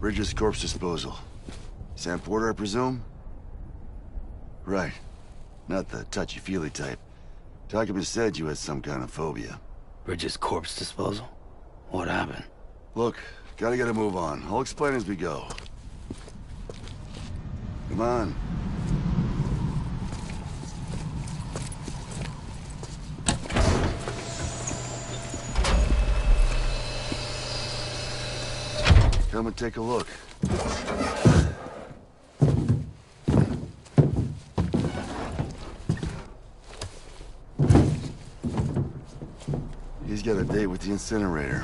Bridges corpse disposal. Sam Porter, I presume? Right. Not the touchy-feely type. Document said you had some kind of phobia. Bridges corpse disposal? What happened? Look, gotta get a move on. I'll explain as we go. Come on. Come and take a look. He's got a date with the incinerator.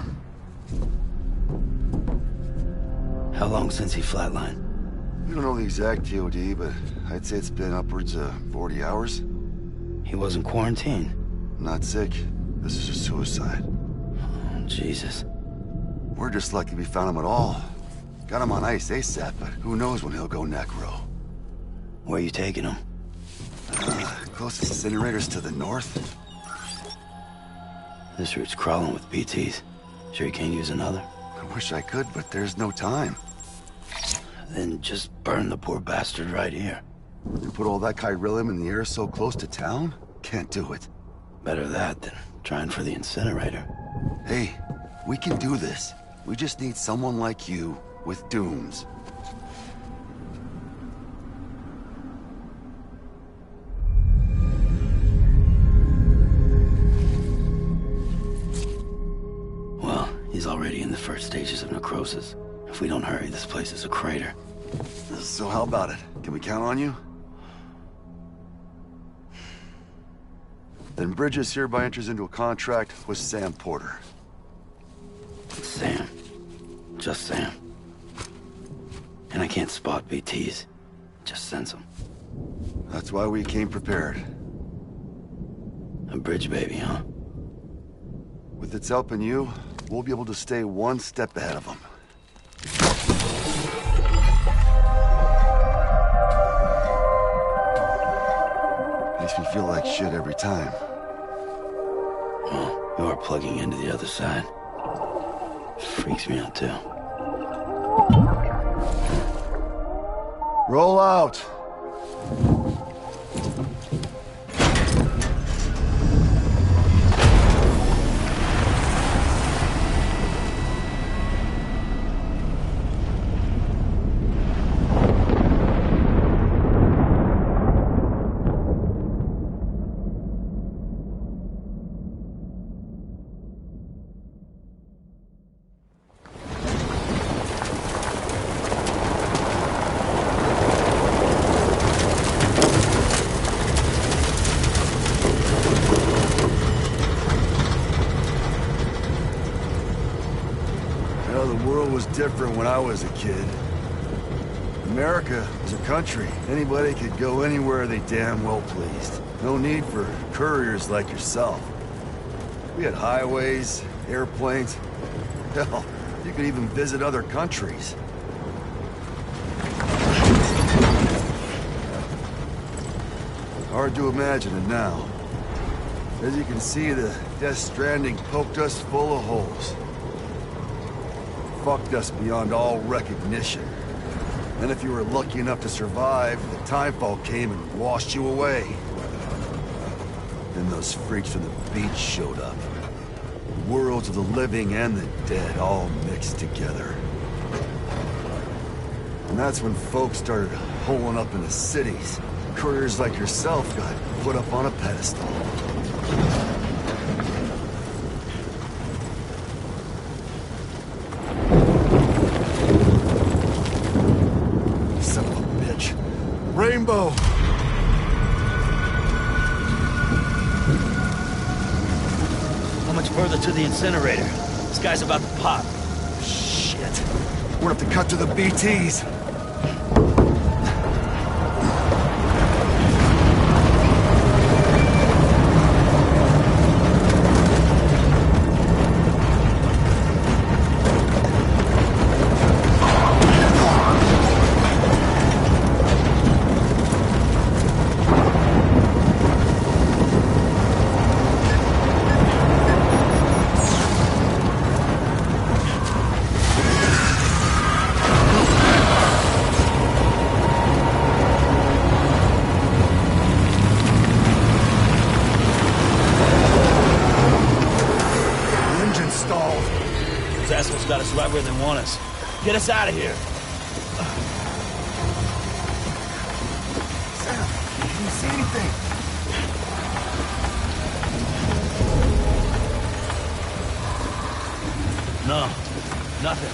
How long since he flatlined? We don't know the exact TOD, but I'd say it's been upwards of 40 hours. He wasn't quarantined. Not sick. This is a suicide. Oh, Jesus. We're just lucky we found him at all. Got him on ice ASAP, but who knows when he'll go necro. Where are you taking him? Closest incinerator's to the north. This route's crawling with BTs. Sure you can't use another? I wish I could, but there's no time. Then just burn the poor bastard right here. You put all that chiralium in the air so close to town? Can't do it. Better that than trying for the incinerator. Hey, we can do this. We just need someone like you with dooms. Well, he's already in the first stages of necrosis. If we don't hurry, this place is a crater. So how about it? Can we count on you? Then Bridges hereby enters into a contract with Sam Porter. Sam. Just Sam. And I can't spot BTs. Just sense them. That's why we came prepared. A bridge baby, huh? With its help and you, we'll be able to stay one step ahead of them. Makes me feel like shit every time. Well, you are plugging into the other side. Freaks me out, too. Roll out! Different when I was a kid. America was a country. Anybody could go anywhere they damn well pleased. No need for couriers like yourself. We had highways, airplanes. Hell, you could even visit other countries. Hard to imagine it now. As you can see, the Death Stranding poked us full of holes. Fucked us beyond all recognition. And if you were lucky enough to survive, the timefall came and washed you away. Then those freaks from the beach showed up. Worlds of the living and the dead all mixed together. And that's when folks started holing up in the cities. Couriers like yourself got put up on a pedestal. Rainbow! How much further to the incinerator? This guy's about to pop. Shit. We're gonna have to cut to the BTs. want us. Get us out of here. Sam, can you see anything? No, nothing.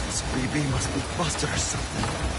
This BB must be busted or something.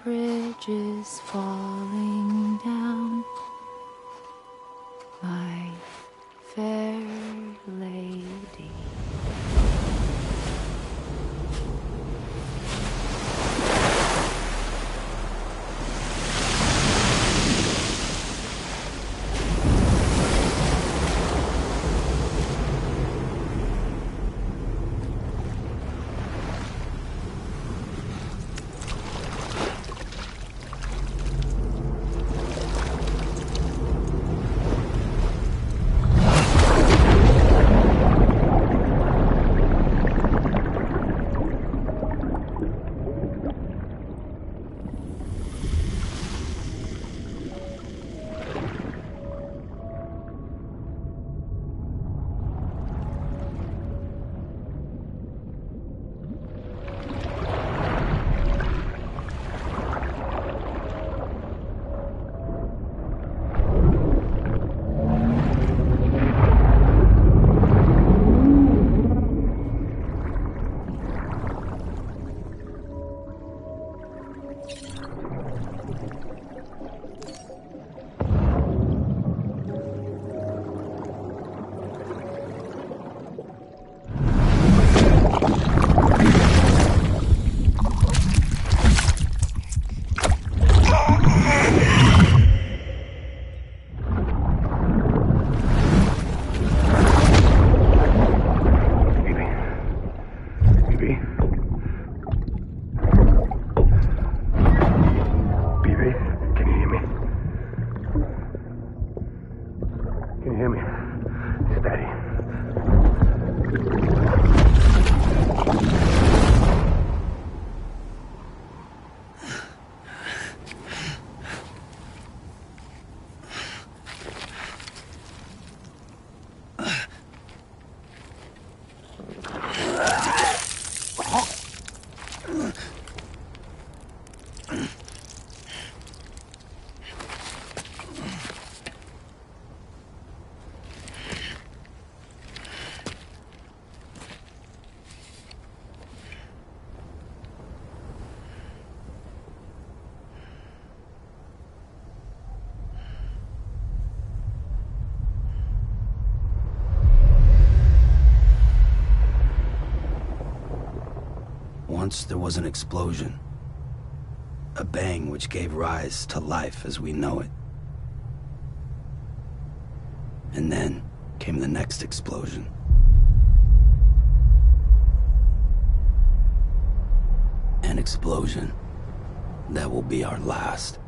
bridges falling down, my fair lady. Once there was an explosion. A bang which gave rise to life as we know it. And then came the next explosion. An explosion that will be our last.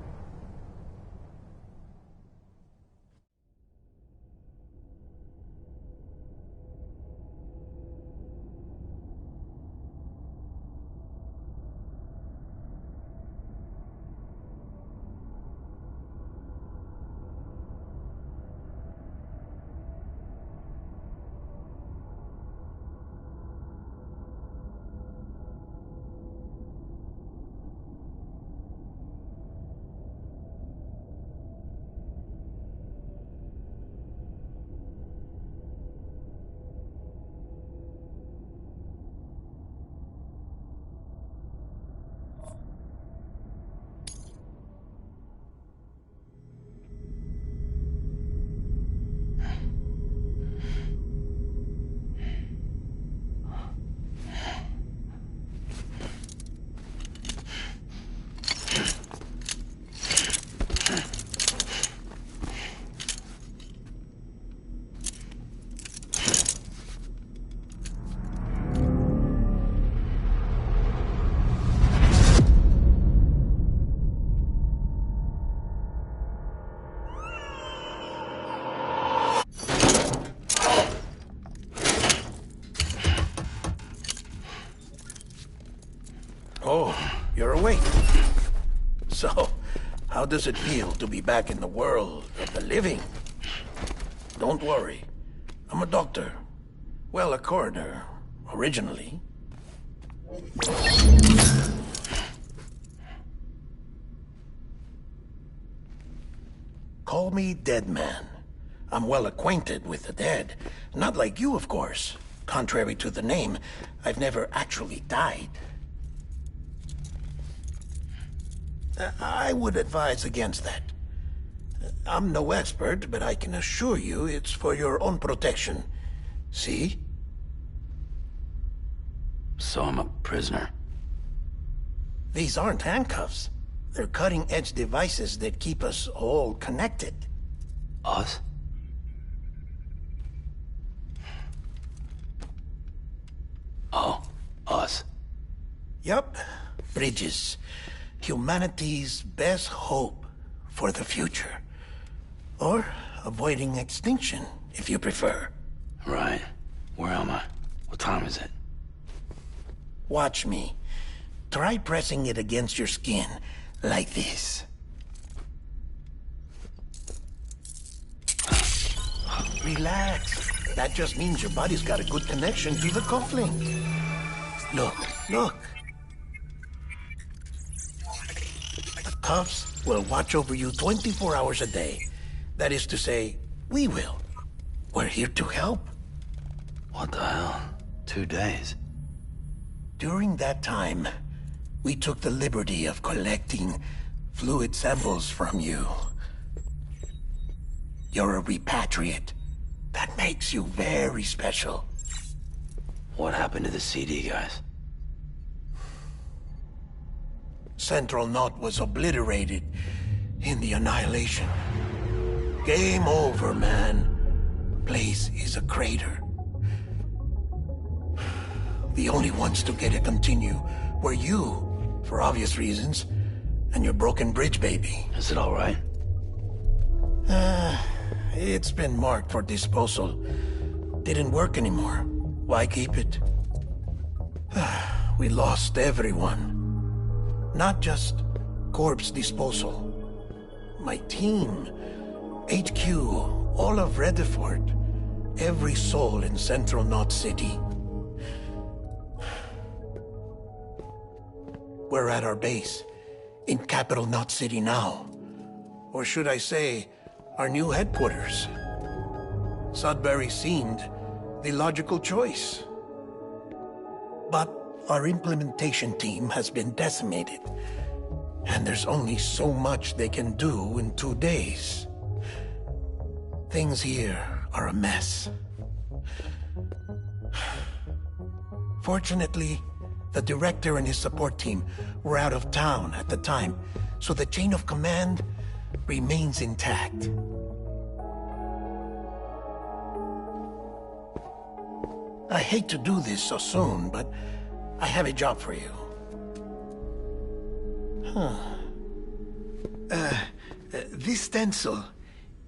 Oh, you're awake. So, how does it feel to be back in the world of the living? Don't worry. I'm a doctor. Well, a coroner, originally. Call me Dead Man. I'm well acquainted with the dead. Not like you, of course. Contrary to the name, I've never actually died. I would advise against that. I'm no expert, but I can assure you it's for your own protection. See? So I'm a prisoner. These aren't handcuffs. They're cutting-edge devices that keep us all connected. Us? Oh, us. Yup. Bridges. Humanity's best hope for the future. Or avoiding extinction, if you prefer. Right. Where am I? What time is it? Watch me. Try pressing it against your skin, like this. Relax. That just means your body's got a good connection to the cufflink. Look. The cuffs will watch over you 24 hours a day. That is to say, we will. We're here to help. What the hell? 2 days? During that time, we took the liberty of collecting fluid samples from you. You're a repatriate. That makes you very special. What happened to the CD guys? Central Knot was obliterated in the Annihilation. Game over, man. Place is a crater. The only ones to get to continue were you, for obvious reasons, and your broken bridge baby. Is it all right? It's been marked for disposal. Didn't work anymore. Why keep it? We lost everyone. Not just corpse disposal. My team, HQ, all of Redford, every soul in Central Knot City. We're at our base, in Capital Knot City now. Or should I say, our new headquarters. Sudbury seemed the logical choice. But our implementation team has been decimated, and there's only so much they can do in 2 days. Things here are a mess. Fortunately, The director and his support team were out of town at the time, so the chain of command remains intact. I hate to do this so soon, but I have a job for you. This stencil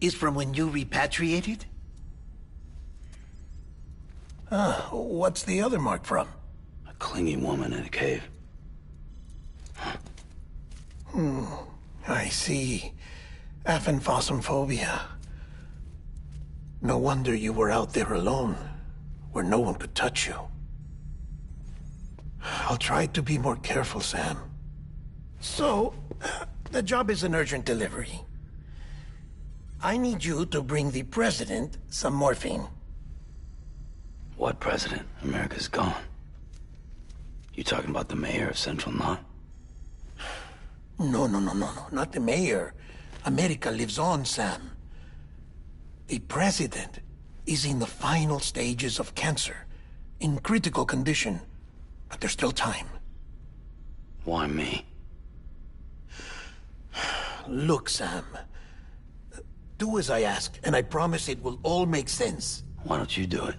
is from when you repatriated? What's the other mark from? A clingy woman in a cave. I see. Aphenphosmphobia. No wonder you were out there alone, where no one could touch you. I'll try to be more careful, Sam. So, the job is an urgent delivery. I need you to bring the president some morphine. What president? America's gone. You talking about the mayor of Central Knot? No, not the mayor. America lives on, Sam. The president is in the final stages of cancer, in critical condition, but there's still time. Why me? Look, Sam. Do as I ask, and I promise it will all make sense. Why don't you do it?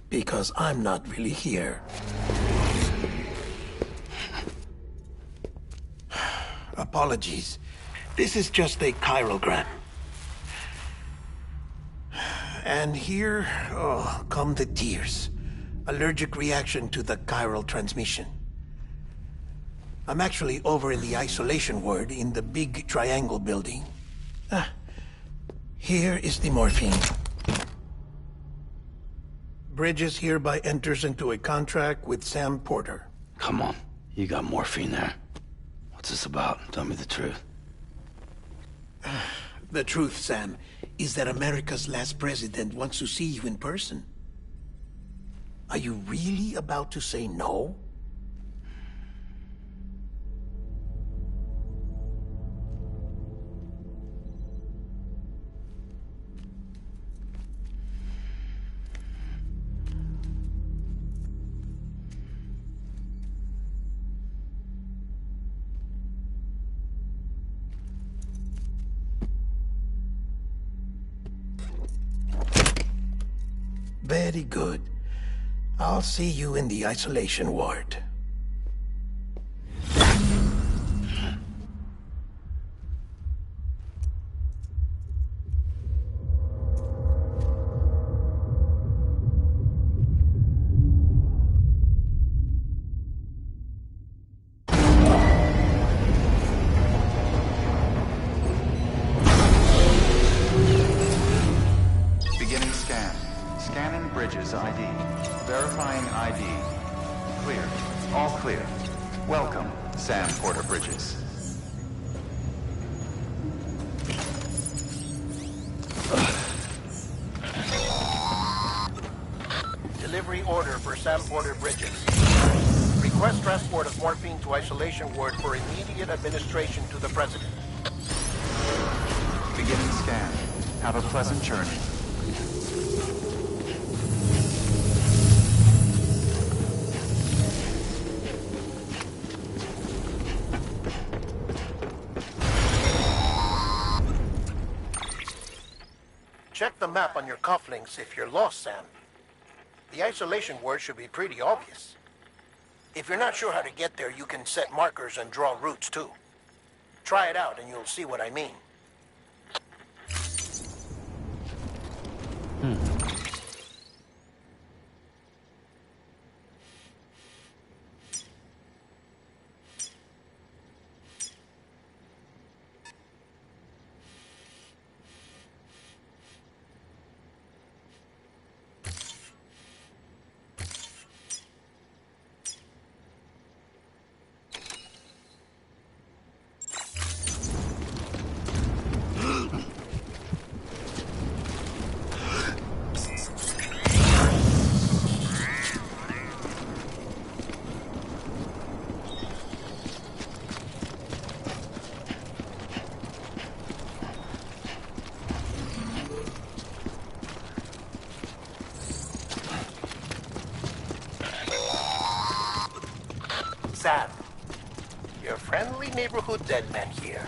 Because I'm not really here. Apologies. This is just a chirogram. And here, come the tears. Allergic reaction to the chiral transmission. I'm actually over in the isolation ward in the big triangle building. Here is the morphine. Bridges hereby enters into a contract with Sam Porter. Come on. You got morphine there. What's this about? Tell me the truth. The truth, Sam, is that America's last president wants to see you in person. Are you really about to say no? Very good. I'll see you in the isolation ward. Beginning scan. Scanning Bridges ID. Verifying ID. Clear. All clear. Welcome, Sam Porter Bridges. Delivery order for Sam Porter Bridges. Request transport of morphine to isolation ward for immediate administration to the president. Beginning scan. Have a pleasant journey. Check the map on your cufflinks if you're lost, Sam. The isolation word should be pretty obvious. If you're not sure how to get there, you can set markers and draw routes too. Try it out and you'll see what I mean. Sam, your friendly neighborhood dead man here.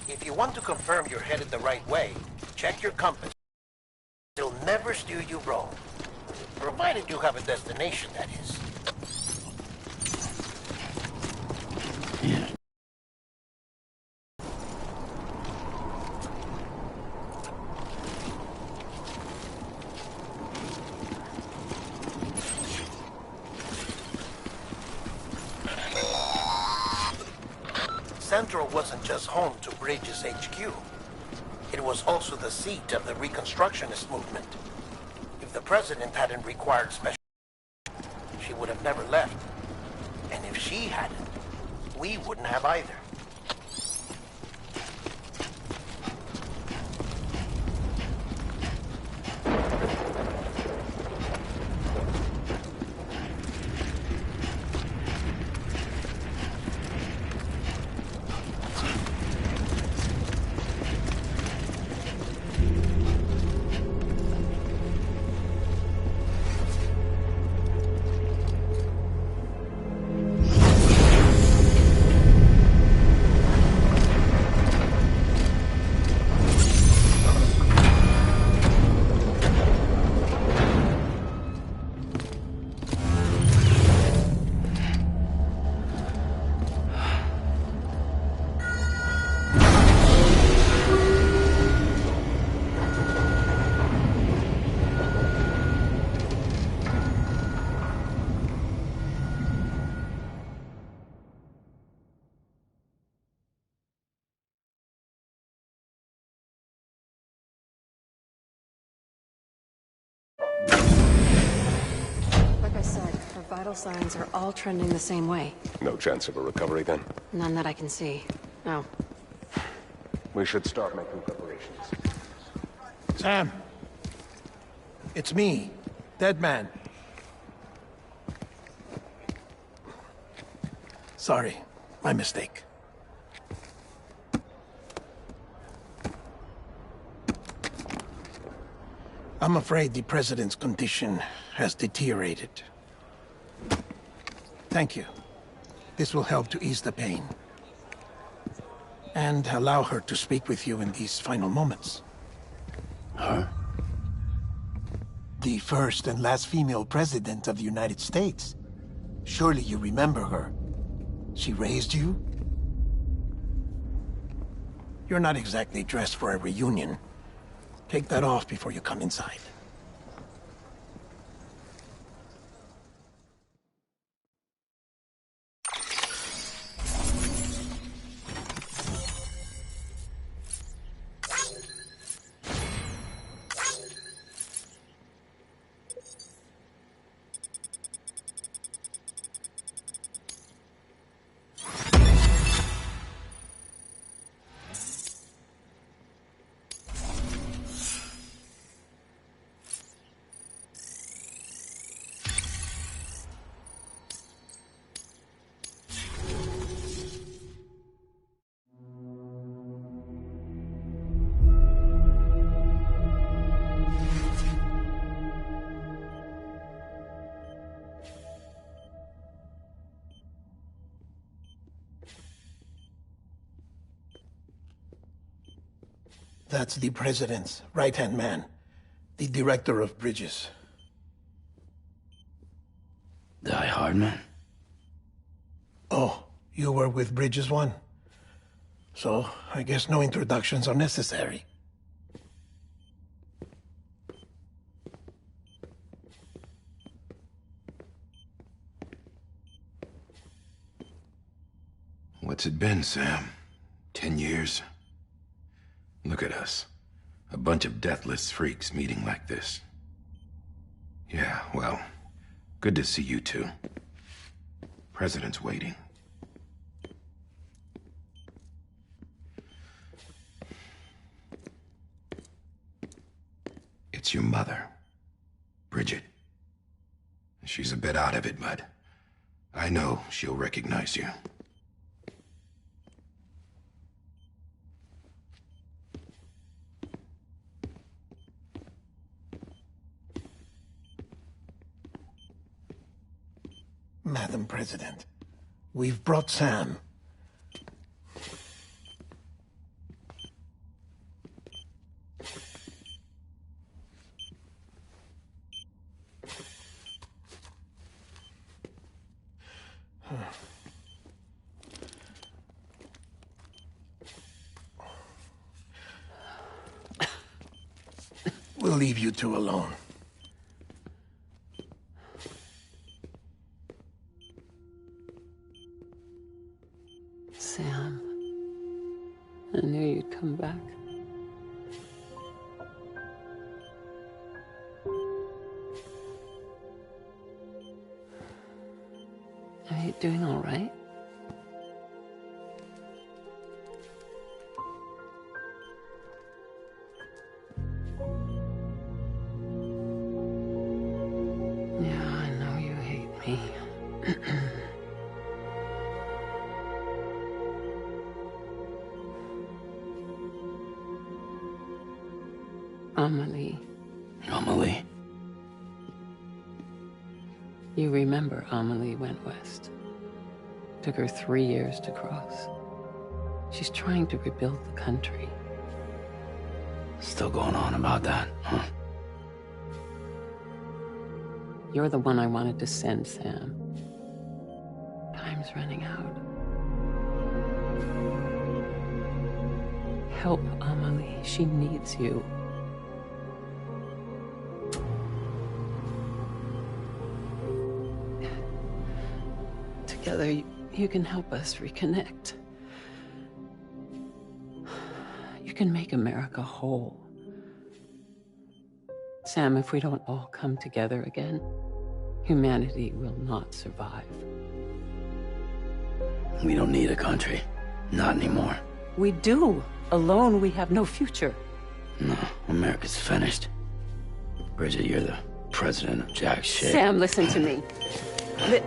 If you want to confirm you're headed the right way, check your compass. It'll never steer you wrong. Provided you have a destination, that is. Yeah. Central wasn't just home to Bridges HQ. It was also the seat of the Reconstructionist movement. If the president hadn't required special, she would have never left. And if she hadn't, we wouldn't have either. Like I said, her vital signs are all trending the same way. No chance of a recovery then? None that I can see. No. We should start making preparations. Sam. It's me, Dead Man. Sorry, my mistake. I'm afraid the president's condition has deteriorated. Thank you. This will help to ease the pain. And allow her to speak with you in these final moments. Her? The first and last female president of the United States. Surely you remember her. She raised you? You're not exactly dressed for a reunion. Take that off before you come inside. That's the president's right-hand man, the director of bridges. Die Hardman? Oh, you were with Bridges 1? So, I guess no introductions are necessary. What's it been, Sam? 10 years? Look at us. A bunch of deathless freaks meeting like this. Yeah, well, good to see you two. President's waiting. It's your mother, Bridget. She's a bit out of it, but I know she'll recognize you. Madam President, We've brought Sam. We'll leave you two alone. Sam, I knew you'd come back. Are you doing all right? Yeah, I know you hate me. Amelie. Amelie? You remember Amelie went west. Took her 3 years to cross. She's trying to rebuild the country. Still going on about that, huh? You're the one I wanted to send, Sam. Time's running out. Help Amelie. She needs you. Together, you can help us reconnect. You can make America whole. Sam, if we don't all come together again, humanity will not survive. We don't need a country. Not anymore. We do. Alone, we have no future. No, America's finished. Bridget, you're the president of jack shit. Sam, listen to me. Please.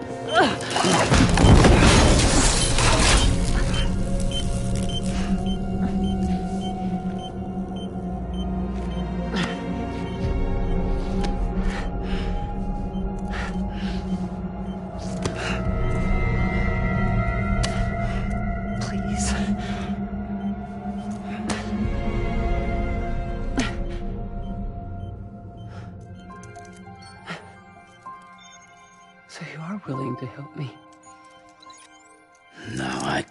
So you are willing to help me? No, I...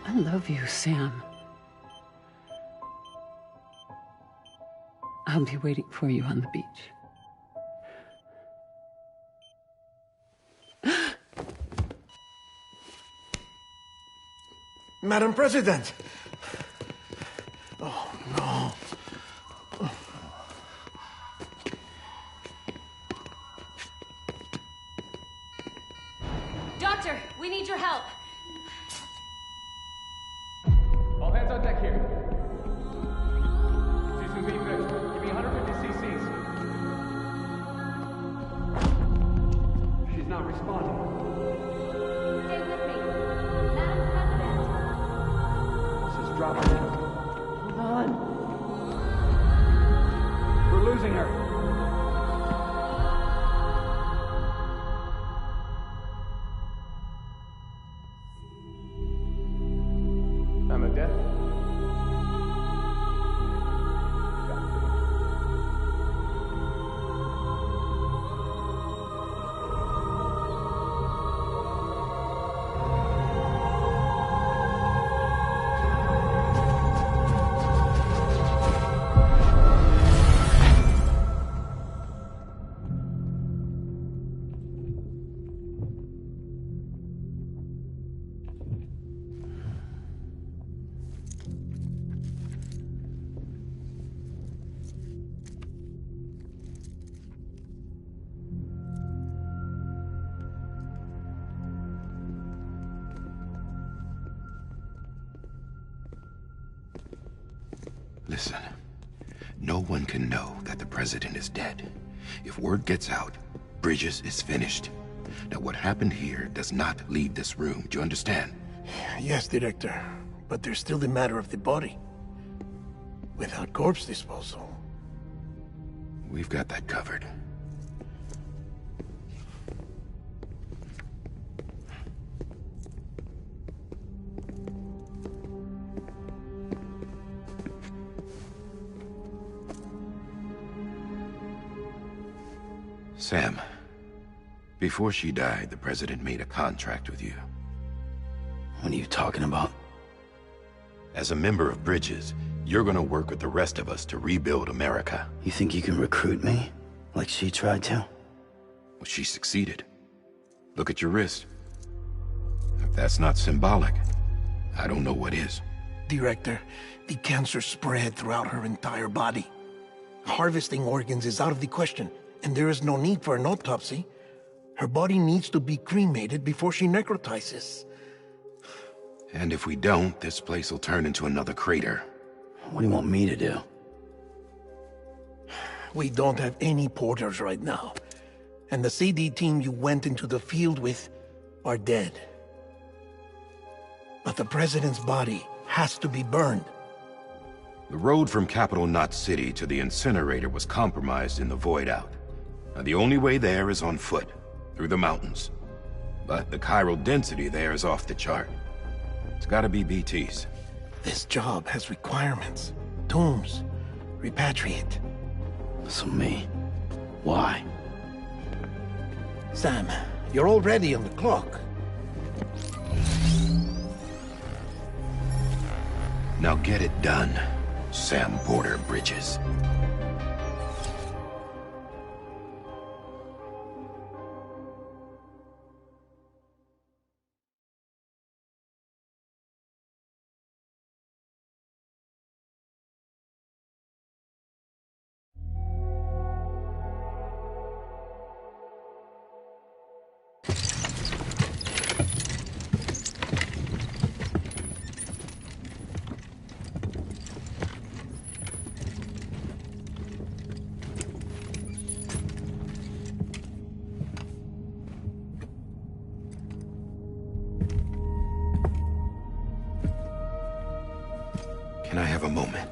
I love you, Sam. I'll be waiting for you on the beach. Madam President! Oh, no. Doctor, we need your help. All hands on deck here. Season being fixed. Give me 150 cc's. She's not responding. Stay with me. Madam President. This is dropping. Hold on. We're losing her. I'm a death. Listen, no one can know that the president is dead. If word gets out, Bridges is finished. Now, what happened here does not leave this room. Do you understand? Yes, Director. But there's still the matter of the body. Without corpse disposal. We've got that covered. Sam, before she died, the President made a contract with you. What are you talking about? As a member of Bridges, you're gonna work with the rest of us to rebuild America. You think you can recruit me? Like she tried to? Well, she succeeded. Look at your wrist. If that's not symbolic, I don't know what is. Director, the cancer spread throughout her entire body. Harvesting organs is out of the question, and there is no need for an autopsy. Her body needs to be cremated before she necrotizes. And if we don't, this place will turn into another crater. What do you want me to do? We don't have any porters right now. And the CD team you went into the field with are dead. But the President's body has to be burned. The road from Capital Knot City to the incinerator was compromised in the void out. Now, the only way there is on foot, through the mountains. But the chiral density there is off the chart. It's gotta be BT's. This job has requirements. Tombs. Repatriate. So me? Why? Sam, you're already on the clock. Now get it done, Sam Porter Bridges. Can I have a moment?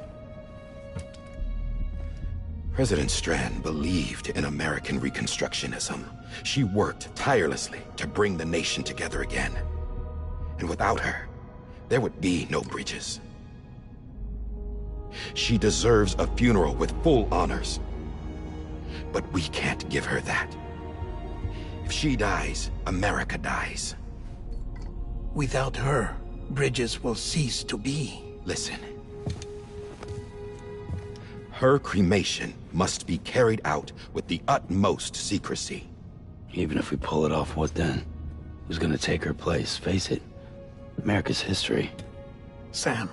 President Strand believed in American Reconstructionism. She worked tirelessly to bring the nation together again. And without her, there would be no Bridges. She deserves a funeral with full honors. But we can't give her that. If she dies, America dies. Without her, Bridges will cease to be. Listen. Her cremation must be carried out with the utmost secrecy. Even if we pull it off, what then? Who's gonna take her place? Face it, America's history. Sam,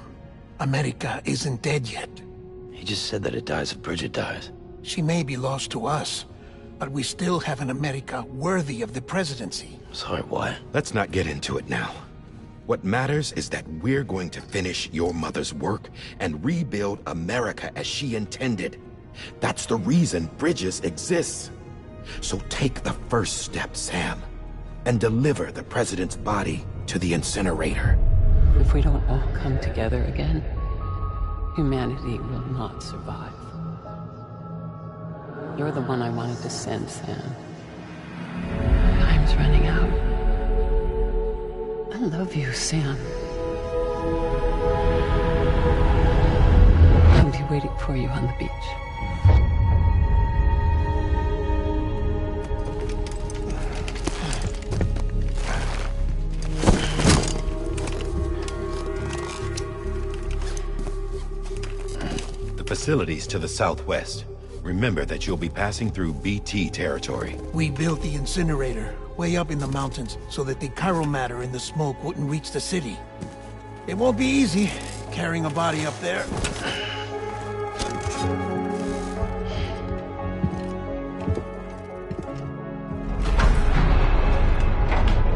America isn't dead yet. He just said that it dies if Bridget dies. She may be lost to us, but we still have an America worthy of the presidency. Sorry, what? Let's not get into it now. What matters is that we're going to finish your mother's work and rebuild America as she intended. That's the reason Bridges exists. So take the first step, Sam, and deliver the president's body to the incinerator. If we don't all come together again, humanity will not survive. You're the one I wanted to send, Sam. Time's running out. I love you, Sam. I'll be waiting for you on the beach. The facilities to the southwest. Remember that you'll be passing through BT territory. We built the incinerator way up in the mountains so that the chiral matter in the smoke wouldn't reach the city. It won't be easy carrying a body up there.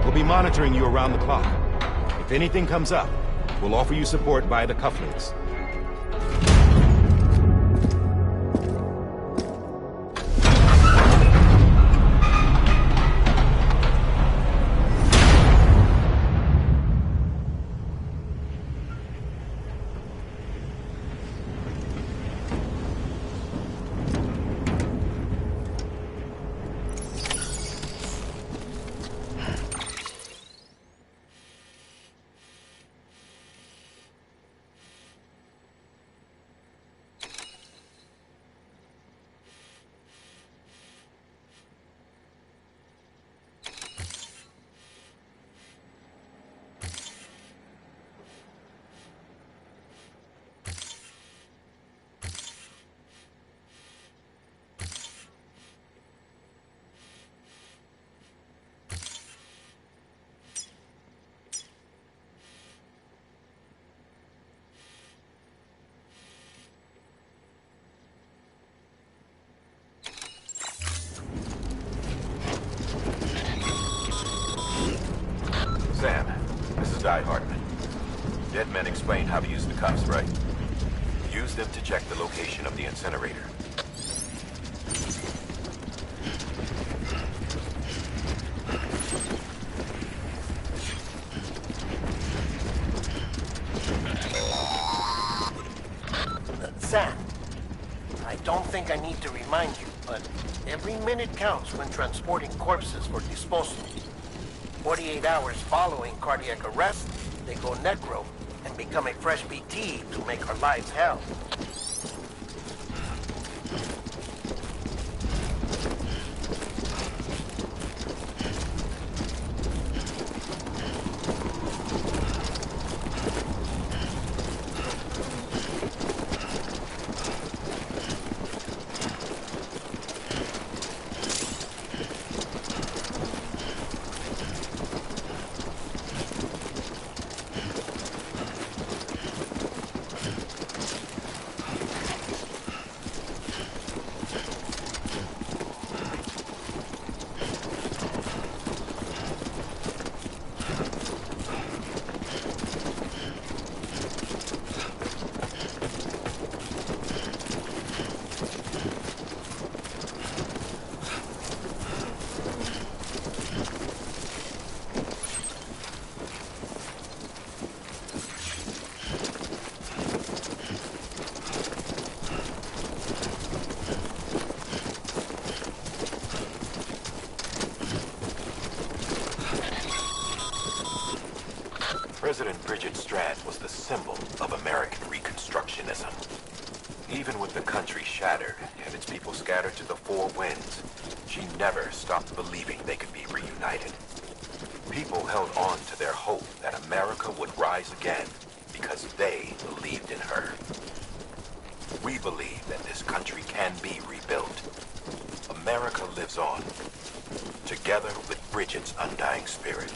We'll be monitoring you around the clock. If anything comes up, we'll offer you support via the cufflinks. Shy Hartman. Dead men explained how to use the cuffs, right? Use them to check the location of the incinerator. Sam, I don't think I need to remind you, but every minute counts when transporting corpses for disposal. 48 hours following cardiac arrest, they go necro and become a fresh BT to make our lives hell. President Bridget Strand was the symbol of American Reconstructionism. Even with the country shattered and its people scattered to the four winds, she never stopped believing they could be reunited. People held on to their hope that America would rise again because they believed in her. We believe that this country can be rebuilt. America lives on, together with Bridget's undying spirit.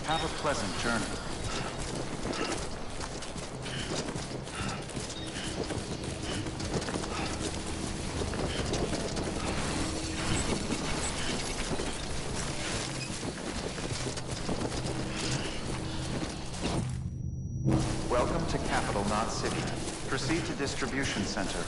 Have a pleasant journey. Welcome to Capital Knot City. Proceed to Distribution Center.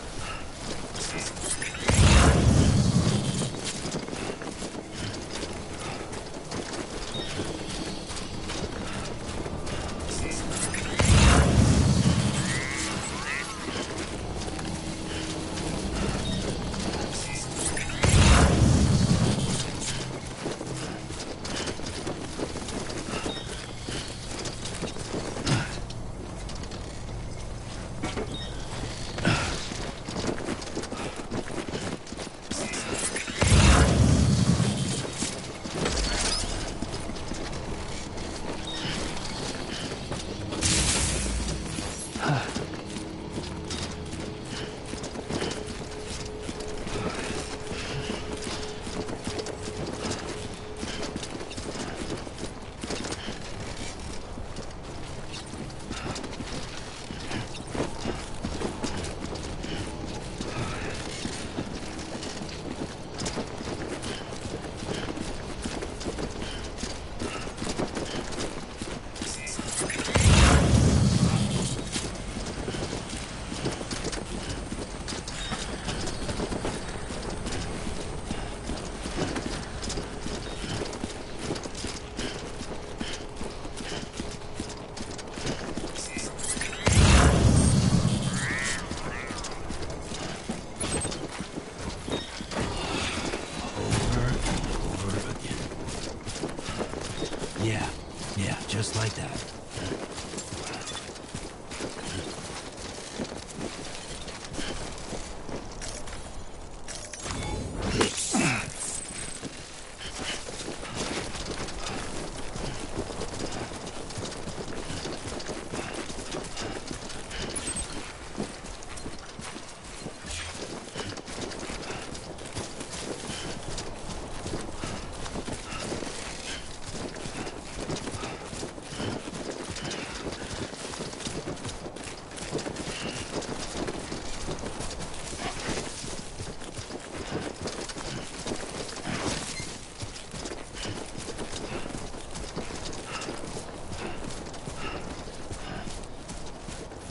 Yeah, just like that.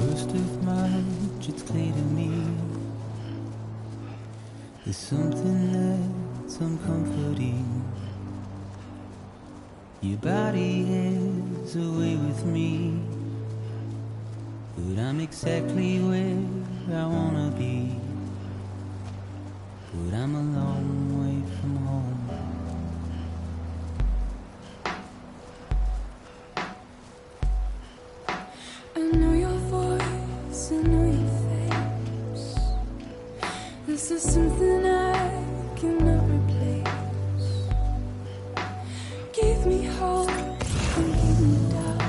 first of March, it's clear to me there's something that's uncomforting. Your body is away with me, but I'm exactly where I wanna be. But I'm a long way from home. I know your voice, I know your face. This is something I cannot replace. Give me hope and give me doubt.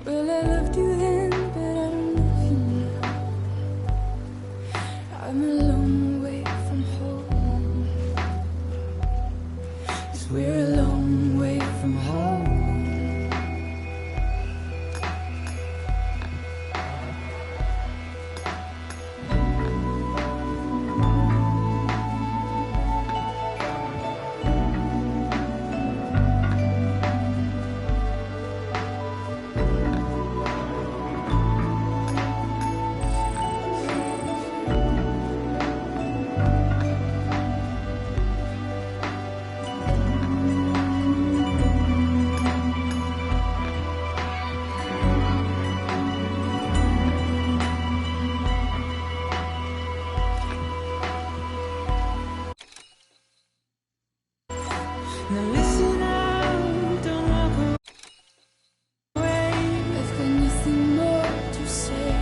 Well, I loved you then, but I don't love you now. I'm a long way from home. 'Cause we're a long way from home. Now listen out, don't walk away. I've got nothing more to say.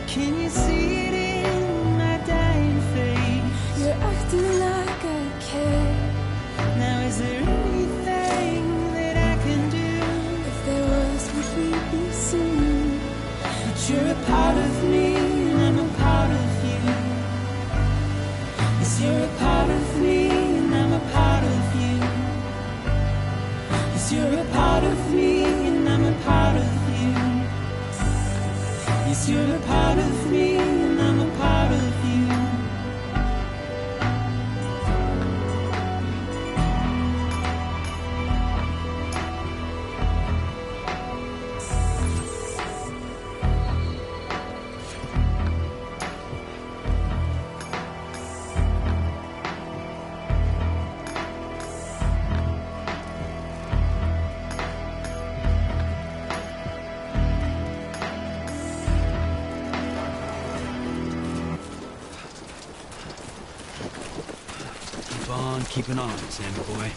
Can you see it in my dying face? You're acting like I care. Now is there anything that I can do? If there was, would we be soon? But you're a part of me and I'm a part of you. Yes, you're a part of me and I'm a part of you. Yes, you're a part of me and I'm a part of you. Yes, you're a part of me and I'm a part of you. Keep on keeping on, Sammy boy.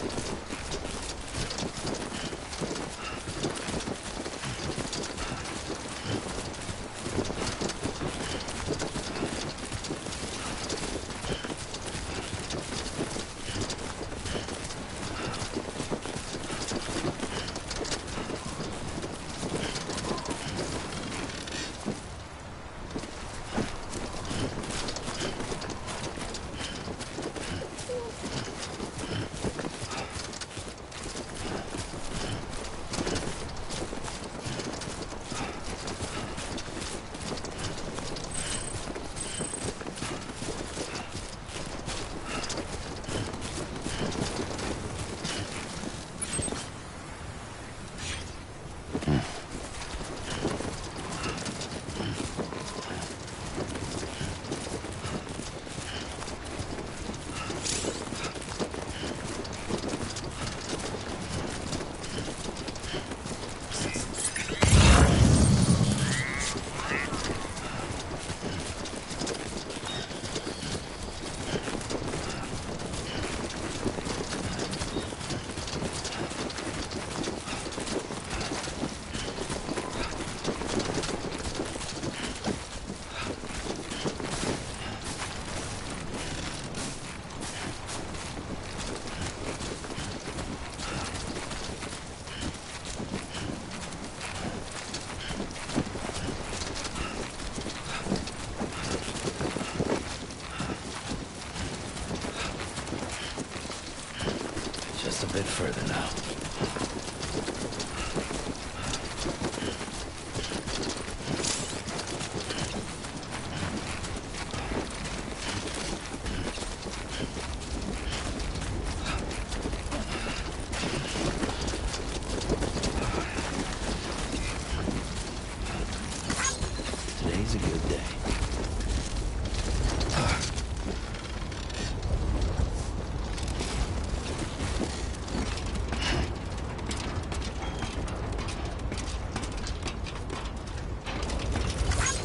Just a bit further now.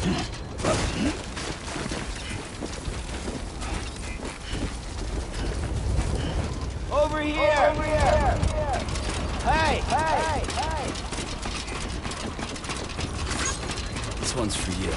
Over here! Over here! Hey! Hey! Hey! This one's for you.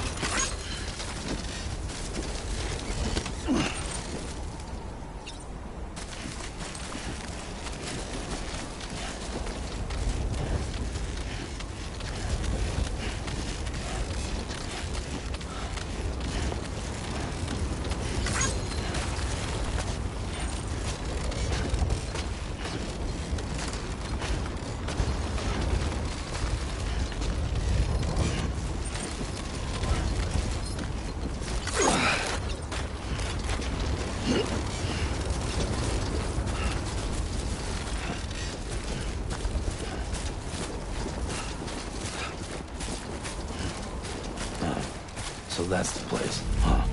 So that's the place, huh?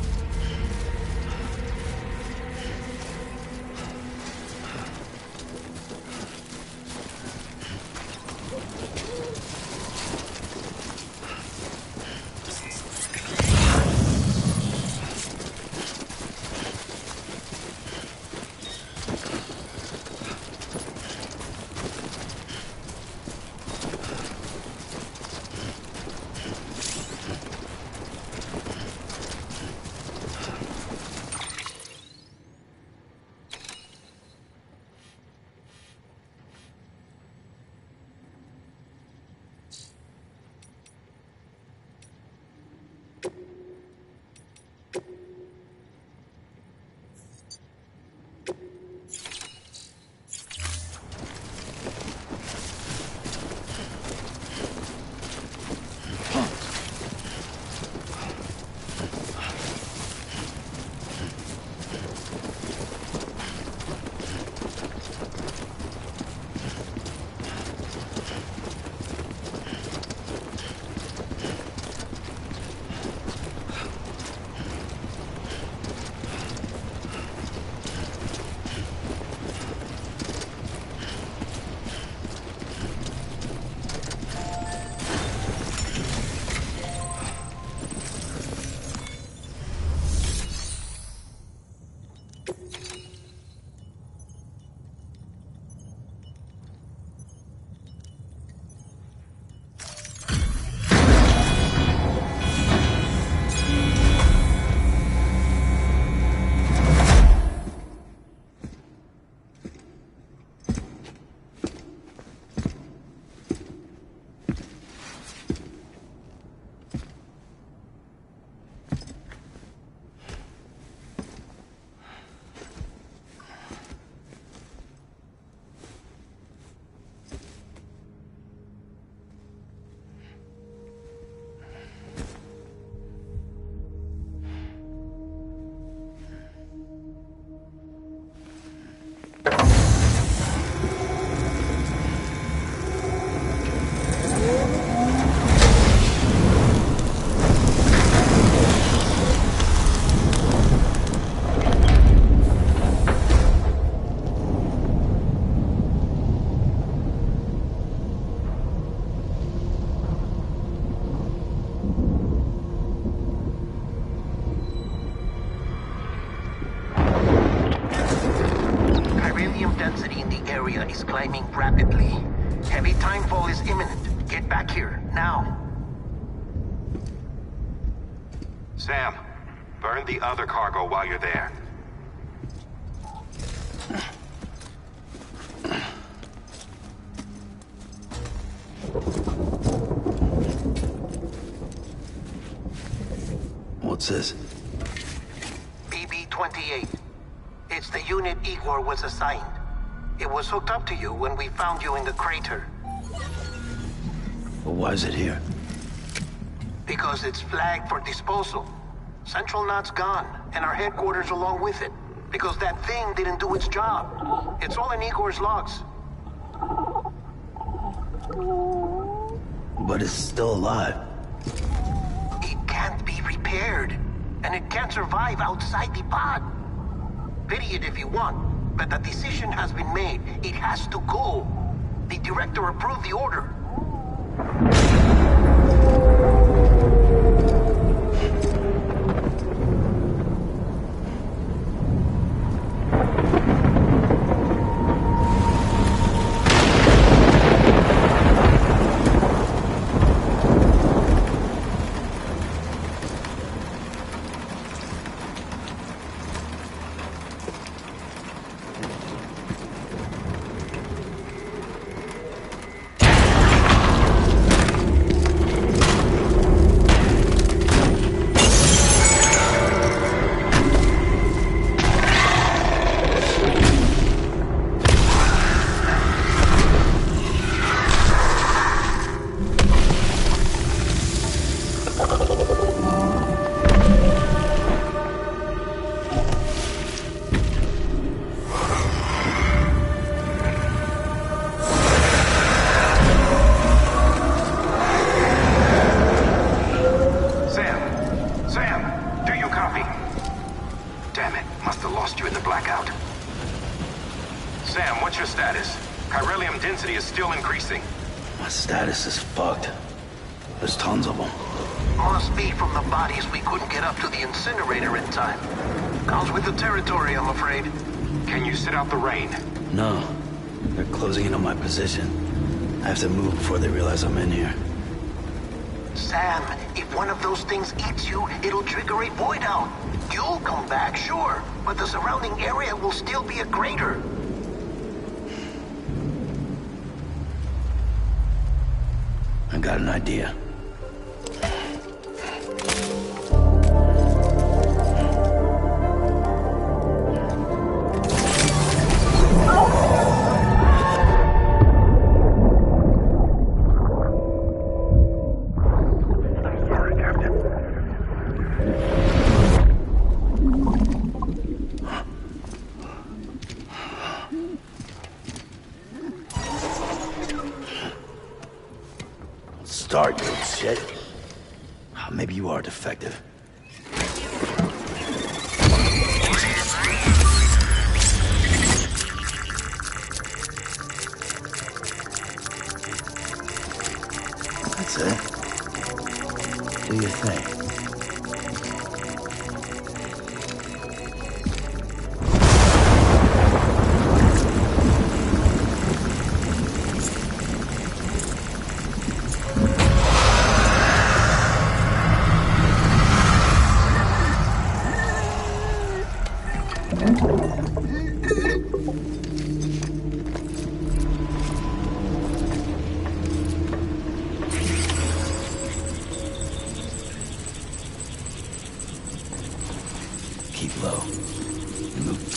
is climbing rapidly. Heavy timefall is imminent. Get back here, now. Sam, burn the other cargo while you're there. What's this? BB-28. It's the unit Igor was assigned. It was hooked up to you when we found you in the crater. But why is it here? Because it's flagged for disposal. Central Knot's gone, and our headquarters along with it. Because that thing didn't do its job. It's all in Igor's logs. But it's still alive. It can't be repaired. And it can't survive outside the pod. Pity it if you want, but the decision has been made. It has to go. The director approved the order. status is fucked. There's tons of them. Must be from the bodies we couldn't get up to the incinerator in time. Comes with the territory, I'm afraid. Can you sit out the rain? No. They're closing in on my position. I have to move before they realize I'm in here. Sam, if one of those things eats you, it'll trigger a void out. You'll come back, sure, but the surrounding area will still be a crater. I got an idea. Start, you shit. Maybe you are defective. That's it. Do your thing. Keep low. Move.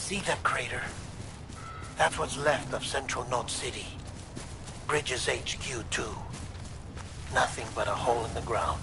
See that crater? That's what's left of Central Knot City. Bridges HQ, too. Nothing but a hole in the ground.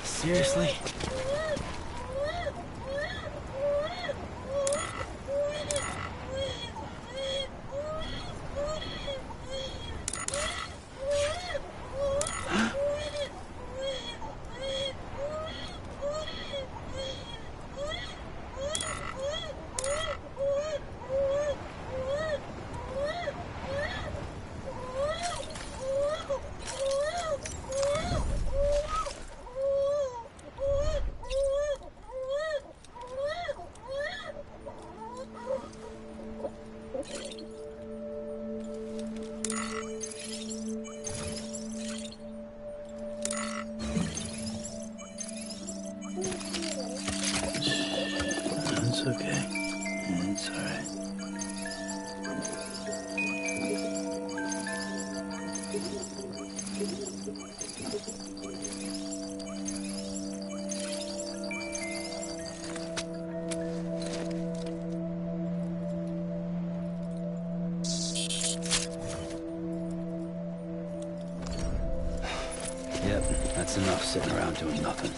Seriously? It's okay. It's all right. That's enough sitting around doing nothing.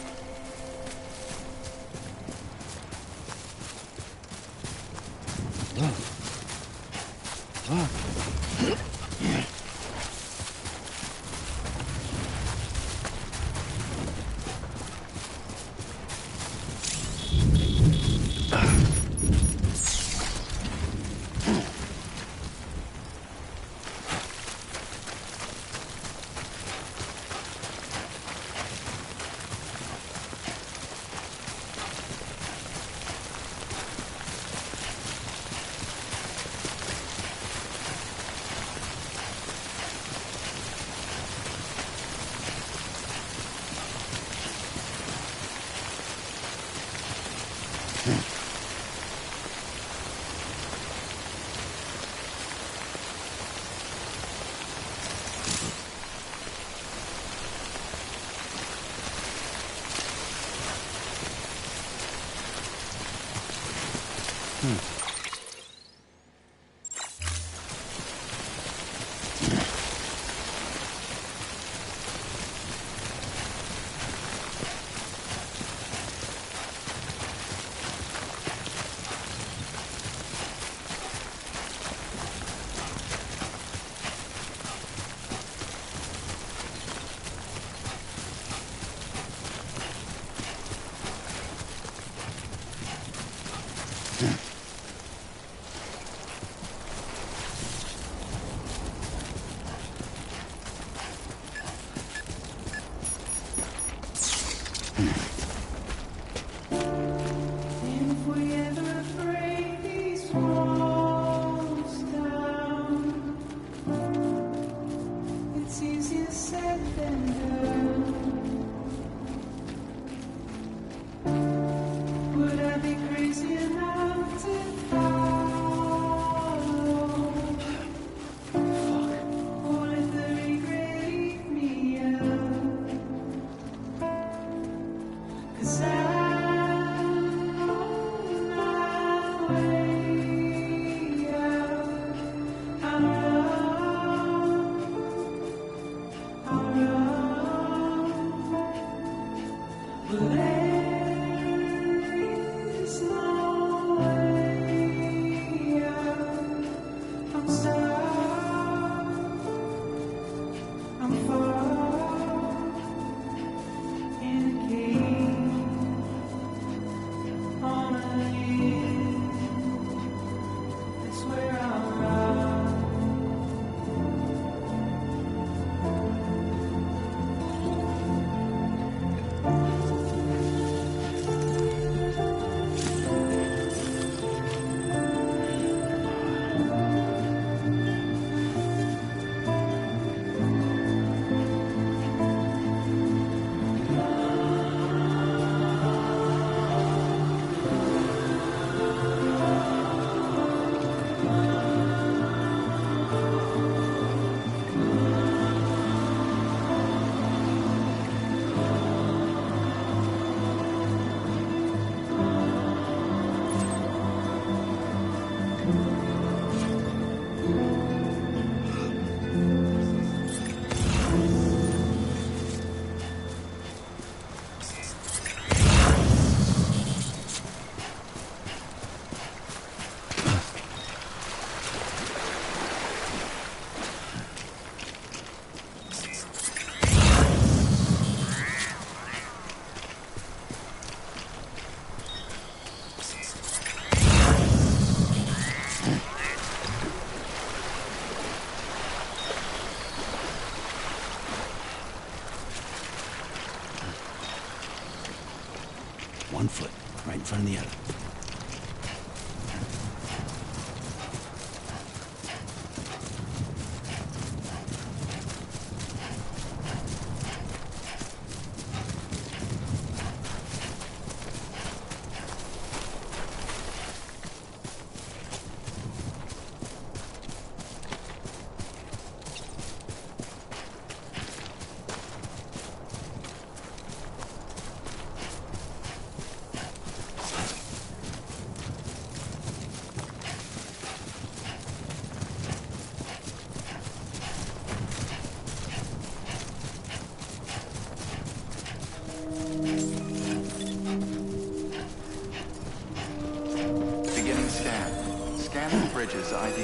Scanning Bridges ID.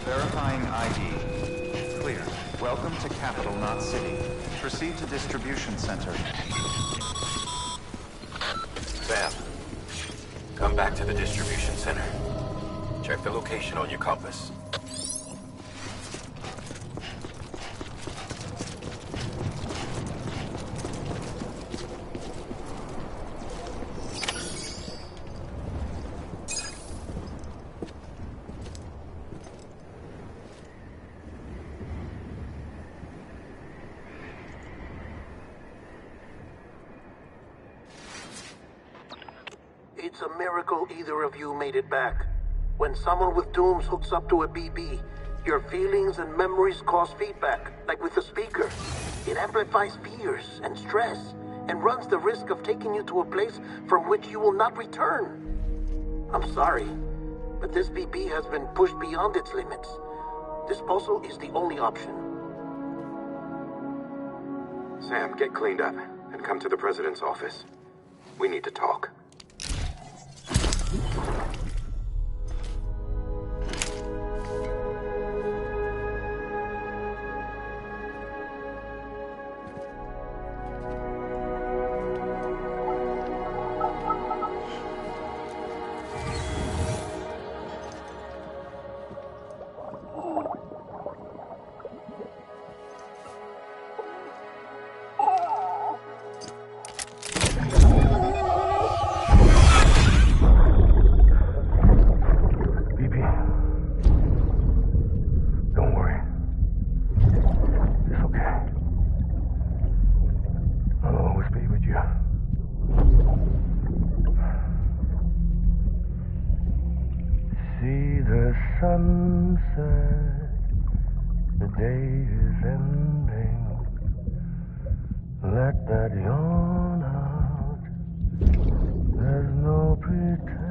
Verifying ID. Clear. Welcome to Capital Knot City. Proceed to Distribution Center. Sam, come back to the distribution center. Check the location on your compass. It's a miracle either of you made it back. When someone with dooms hooks up to a BB, your feelings and memories cause feedback, like with the speaker. It amplifies fears and stress, and runs the risk of taking you to a place from which you will not return. I'm sorry, but this BB has been pushed beyond its limits. Disposal is the only option. Sam, get cleaned up and come to the President's office. We need to talk. Sunset, the day is ending. Let that yawn out. There's no pretending.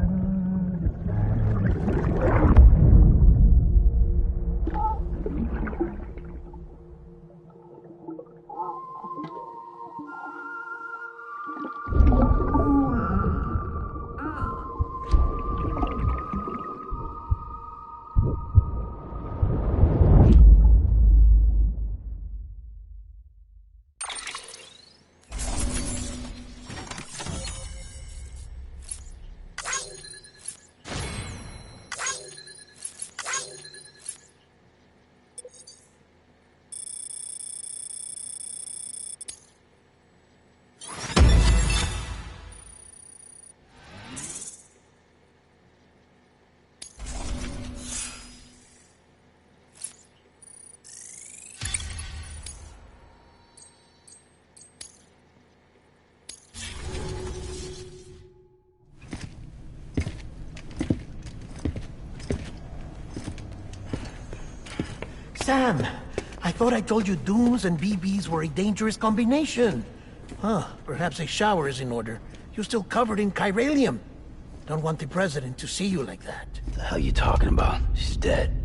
Sam, I thought I told you dooms and BBs were a dangerous combination. Huh, perhaps a shower is in order. You're still covered in chiralium. Don't want the President to see you like that. The hell you talking about? She's dead.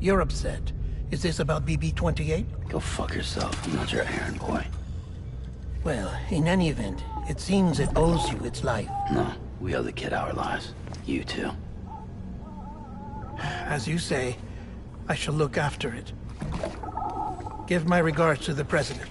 You're upset. Is this about BB-28? Go fuck yourself. I'm not your errand boy. Well, in any event, it seems it owes you its life. No, we owe the kid our lives. You too. As you say, I shall look after it. Give my regards to the President.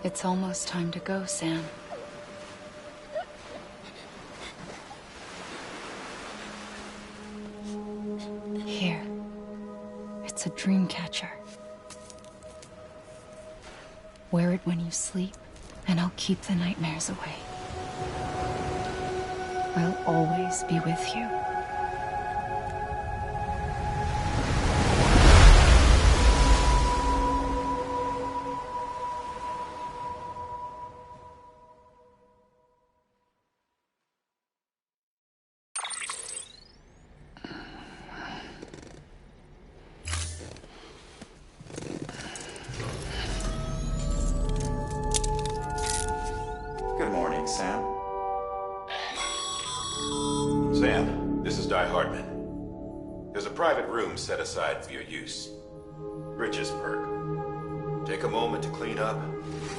It's almost time to go, Sam. Here. It's a dream catcher. Wear it when you sleep, and I'll keep the nightmares away. I'll always be with you. morning, Sam. Sam, this is Di Hartman. There's a private room set aside for your use. Bridges perk. Take a moment to clean up,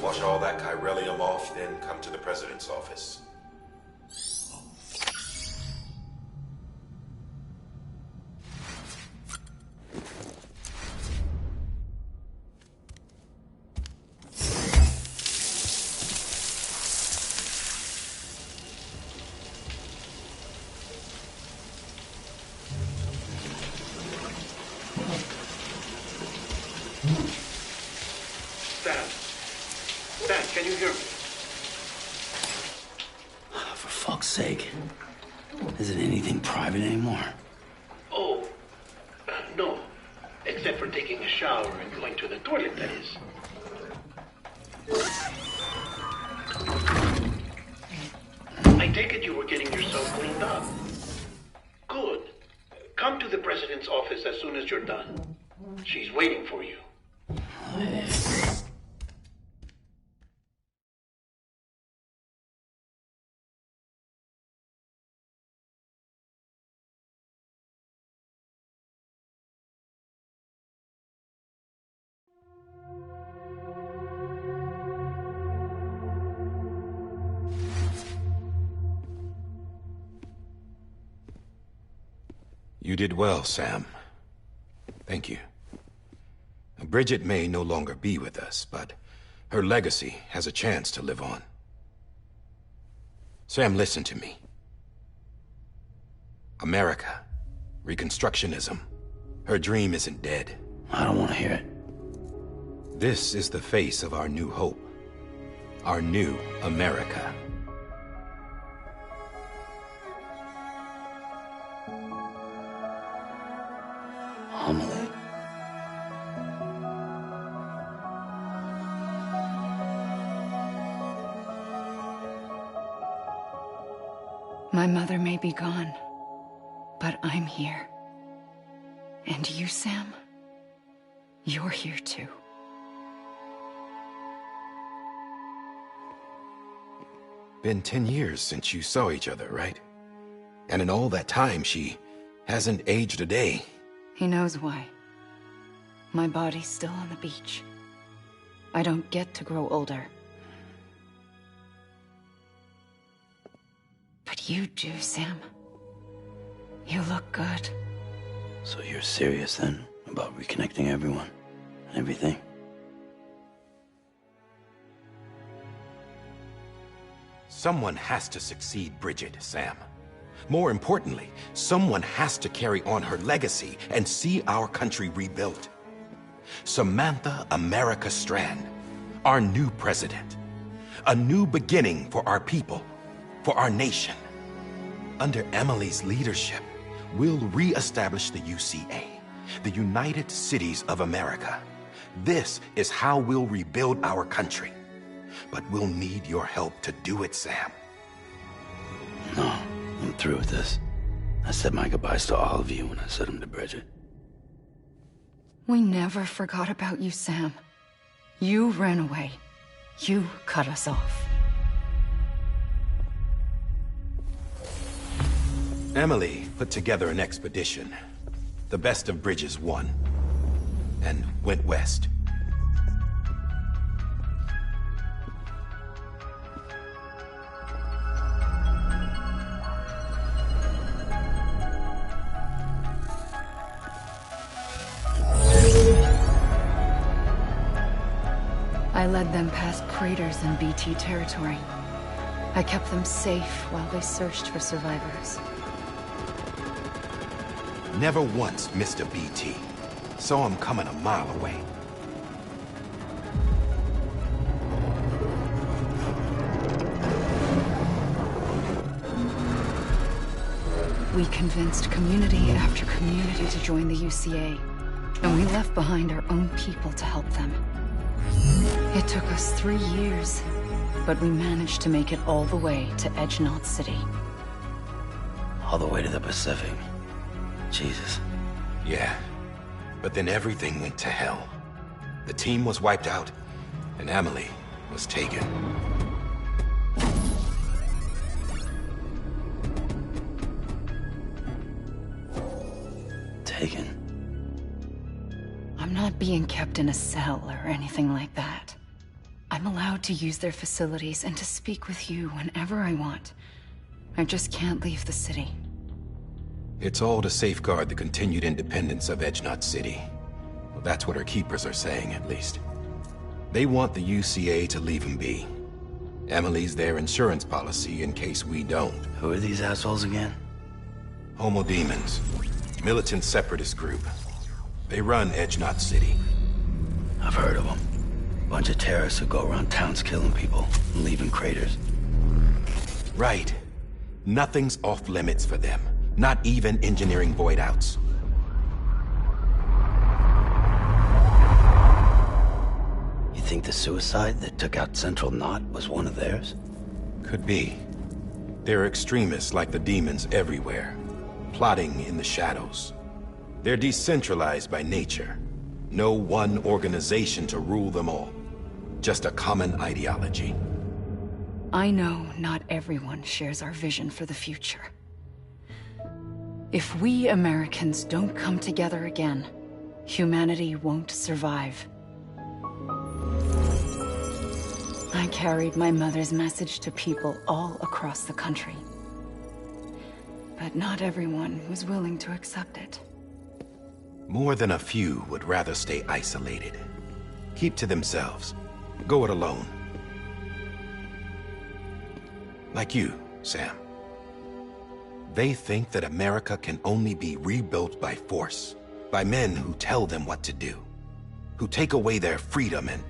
wash all that chiralium off, then come to the President's office. Sam, can you hear me? For fuck's sake. Isn't anything private anymore? Oh, no. Except for taking a shower and going to the toilet, that is. I take it you were getting yourself cleaned up. Good. Come to the President's office as soon as you're done. She's waiting for you. You did well, Sam. Thank you. Bridget may no longer be with us, but her legacy has a chance to live on. Sam, listen to me. America, Reconstructionism, her dream isn't dead. I don't want to hear it. This is the face of our new hope. Our new America. Amelie. My mother may be gone, but I'm here. And you, Sam, you're here too. Been 10 years since you saw each other, right? And in all that time, she hasn't aged a day. He knows why. My body's still on the beach. I don't get to grow older. But you do, Sam. You look good. So you're serious then about reconnecting everyone and everything? Someone has to succeed Bridget, Sam. More importantly, someone has to carry on her legacy and see our country rebuilt. Samantha America Strand, our new president. A new beginning for our people, for our nation. Under Emily's leadership, we'll re-establish the UCA, the United Cities of America. This is how we'll rebuild our country. But we'll need your help to do it, Sam. No, I'm through with this. I said my goodbyes to all of you when I said them to Bridget. We never forgot about you, Sam. You ran away. You cut us off. Emily put together an expedition. The best of Bridges won, and went west. I led them past craters in BT territory. I kept them safe while they searched for survivors. Never once missed a BT. Saw him coming a mile away. We convinced community after community to join the UCA, and we left behind our own people to help them. It took us 3 years, but we managed to make it all the way to Edge Knot City. All the way to the Pacific. Jesus. Yeah, but then everything went to hell. The team was wiped out, and Emily was taken. being kept in a cell or anything like that. I'm allowed to use their facilities and to speak with you whenever I want. I just can't leave the city. It's all to safeguard the continued independence of Edgenot City. Well, that's what our keepers are saying, at least. They want the UCA to leave him be. Emily's their insurance policy in case we don't. Who are these assholes again? Homo Demons. Militant separatist group. They run Edgenot City. I've heard of them. Bunch of terrorists who go around towns killing people and leaving craters. Right. Nothing's off limits for them. Not even engineering void outs. You think the suicide that took out Central Knot was one of theirs? Could be. There are extremists like the demons everywhere, plotting in the shadows. They're decentralized by nature. No one organization to rule them all. Just a common ideology. I know not everyone shares our vision for the future. If we Americans don't come together again, humanity won't survive. I carried my mother's message to people all across the country. But not everyone was willing to accept it. More than a few would rather stay isolated. Keep to themselves. Go it alone. Like you, Sam. They think that America can only be rebuilt by force, by men who tell them what to do, who take away their freedom and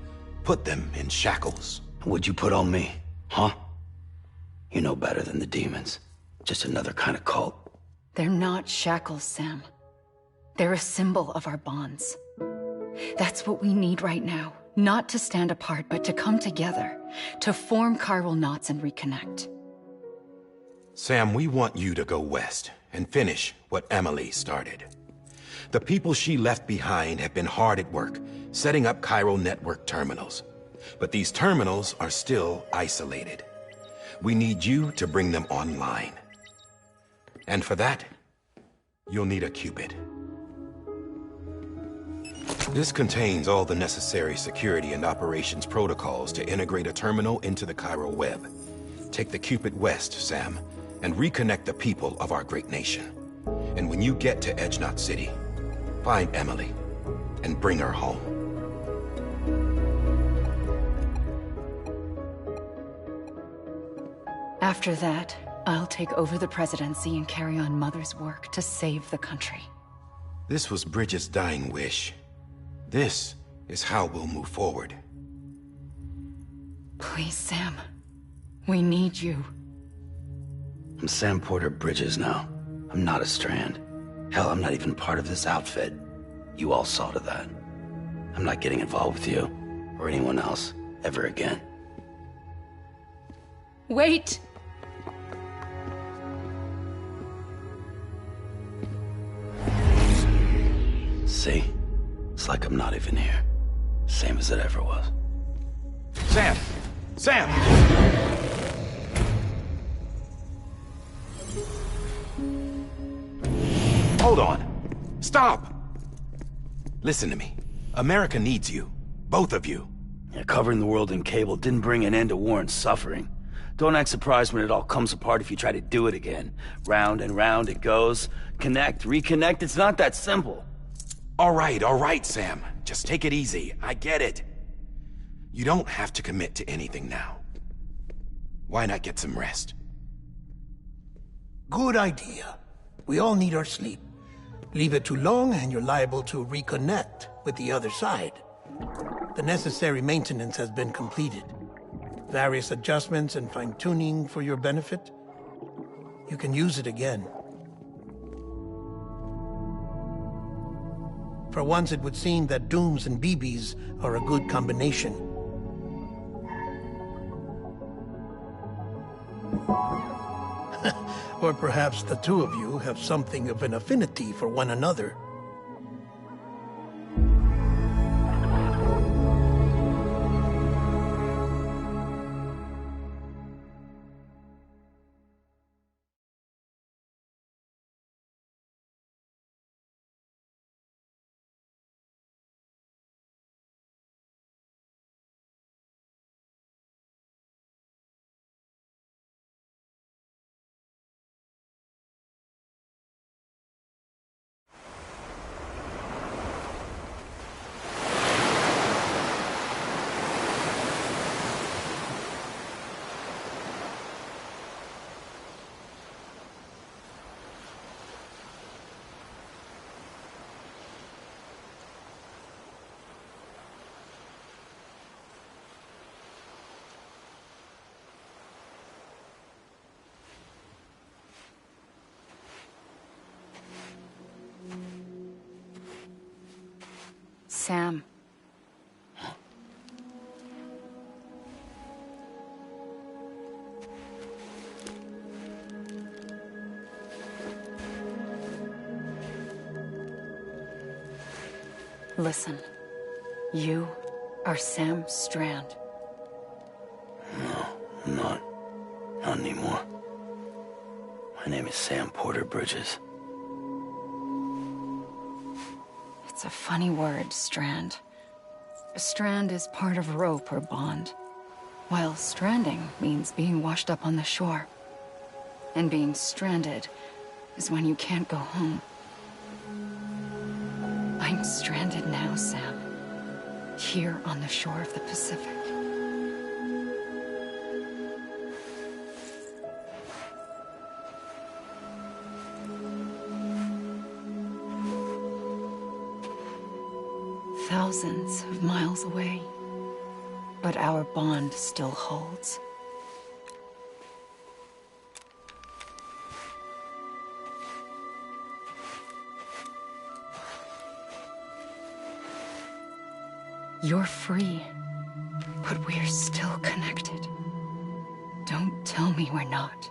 put them in shackles. What'd you put on me, huh? You know better than the demons. Just another kind of cult. They're not shackles, Sam. They're a symbol of our bonds. That's what we need right now. Not to stand apart, but to come together, to form chiral knots and reconnect. Sam, we want you to go west and finish what Emily started. The people she left behind have been hard at work, setting up chiral network terminals. But these terminals are still isolated. We need you to bring them online. And for that, you'll need a Cupid. This contains all the necessary security and operations protocols to integrate a terminal into the chiral web. Take the Cupid west, Sam, and reconnect the people of our great nation. And when you get to Edgenot City, find Emily and bring her home. After that, I'll take over the presidency and carry on Mother's work to save the country. This was Bridget's dying wish. This is how we'll move forward. Please, Sam. We need you. I'm Sam Porter Bridges now. I'm not a Strand. Hell, I'm not even part of this outfit. You all saw to that. I'm not getting involved with you, or anyone else, ever again. Wait! See? It's like I'm not even here. Same as it ever was. Sam! Sam! Hold on. Stop! Listen to me. America needs you. Both of you. Yeah, covering the world in cable didn't bring an end to war and suffering. Don't act surprised when it all comes apart if you try to do it again. Round and round it goes. Connect, reconnect, it's not that simple. All right, Sam. Just take it easy. I get it. You don't have to commit to anything now. Why not get some rest? Good idea. We all need our sleep. Leave it too long and you're liable to reconnect with the other side. The necessary maintenance has been completed. Various adjustments and fine-tuning for your benefit. You can use it again. For once, it would seem that Dooms and BBs are a good combination. Or perhaps the two of you have something of an affinity for one another. Sam. Listen, you are Sam Strand. No, I'm not. Not anymore. My name is Sam Porter Bridges. It's a funny word, Strand. A strand is part of rope or bond, while stranding means being washed up on the shore. And being stranded is when you can't go home. I'm stranded now, Sam. Here on the shore of the Pacific. Thousands of miles away, but our bond still holds. You're free, but we're still connected. Don't tell me we're not.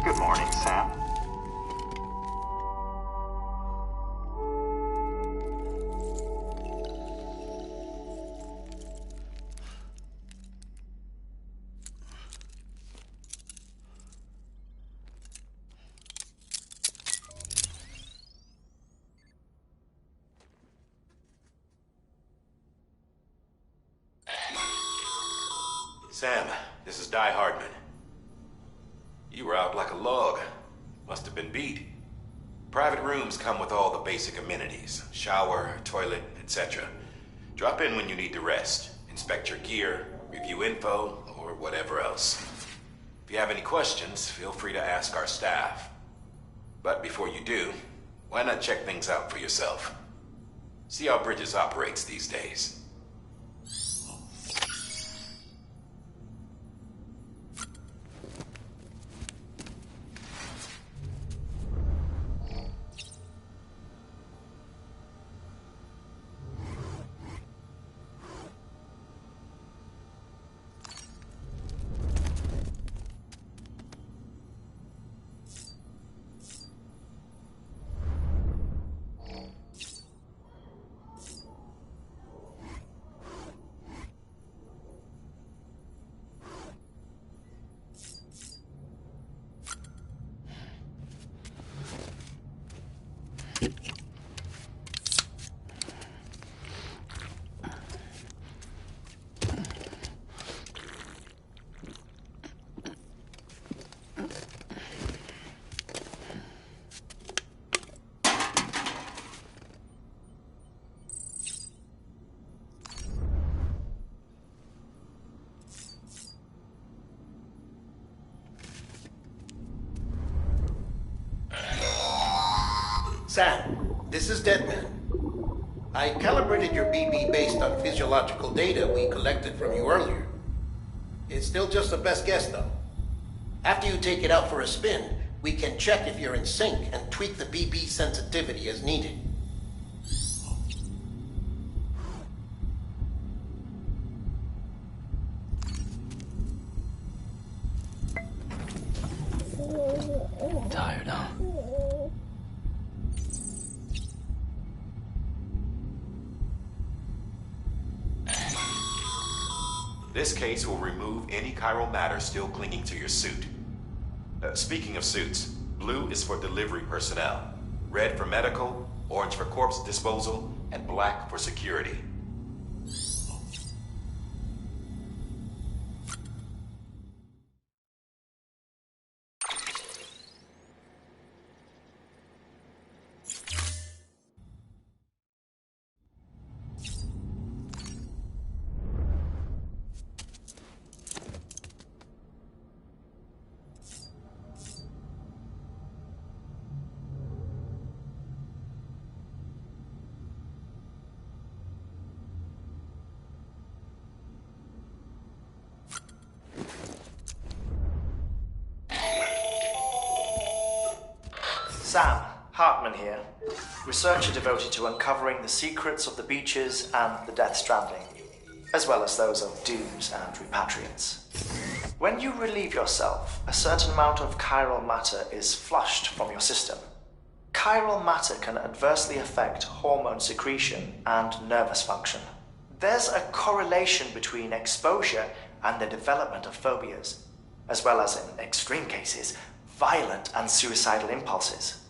Good morning, Sam. Sam, this is Di Hardman. You were out like a log. Must have been beat. Private rooms come with all the basic amenities. Shower, toilet, etc. Drop in when you need to rest. Inspect your gear, review info, or whatever else. If you have any questions, feel free to ask our staff. But before you do, why not check things out for yourself? See how Bridges operates these days. Sam, this is Deadman. I calibrated your BB based on physiological data we collected from you earlier. It's still just a best guess, though. After you take it out for a spin, we can check if you're in sync and tweak the BB sensitivity as needed. Tired, huh? This case will remove any chiral matter still clinging to your suit. Speaking of suits, blue is for delivery personnel, red for medical, orange for corpse disposal, and black for security. Sam, Hartman here, researcher devoted to uncovering the secrets of the beaches and the Death Stranding, as well as those of dooms and repatriates. When you relieve yourself, a certain amount of chiral matter is flushed from your system. Chiral matter can adversely affect hormone secretion and nervous function. There's a correlation between exposure and the development of phobias, as well as, in extreme cases, violent and suicidal impulses.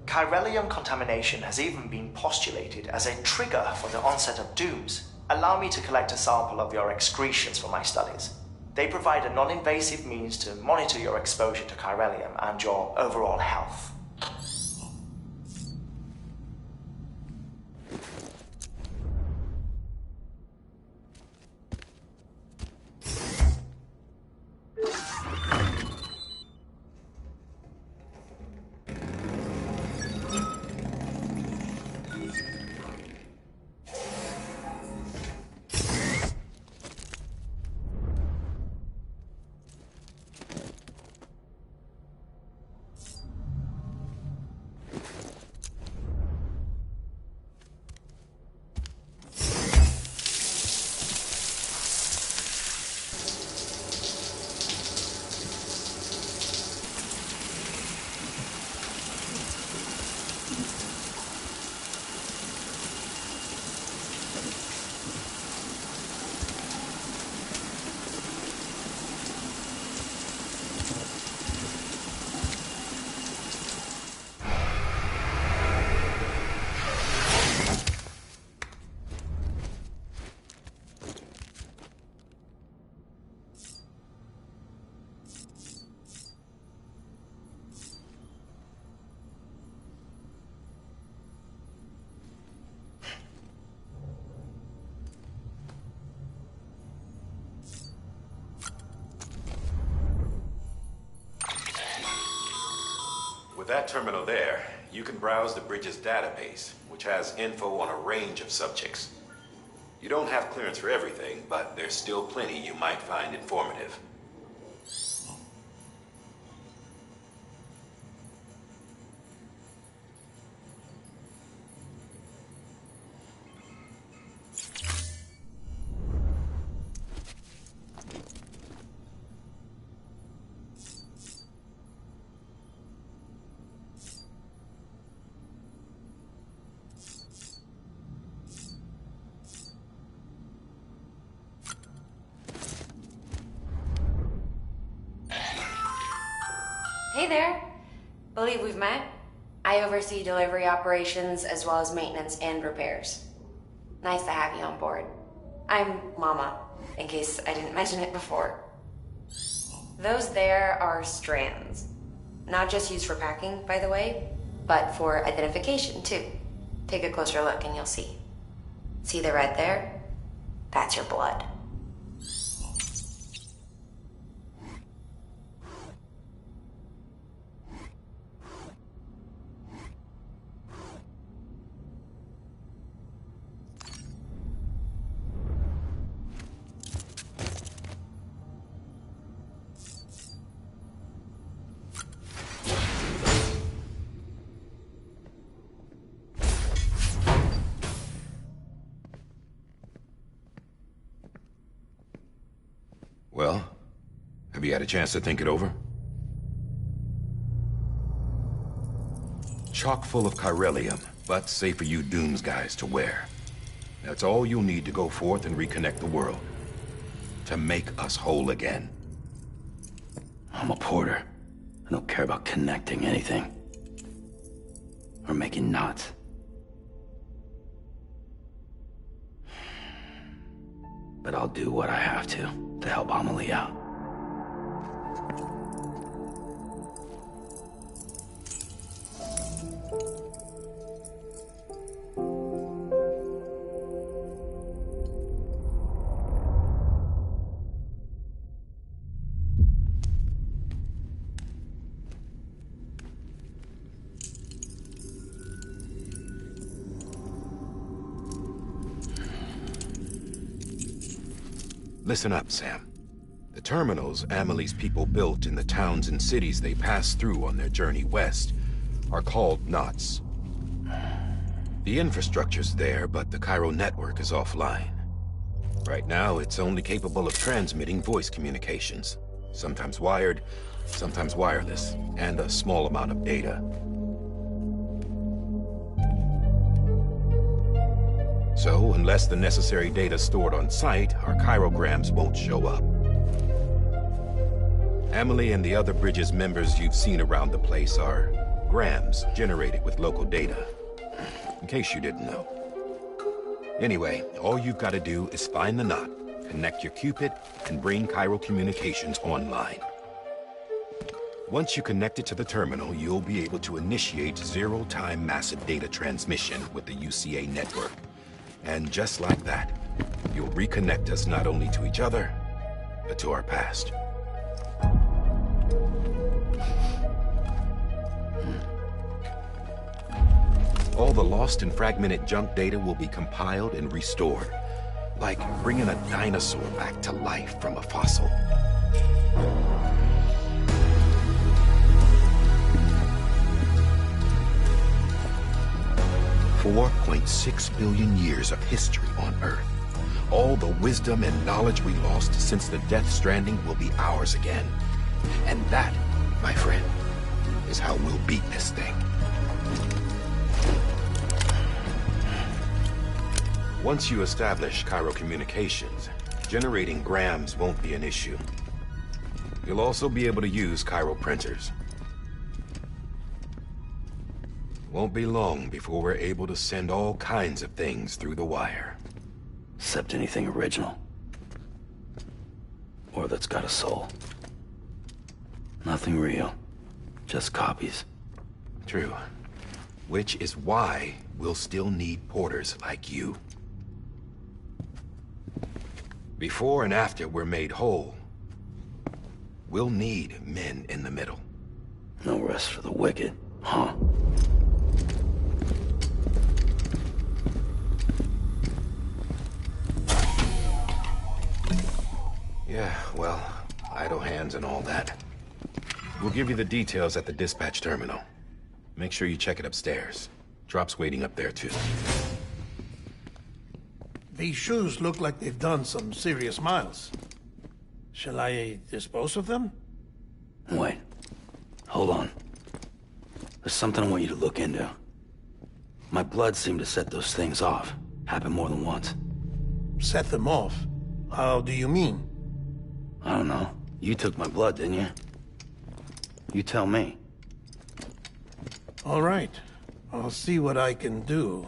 Chiralium contamination has even been postulated as a trigger for the onset of dooms. Allow me to collect a sample of your excretions for my studies. They provide a non-invasive means to monitor your exposure to chiralium and your overall health. With that terminal there, you can browse the bridge's database, which has info on a range of subjects. You don't have clearance for everything, but there's still plenty you might find informative. Hey there. Believe we've met. I oversee delivery operations as well as maintenance and repairs. Nice to have you on board. I'm Mama, in case I didn't mention it before. Those there are strands. Not just used for packing, by the way, but for identification too. Take a closer look and you'll see. See the red there? That's your blood. Well, have you had a chance to think it over? chock full of chiralium, but safe for you Dooms guys to wear. That's all you'll need to go forth and reconnect the world. To make us whole again. I'm a porter. I don't care about connecting anything. Or making knots. But I'll do what I have to help Amelie out. Listen up, Sam. The terminals Amelie's people built in the towns and cities they passed through on their journey west are called knots. The infrastructure's there, but the Cairo network is offline. Right now, it's only capable of transmitting voice communications. Sometimes wired, sometimes wireless, and a small amount of data. So, unless the necessary data's stored on site, our chirograms won't show up. Amelie and the other Bridges members you've seen around the place are grams generated with local data. In case you didn't know. Anyway, all you've got to do is find the knot, connect your Cupid, and bring Cairo communications online. Once you connect it to the terminal, you'll be able to initiate zero-time massive data transmission with the UCA network. And just like that, you'll reconnect us not only to each other, but to our past. All the lost and fragmented junk data will be compiled and restored, like bringing a dinosaur back to life from a fossil. $4.6 billion years of history on Earth. All the wisdom and knowledge we lost since the Death Stranding will be ours again. And that, my friend, is how we'll beat this thing. Once you establish Cairo communications, generating grams won't be an issue. You'll also be able to use Cairo printers. Won't be long before we're able to send all kinds of things through the wire. Except anything original. Or that's got a soul. Nothing real. Just copies. True. Which is why we'll still need porters like you. Before and after we're made whole, we'll need men in the middle. No rest for the wicked, huh? Yeah, well, idle hands and all that. We'll give you the details at the dispatch terminal. Make sure you check it upstairs. Drop's waiting up there, too. These shoes look like they've done some serious miles. Shall I dispose of them? Wait. Hold on. There's something I want you to look into. My blood seemed to set those things off. Happened more than once. Set them off? How do you mean? I don't know. You took my blood, didn't you? You tell me. All right. I'll see what I can do.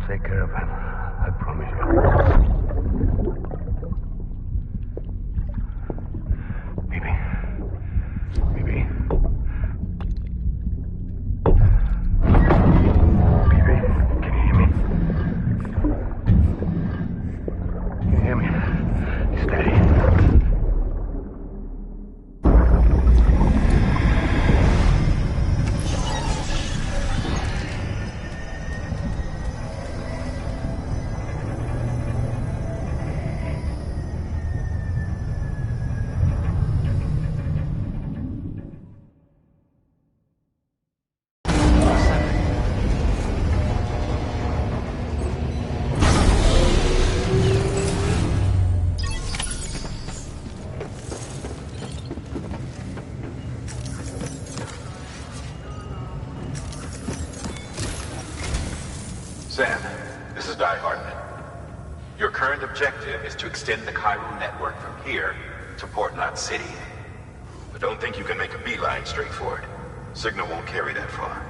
Take care of him. I promise you. Maybe. Sam, this is Die Hardman. Your current objective is to extend the chiral network from here to Port Knot City. But don't think you can make a beeline straight for it. Signal won't carry that far.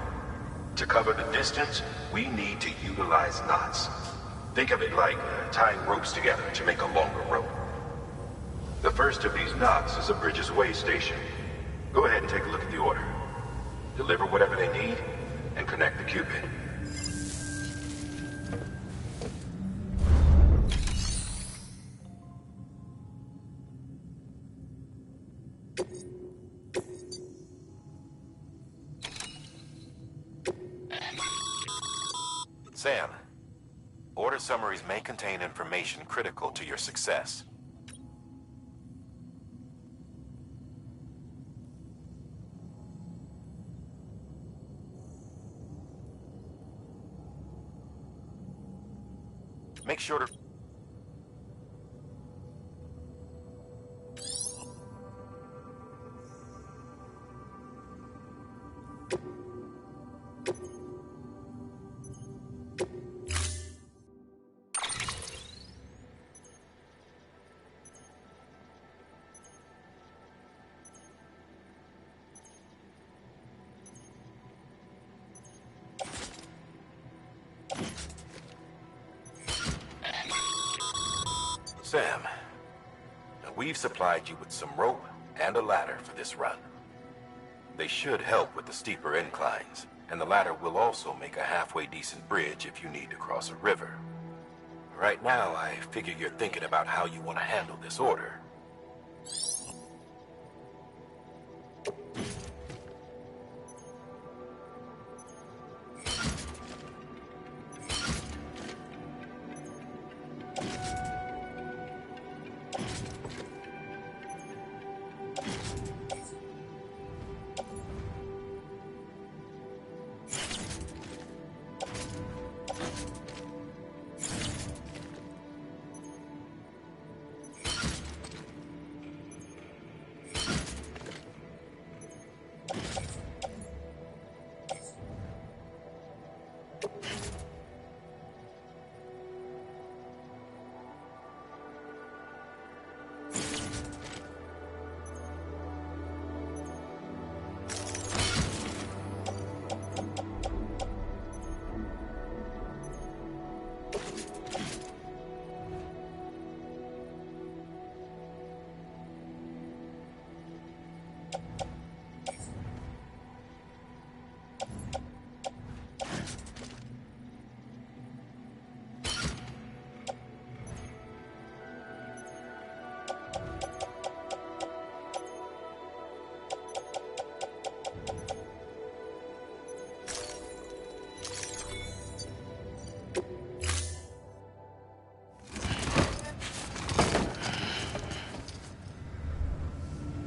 To cover the distance, we need to utilize knots. Think of it like tying ropes together to make a longer rope. The first of these knots is a Bridges Way station. Go ahead and take a look at the order. Deliver whatever they need, and connect the Cupid. Sam, order summaries may contain information critical to your success. Make sure to... Sam, we've supplied you with some rope and a ladder for this run. They should help with the steeper inclines, and the ladder will also make a halfway decent bridge if you need to cross a river. Right now, I figure you're thinking about how you want to handle this order.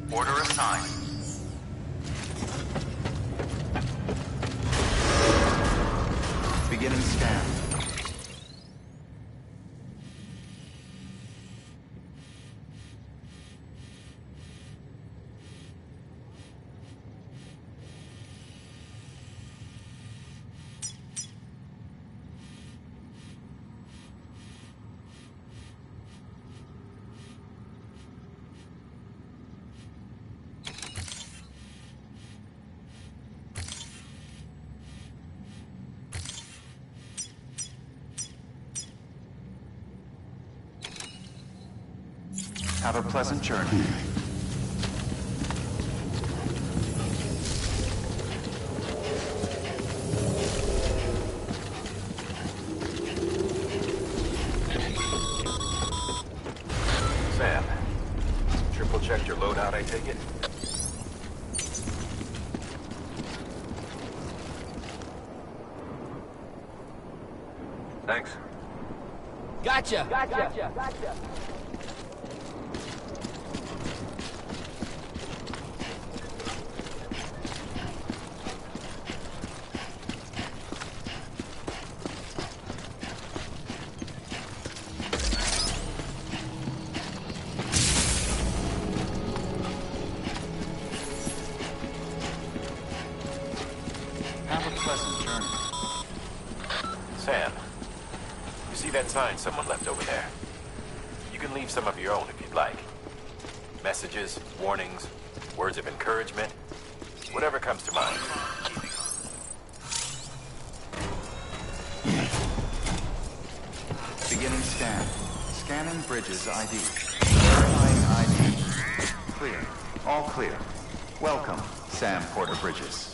Order assigned. Beginning scan. Have a pleasant journey. Sam, triple checked your loadout, I take it? Thanks. Gotcha! Have a pleasant journey. Sam, 10 signs someone left over there. You can leave some of your own if you'd like. Messages, warnings, words of encouragement, whatever comes to mind. Beginning scan. Scanning Bridges ID. Verifying ID. Clear. All clear. Welcome, Sam Porter Bridges.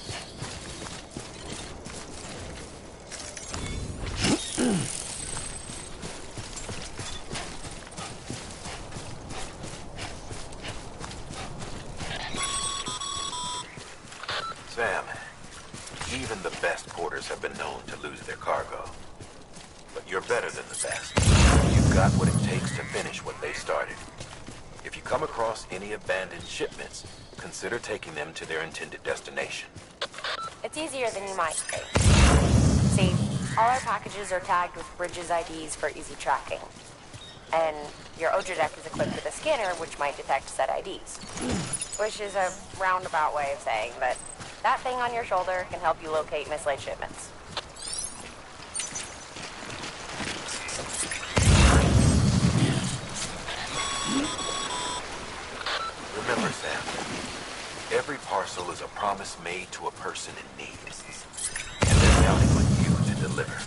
Sam, even the best porters have been known to lose their cargo. But you're better than the best. You've got what it takes to finish what they started. If you come across any abandoned shipments, consider taking them to their intended destination. It's easier than you might think. See, all our packages are tagged with Bridges IDs for easy tracking. And your Oja deck is equipped with a scanner which might detect said IDs. Which is a roundabout way of saying that that thing on your shoulder can help you locate mislaid shipments. Remember, Sam, every parcel is a promise made to a person in need. And they're counting on you to deliver.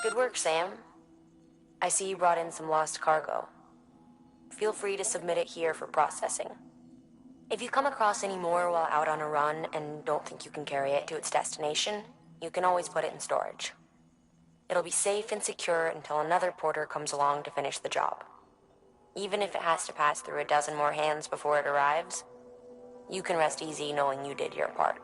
Good work, Sam. I see you brought in some lost cargo. Feel free to submit it here for processing. If you come across any more while out on a run and don't think you can carry it to its destination, you can always put it in storage. It'll be safe and secure until another porter comes along to finish the job. Even if it has to pass through a dozen more hands before it arrives, you can rest easy knowing you did your part.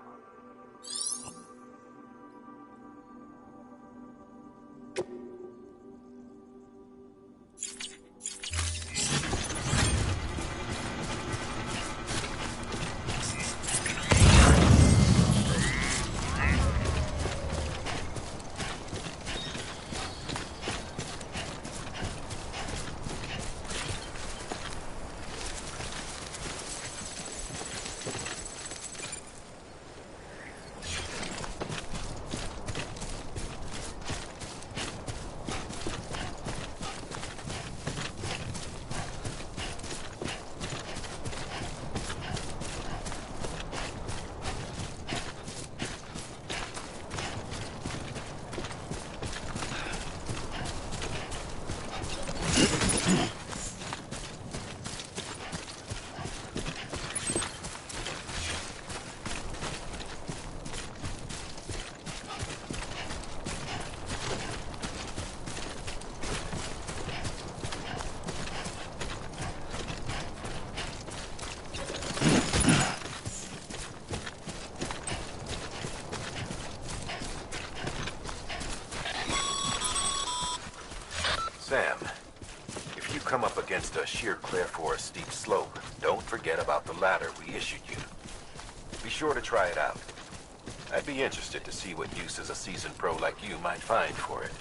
Sam, if you come up against a sheer cliff or a steep slope, don't forget about the ladder we issued you. Be sure to try it out. I'd be interested to see what uses a seasoned pro like you might find for it.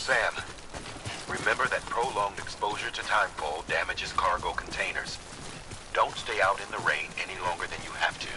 Sam, remember that prolonged exposure to timefall damages cargo containers. Don't stay out in the rain any longer than you have to.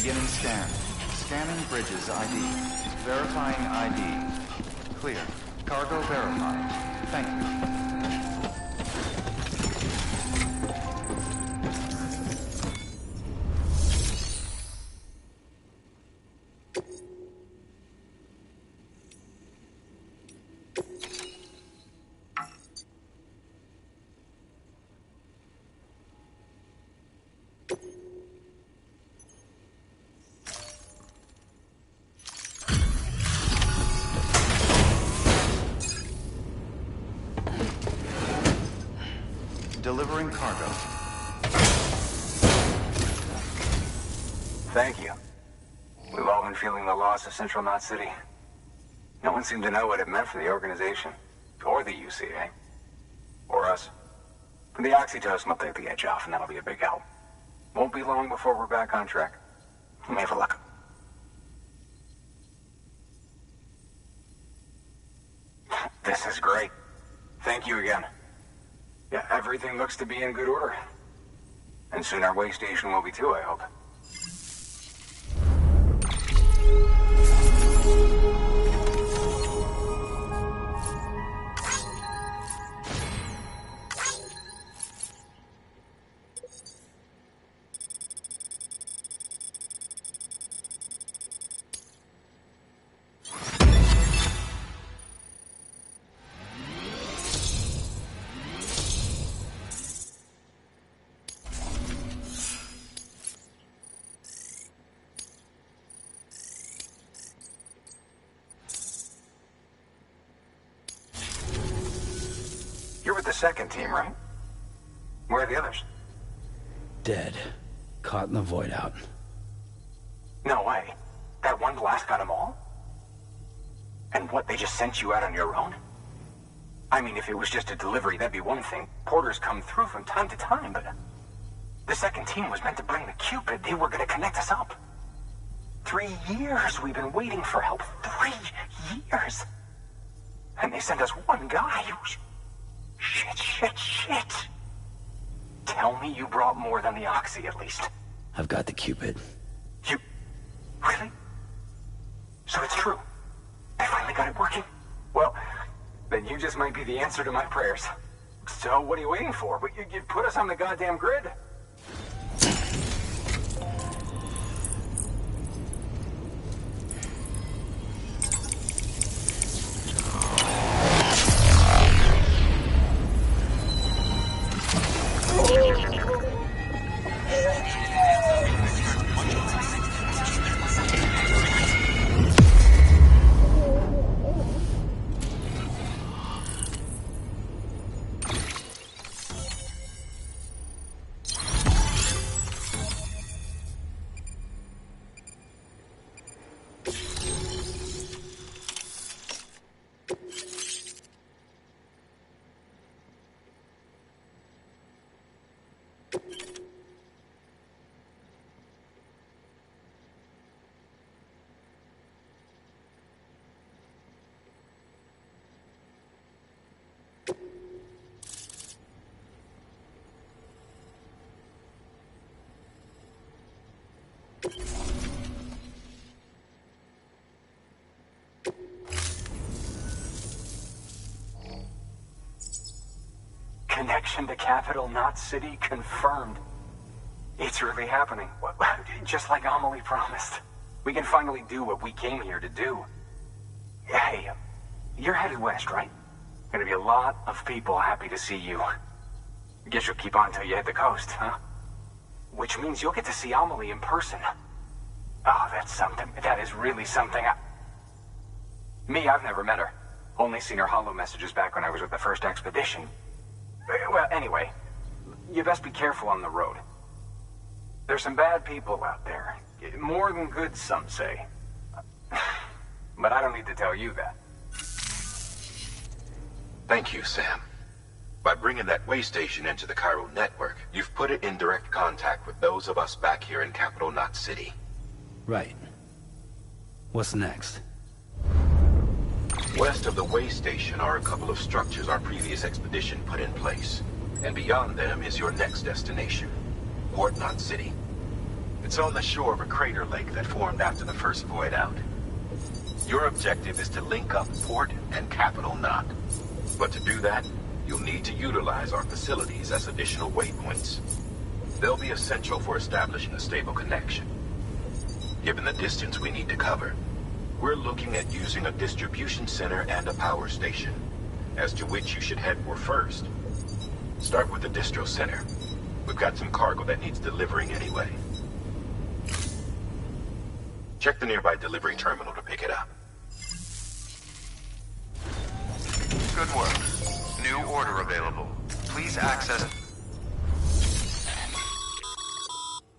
Beginning scan. Scanning bridges ID. Verifying ID. Clear. Cargo verified. Thank you. Delivering cargo. Thank you. We've all been feeling the loss of Central Knot City. No one seemed to know what it meant for the organization, or the UCA, or us. The oxytocin will take the edge off, and that'll be a big help. Won't be long before we're back on track. We may have a luck. This is great. Thank you again. Yeah, everything looks to be in good order. And soon our way station will be too, I hope. You're with the second team, right? Where are the others? Dead. Caught in the void out. No way. That one blast got them all? And what, they just sent you out on your own? I mean, if it was just a delivery, that'd be one thing. Porters come through from time to time, but... The second team was meant to bring the Cupid. They were gonna connect us up. 3 years we've been waiting for help. 3 years! And they sent us one guy who's... Shit. Tell me you brought more than the Oxy, at least. I've got the Cupid. You... Really? So it's true? I finally got it working? Well, then you just might be the answer to my prayers. So what are you waiting for? You put us on the goddamn grid. Connection to Capital Knot City confirmed. It's really happening. Just like Amelie promised. We can finally do what we came here to do. Hey, you're headed west, right? Gonna be a lot of people happy to see you. Guess you'll keep on till you hit the coast, huh? Which means you'll get to see Amelie in person. Oh, that's something. That is really something. Me, I've never met her. Only seen her holo messages back when I was with the first expedition. Well, anyway, you best be careful on the road. There's some bad people out there. More than good, some say. But I don't need to tell you that. Thank you, Sam. By bringing that way station into the Chiral network, you've put it in direct contact with those of us back here in Capital Knot City. Right. What's next? West of the way station are a couple of structures our previous expedition put in place. And beyond them is your next destination, Port Knot City. It's on the shore of a crater lake that formed after the first void out. Your objective is to link up Port and Capital Knot. But to do that, you'll need to utilize our facilities as additional waypoints. They'll be essential for establishing a stable connection. Given the distance we need to cover, we're looking at using a distribution center and a power station, as to which you should head for first. Start with the distro center. We've got some cargo that needs delivering anyway. Check the nearby delivery terminal to pick it up. Good work. New order available. Please access...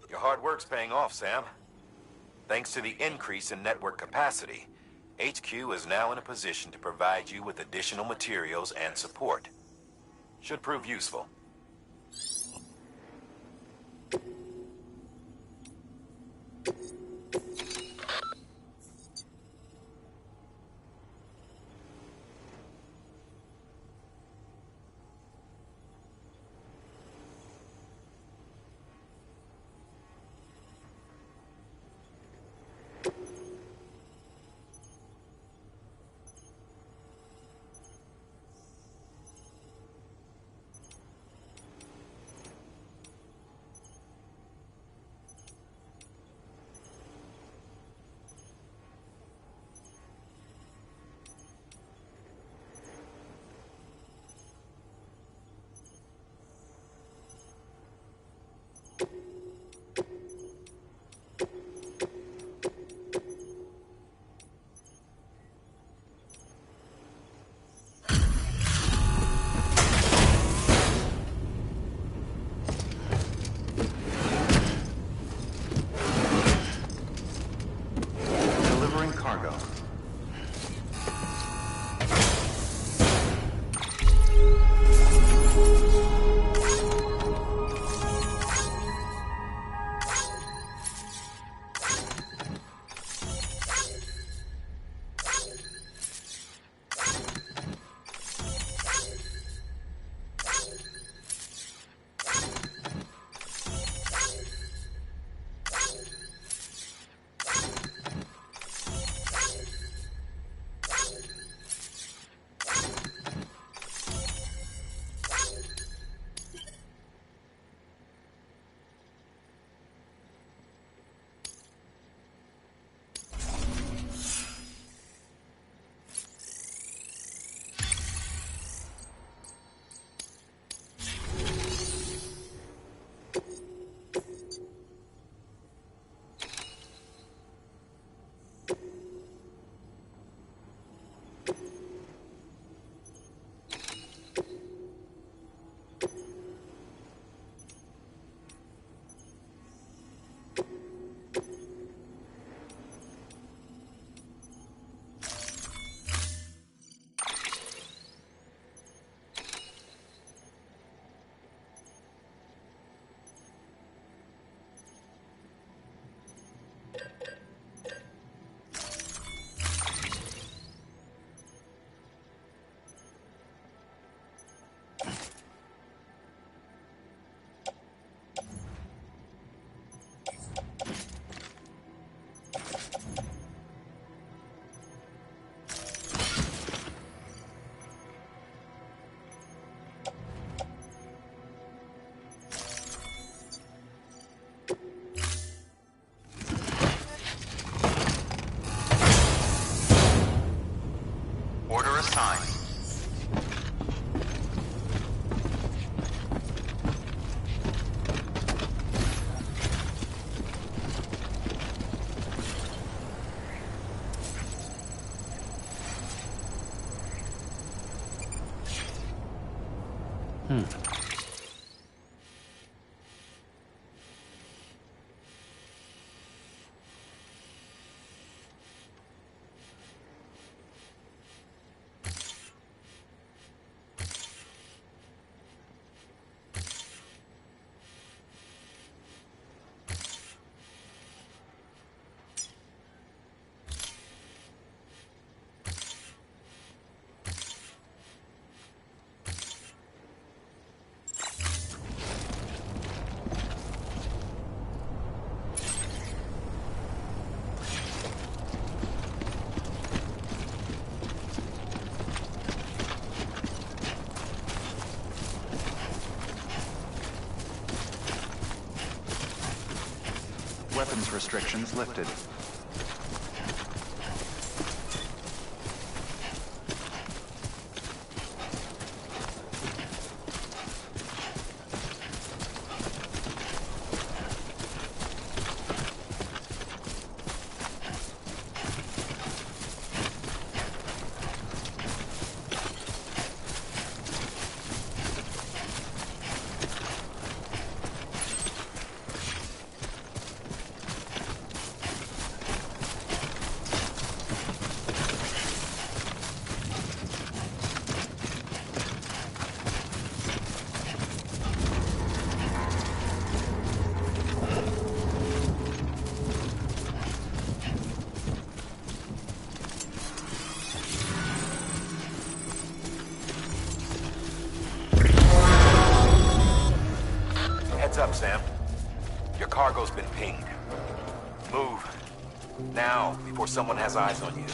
Your hard work's paying off, Sam. Thanks to the increase in network capacity, HQ is now in a position to provide you with additional materials and support. Should prove useful. weapons restrictions lifted. Up, Sam. Your cargo's been pinged. Move. Now, before someone has eyes on you.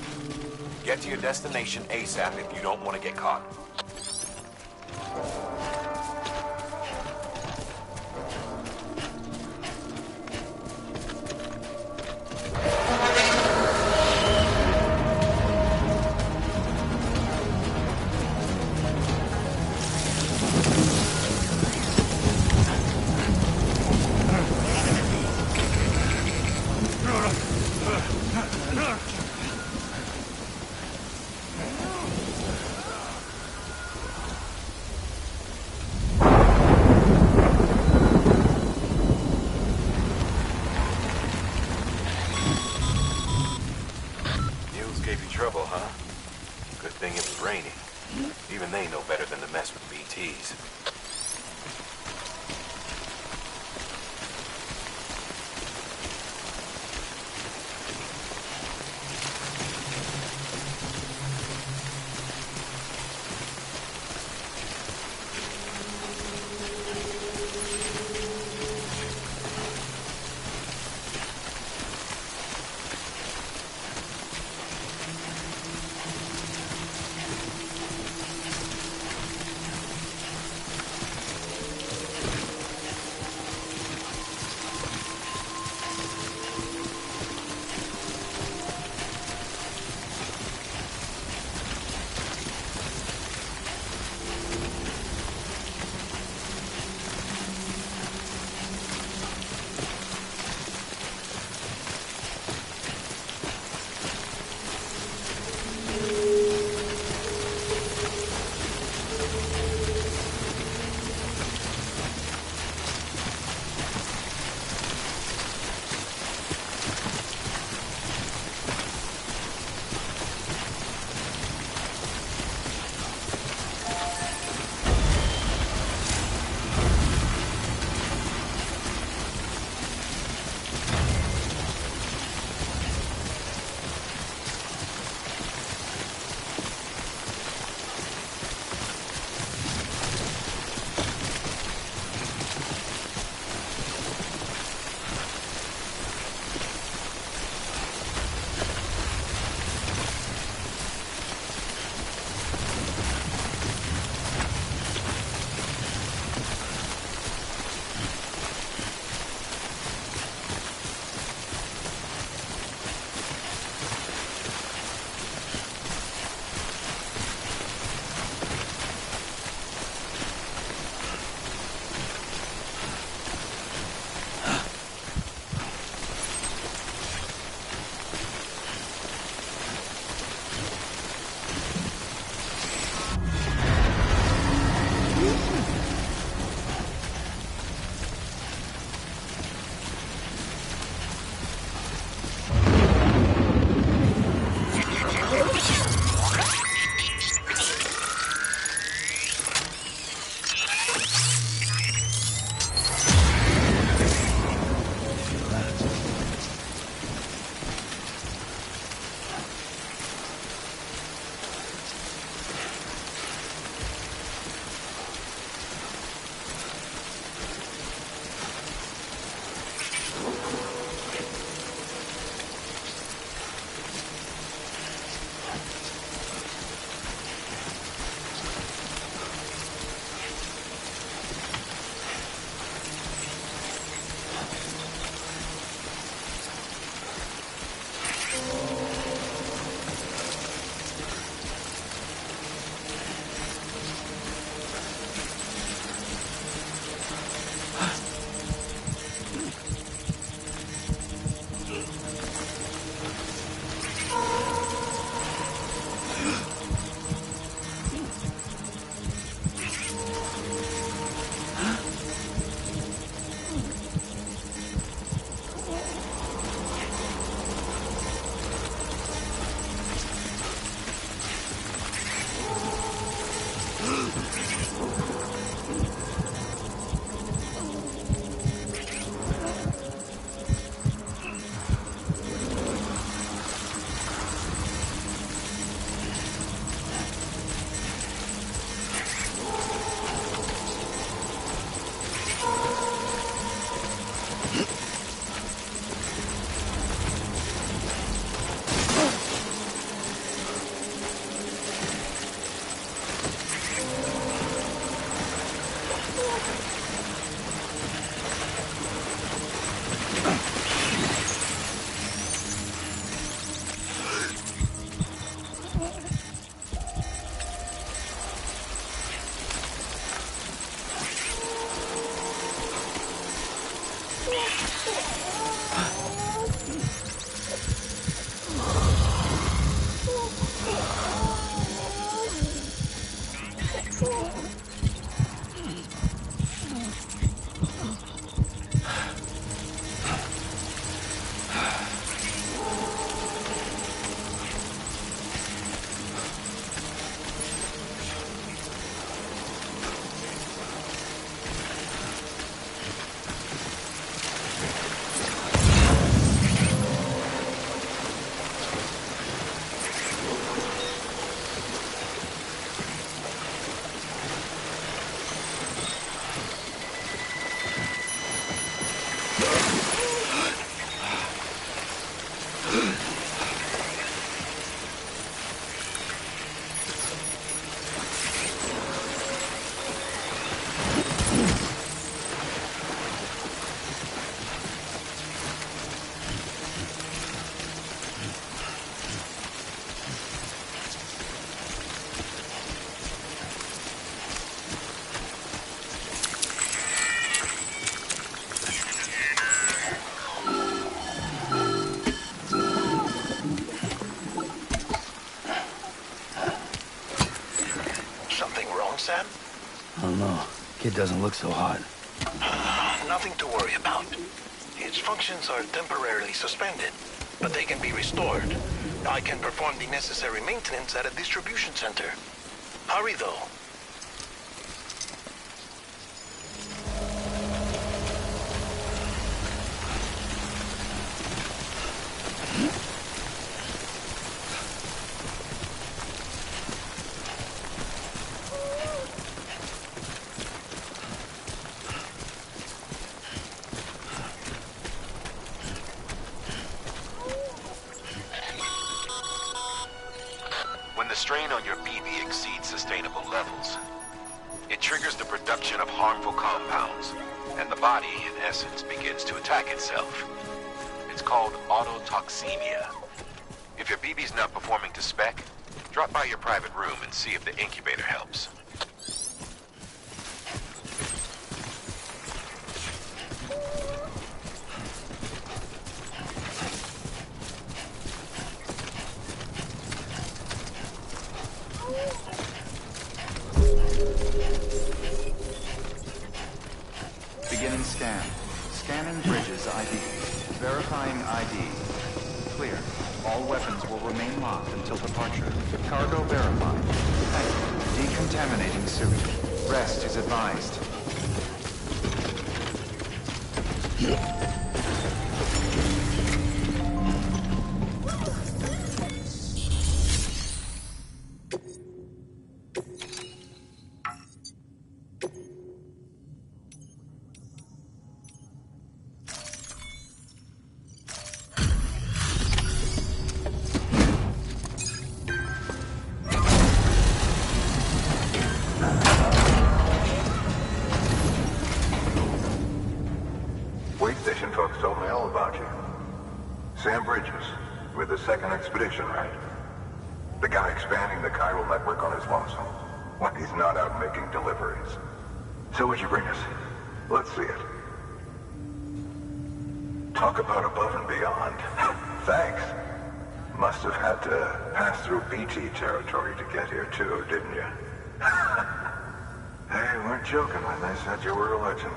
Get to your destination ASAP if you don't want to get caught. Trouble, huh? Good thing it was raining. Even they know better than to mess with BTs. wrong, Sam? I don't know. Kid doesn't look so hot. Nothing to worry about. His functions are temporarily suspended, but they can be restored. I can perform the necessary maintenance at a distribution center. Hurry, though. When the strain on your BB exceeds sustainable levels, it triggers the production of harmful compounds, and the body, in essence, begins to attack itself. It's called autotoxemia. If your BB's not performing to spec, drop by your private room and see if the incubator helps. Beginning scan. Scanning Bridges ID. Verifying ID. Clear. All weapons will remain locked until departure. Cargo verified. Thank you. Decontaminating suit. Rest is advised. Wait station folks told me all about you. Sam Bridges, with the second expedition, right? The guy expanding the chiral network on his lonesome. When he's not out making deliveries. So what'd you bring us? Let's see it. Talk about above and beyond. Thanks. Must have had to pass through BT territory to get here too, didn't you? They weren't joking when they said you were a legend.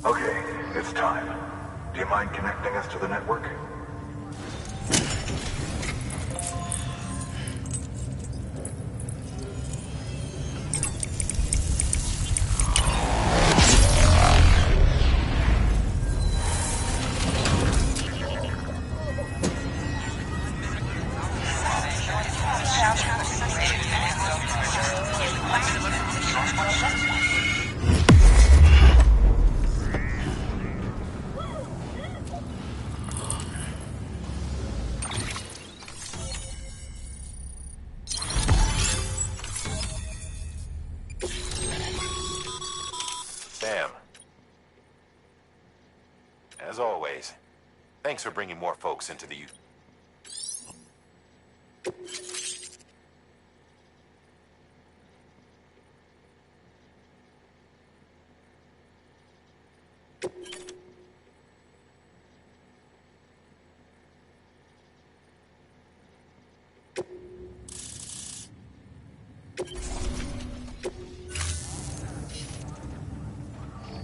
Okay, it's time. Do you mind connecting us to the network? Sam. As always, thanks for bringing more folks into the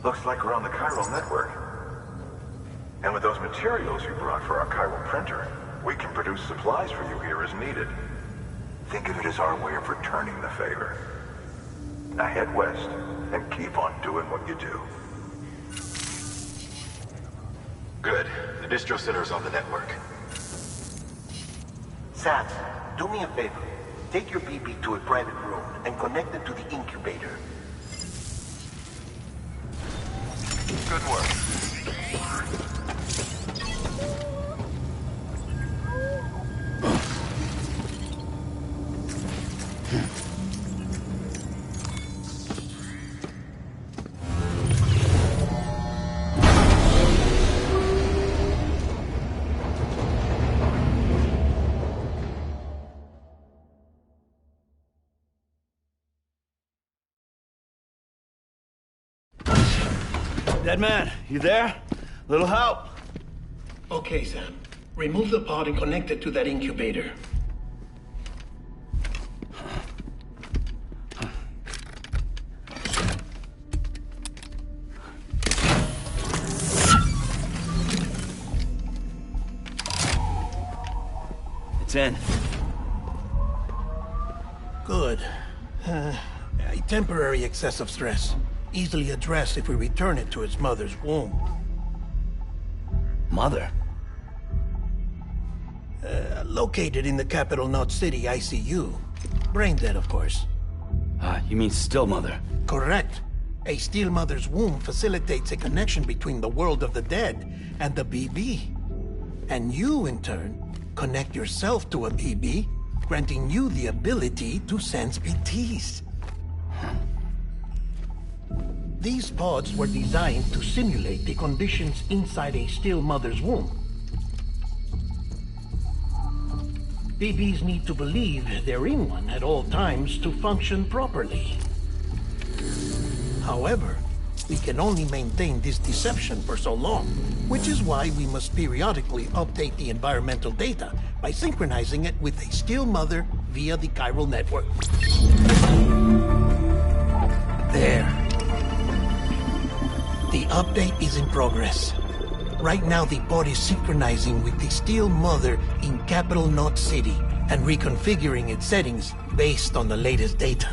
Looks like we're on the chiral network. And with those materials you brought for our chiral printer, we can produce supplies for you here as needed. Think of it as our way of returning the favor. Now head west and keep on doing what you do. Good. The distro center is on the network. Sam, do me a favor. Take your BB to a private room and connect it to the incubator. Good work. Dead man, you there? Little help? Okay, Sam. Remove the pod and connect it to that incubator. It's in. Good. A temporary excess of stress. Easily addressed if we return it to its mother's womb. Mother? Located in the capital Knot City ICU. Brain dead, of course. You mean still mother? Correct. A still mother's womb facilitates a connection between the world of the dead and the BB. And you, in turn, connect yourself to a BB, granting you the ability to sense BTs. These pods were designed to simulate the conditions inside a still mother's womb. BBs need to believe they're in one at all times to function properly. However, we can only maintain this deception for so long, which is why we must periodically update the environmental data by synchronizing it with a still mother via the chiral network. There. The update is in progress. Right now, the pod is synchronizing with the still mother in capital Knot City and reconfiguring its settings based on the latest data.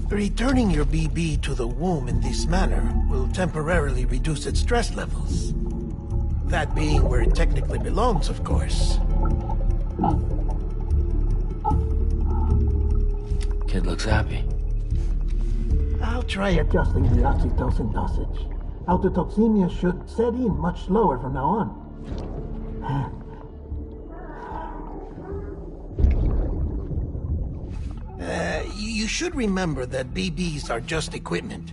Returning your BB to the womb in this manner will temporarily reduce its stress levels. That being where it technically belongs, of course. Kid looks happy. I'll try adjusting the oxytocin dosage. Autotoxemia should set in much slower from now on. You should remember that BBs are just equipment.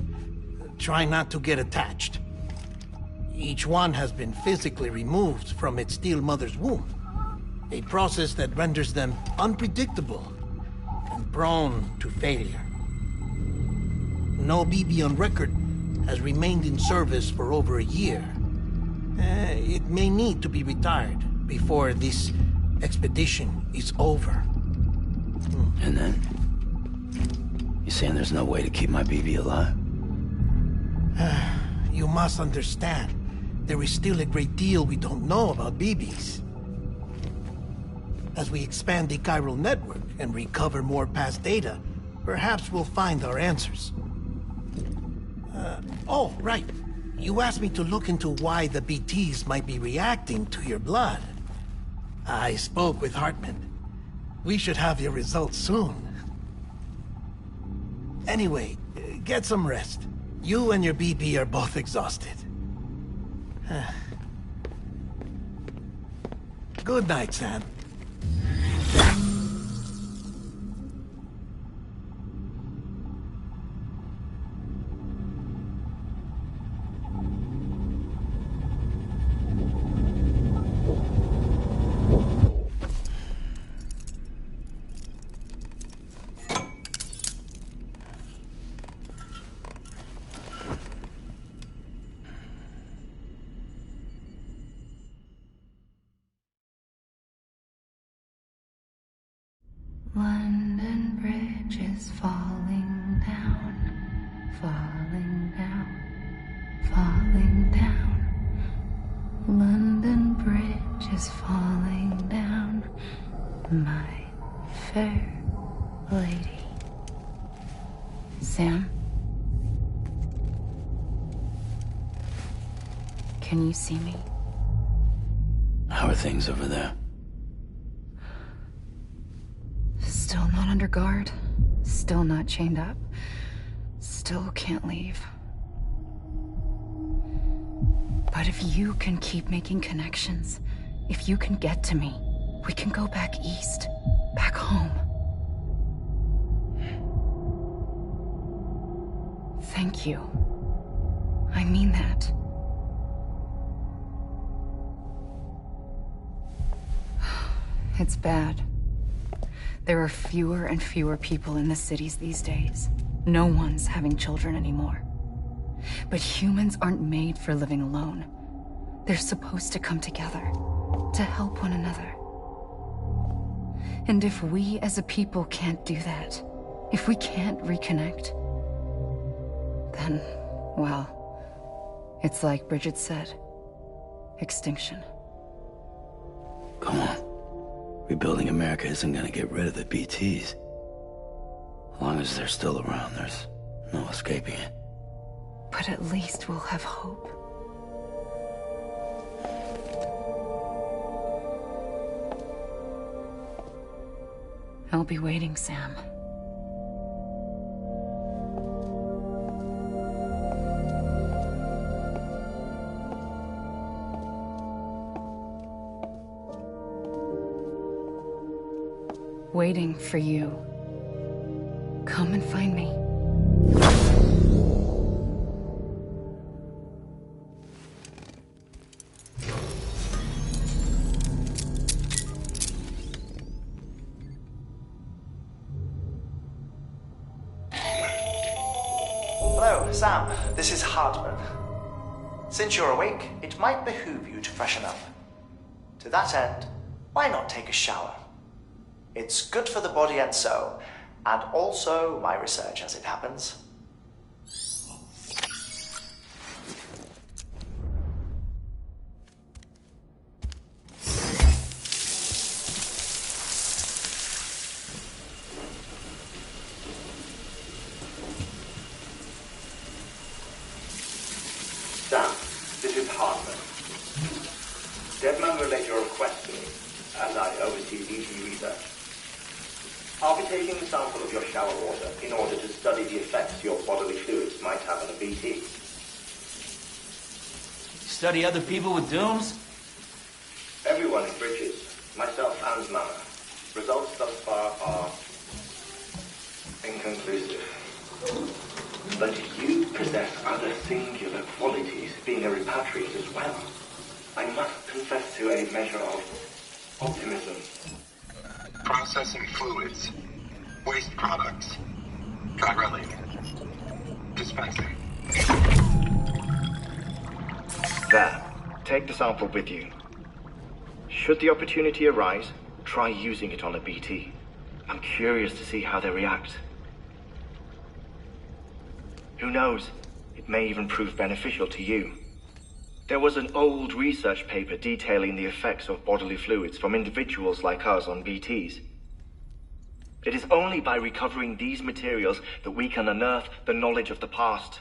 Try not to get attached. Each one has been physically removed from its still mother's womb. A process that renders them unpredictable and prone to failure. No BB on record has remained in service for over a year. It may need to be retired before this expedition is over. And then? You saying there's no way to keep my BB alive? You must understand, there is still a great deal we don't know about BBs. As we expand the chiral network and recover more past data, perhaps we'll find our answers. Oh, right. You asked me to look into why the BTs might be reacting to your blood. I spoke with Hartman. We should have your results soon. Anyway, get some rest. You and your BB are both exhausted. Good night, Sam. London Bridge is falling down, falling down, falling down. London Bridge is falling down, my fair lady. Sam? Can you see me? How are things over there? Still not under guard. Still not chained up. Still can't leave. But if you can keep making connections, if you can get to me, we can go back east. Back home. Thank you. I mean that. It's bad. There are fewer and fewer people in the cities these days. No one's having children anymore. But humans aren't made for living alone. They're supposed to come together, to help one another. And if we as a people can't do that, if we can't reconnect, then, well, it's like Bridget said, extinction. Come on. Rebuilding America isn't gonna get rid of the BTs. As long as they're still around, there's no escaping it. But at least we'll have hope. I'll be waiting, Sam. Waiting for you. Come and find me. Hello, Sam. This is Hartman. Since you're awake, it might behoove you to freshen up. To that end, why not take a shower? It's good for the body and soul, and also my research as it happens. Sam, this is Hartman. Deadman relayed your request to me, as I oversee BT research. I'll be taking a sample of your shower water in order to study the effects your bodily fluids might have on a BT. Study other people with dooms? Everyone in Bridges, myself and Mama. Results thus far are inconclusive. But you possess other singular qualities, being a repatriate as well. I must confess to a measure of optimism. Processing fluids. Waste products. Chirelli. Dispensing. There. Take the sample with you. Should the opportunity arise, try using it on a BT. I'm curious to see how they react. Who knows? It may even prove beneficial to you. There was an old research paper detailing the effects of bodily fluids from individuals like us on BTs. It is only by recovering these materials that we can unearth the knowledge of the past.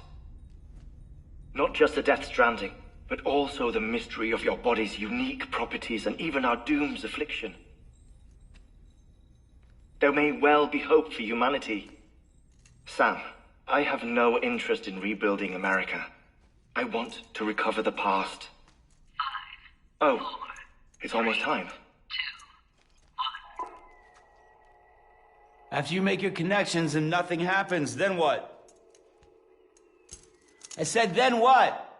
Not just the Death Stranding, but also the mystery of your body's unique properties and even our doom's affliction. There may well be hope for humanity. Sam, I have no interest in rebuilding America. I want to recover the past. 5, 4, oh, it's almost time. 2, 1. After you make your connections and nothing happens, then what? I said, then what?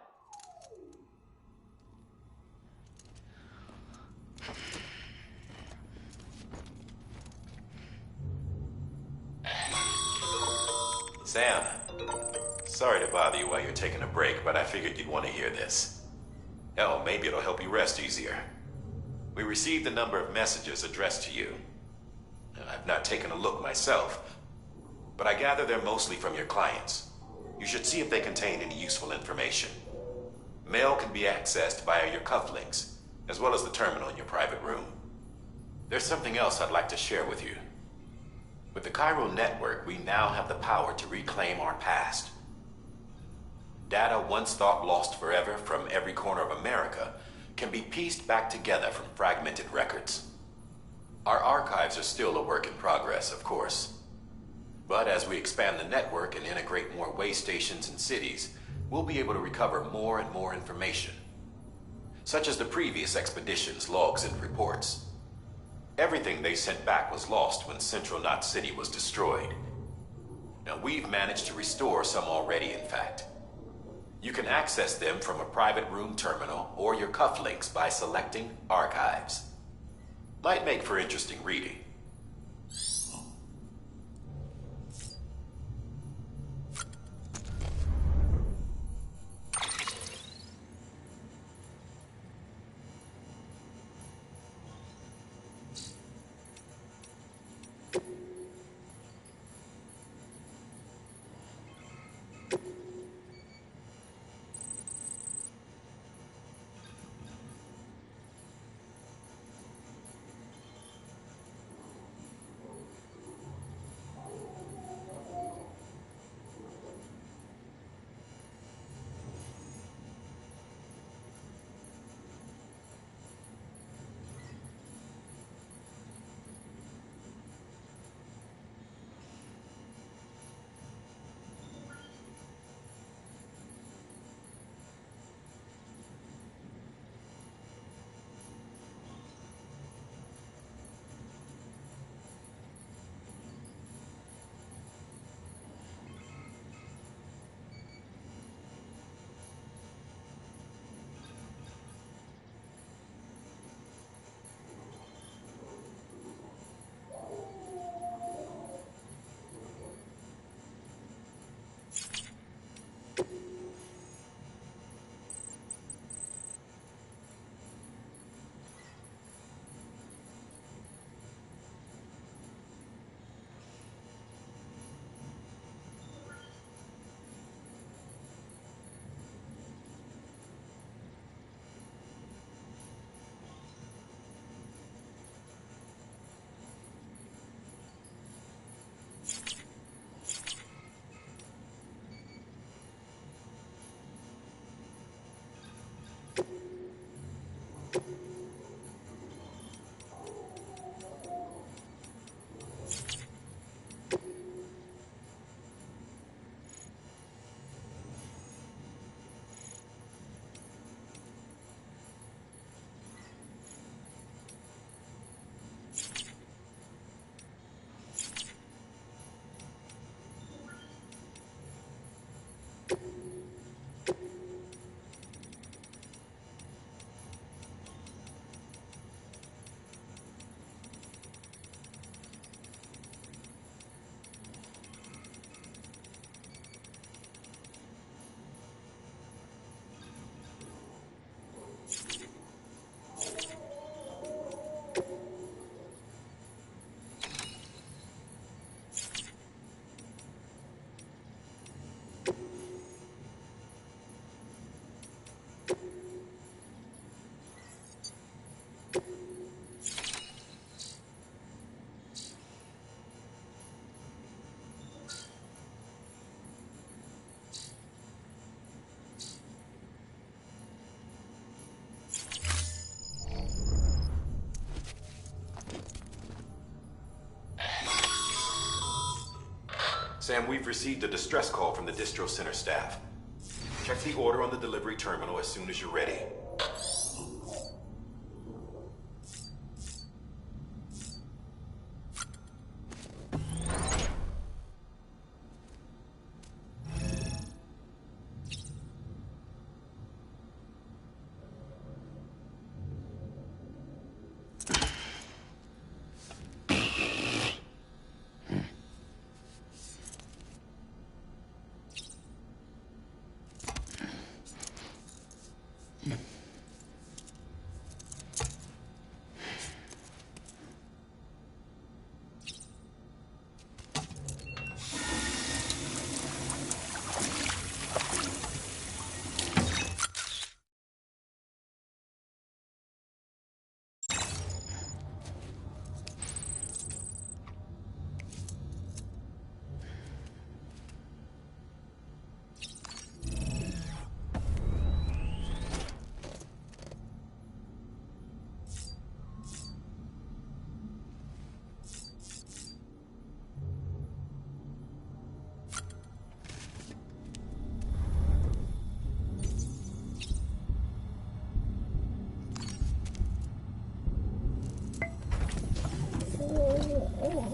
Sam, sorry to bother you while you're taking a break, but I figured you'd want to hear this. Hell, maybe it'll help you rest easier. We received a number of messages addressed to you. I've not taken a look myself, but I gather they're mostly from your clients. You should see if they contain any useful information. Mail can be accessed via your cufflinks, as well as the terminal in your private room. There's something else I'd like to share with you. With the Chiral Network, we now have the power to reclaim our past. Data once thought lost forever from every corner of America can be pieced back together from fragmented records. Our archives are still a work in progress, of course. But as we expand the network and integrate more way stations and cities, we'll be able to recover more and more information, such as the previous expedition's logs and reports. Everything they sent back was lost when Central Knot City was destroyed. Now, we've managed to restore some already, in fact. You can access them from a private room terminal or your cufflinks by selecting Archives. Might make for interesting reading. Sam, we've received a distress call from the distro center staff. Check the order on the delivery terminal as soon as you're ready.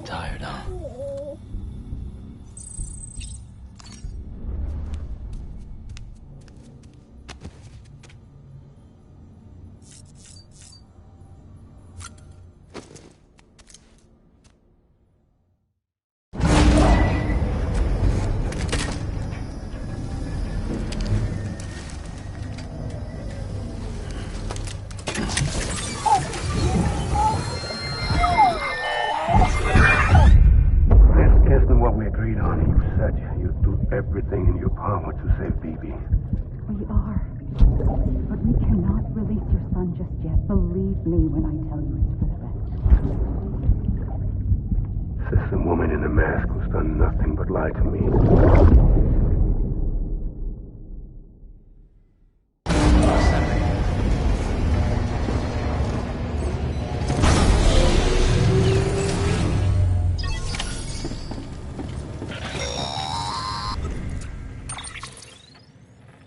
Tired, huh? Everything in your power to save BB. We are. But we cannot release your son just yet. Believe me when I tell you it's for the best. Says the woman in the mask who's done nothing but lie to me.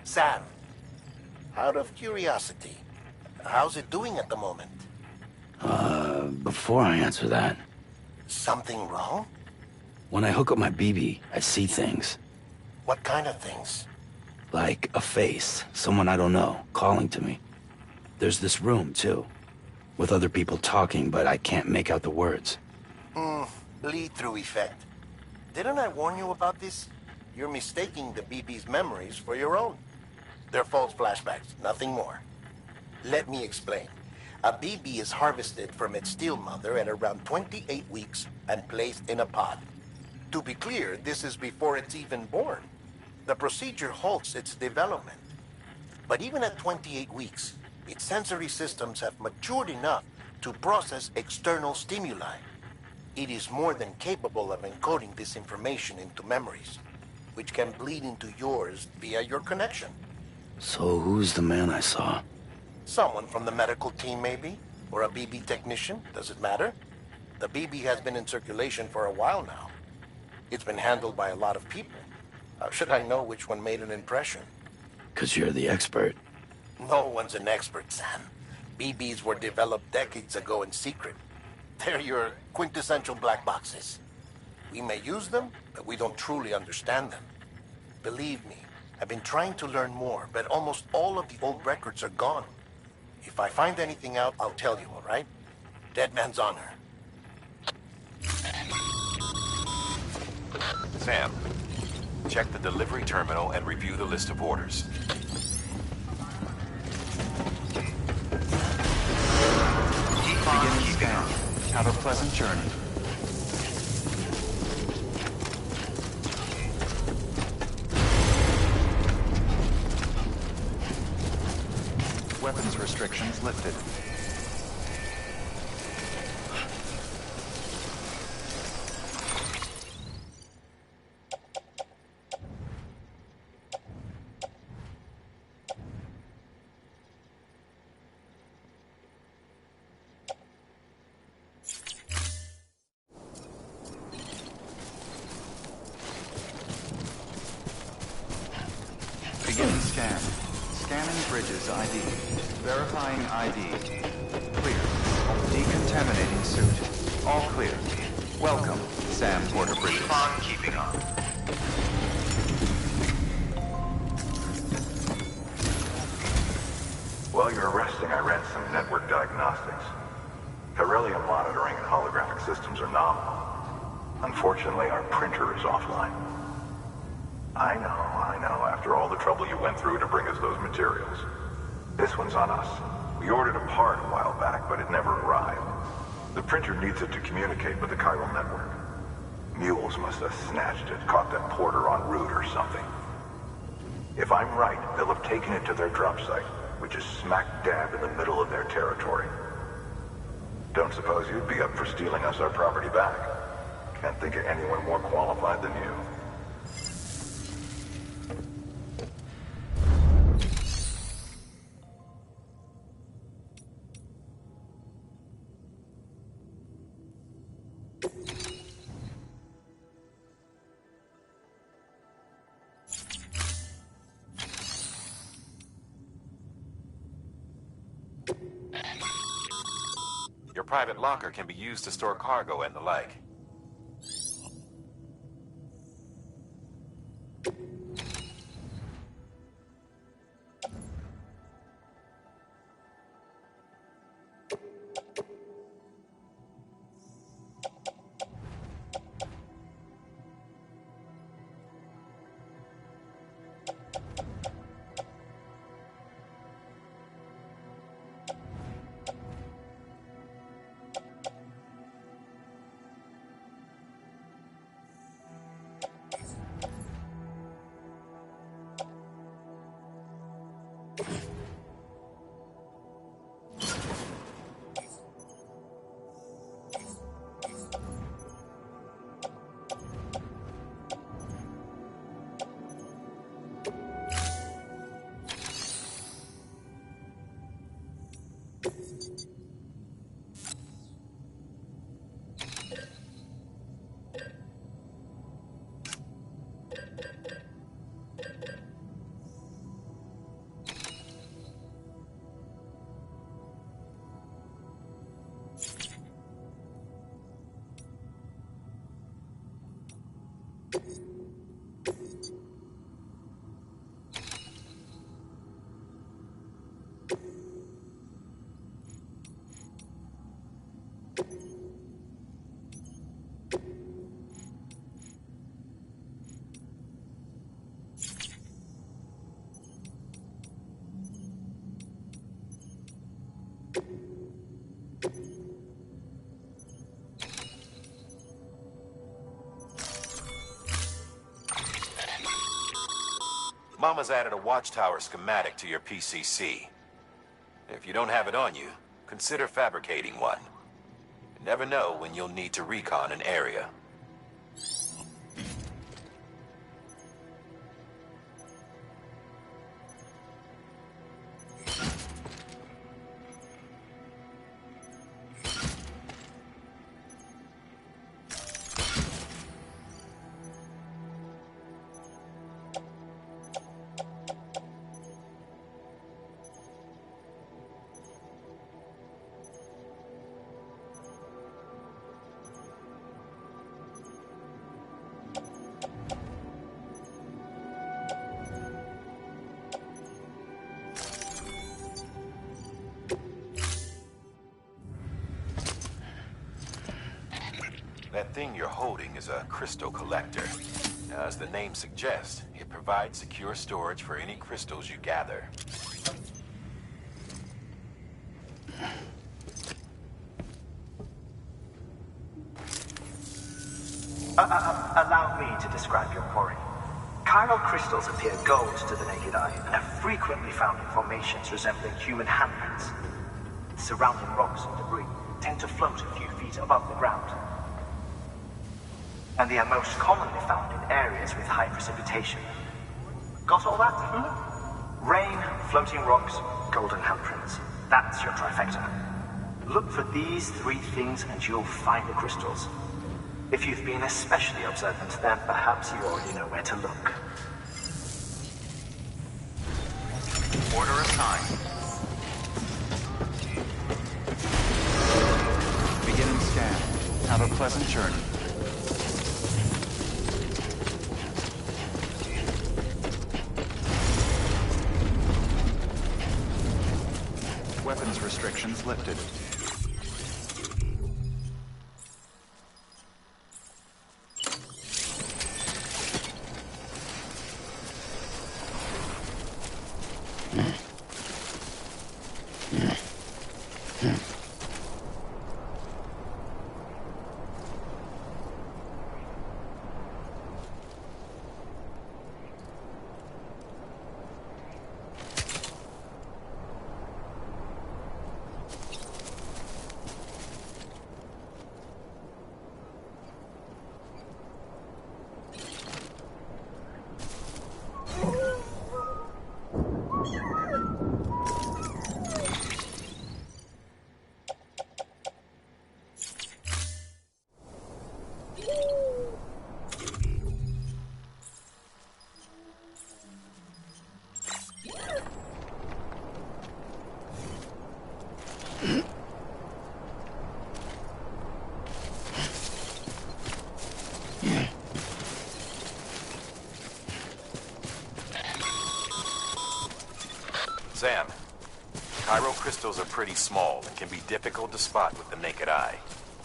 Sam, out of curiosity, how's it doing at the moment? Before I answer that... Something wrong? When I hook up my BB, I see things. What kind of things? Like a face, someone I don't know, calling to me. There's this room, too, with other people talking, but I can't make out the words. Bleed-through effect. Didn't I warn you about this? You're mistaking the BB's memories for your own. They're false flashbacks, nothing more. Let me explain. A BB is harvested from its steel mother at around 28 weeks and placed in a pod. To be clear, this is before it's even born. The procedure halts its development. But even at 28 weeks, its sensory systems have matured enough to process external stimuli. It is more than capable of encoding this information into memories, which can bleed into yours via your connection. So who's the man I saw? Someone from the medical team, maybe? Or a BB technician? Does it matter? The BB has been in circulation for a while now. It's been handled by a lot of people. How should I know which one made an impression? 'Cause you're the expert. No one's an expert, Sam. BBs were developed decades ago in secret. They're your quintessential black boxes. We may use them, but we don't truly understand them. Believe me, I've been trying to learn more, but almost all of the old records are gone. If I find anything out, I'll tell you, all right? Dead man's honor. Sam, check the delivery terminal and review the list of orders. Beginning scan. Have a pleasant journey. Weapons restrictions lifted. Bridges ID. Verifying ID. Clear. Decontaminating suit. All clear. Welcome, Sam Porter Bridges. Keep on keeping on. While you're resting, I ran some network diagnostics. Beryllium monitoring and holographic systems are nominal. Unfortunately, our printer is offline. I know. After all the trouble you went through to bring us those materials. This one's on us. We ordered a part a while back, but it never arrived. The printer needs it to communicate with the chiral network. Mules must have snatched it, caught that porter en route or something. If I'm right, they'll have taken it to their drop site, which is smack dab in the middle of their territory. Don't suppose you'd be up for stealing us our property back? Can't think of anyone more qualified than you. Your private locker can be used to store cargo and the like. Mama's added a watchtower schematic to your PCC. If you don't have it on you, consider fabricating one. You never know when you'll need to recon an area. That thing you're holding is a crystal collector. Now, as the name suggests, it provides secure storage for any crystals you gather. Allow me to describe your quarry. Chiral crystals appear gold to the naked eye and are frequently found in formations resembling human handprints. Surrounding rocks and debris tend to float a few feet above the ground. And they are most commonly found in areas with high precipitation. Got all that? Rain, floating rocks, golden handprints. That's your trifecta. Look for these three things and you'll find the crystals. If you've been especially observant, then perhaps you already know where to look. Order assigned. Beginning scan. Have a pleasant journey. Weapons restrictions lifted. Sam, Chiral crystals are pretty small and can be difficult to spot with the naked eye.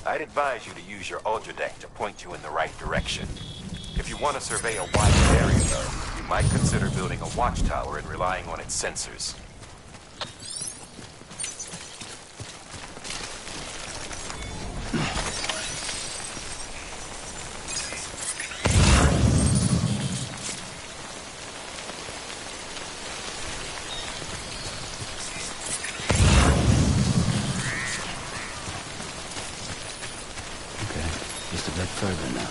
I'd advise you to use your Ultra Deck to point you in the right direction. If you want to survey a wider area, though, you might consider building a watchtower and relying on its sensors. Just a bit further now.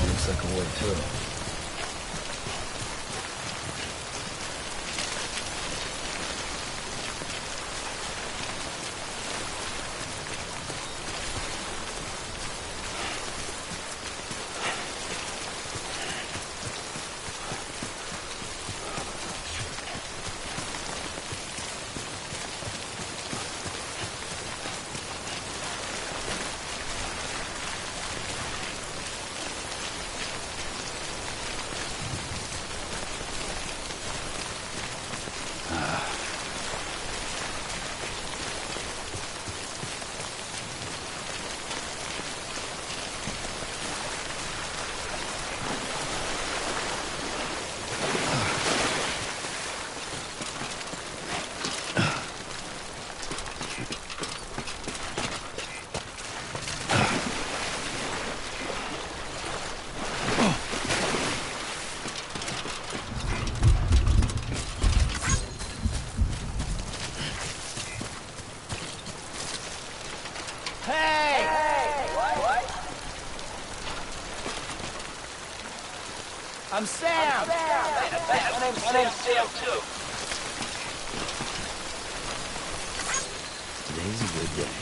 Looks like a way through. I'm Sam! My name's Sam, too. Today's a good day.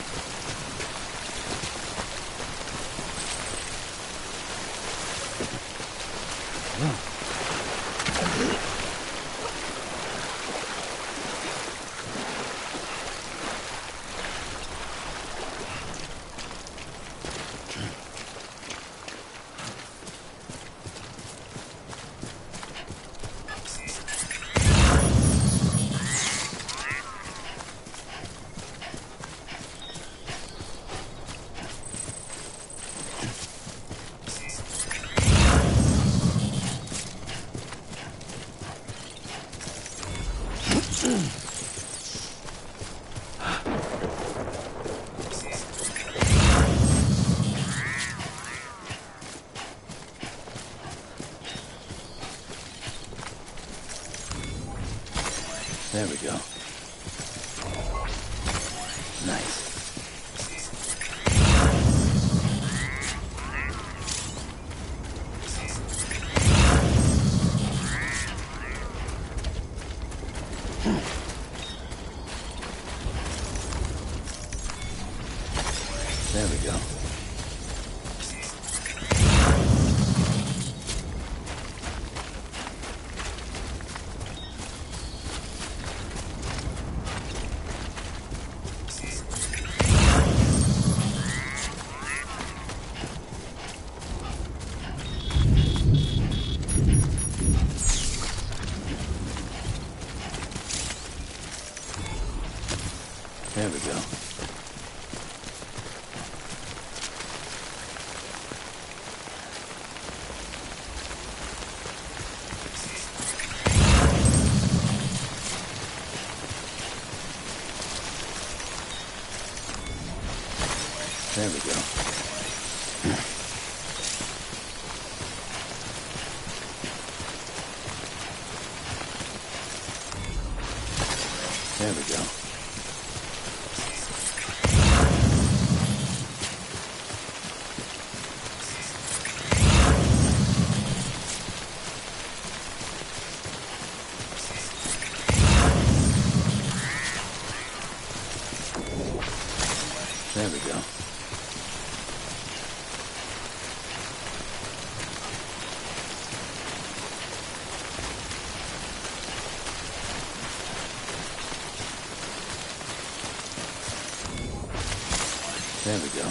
There we go. Nice. There we go.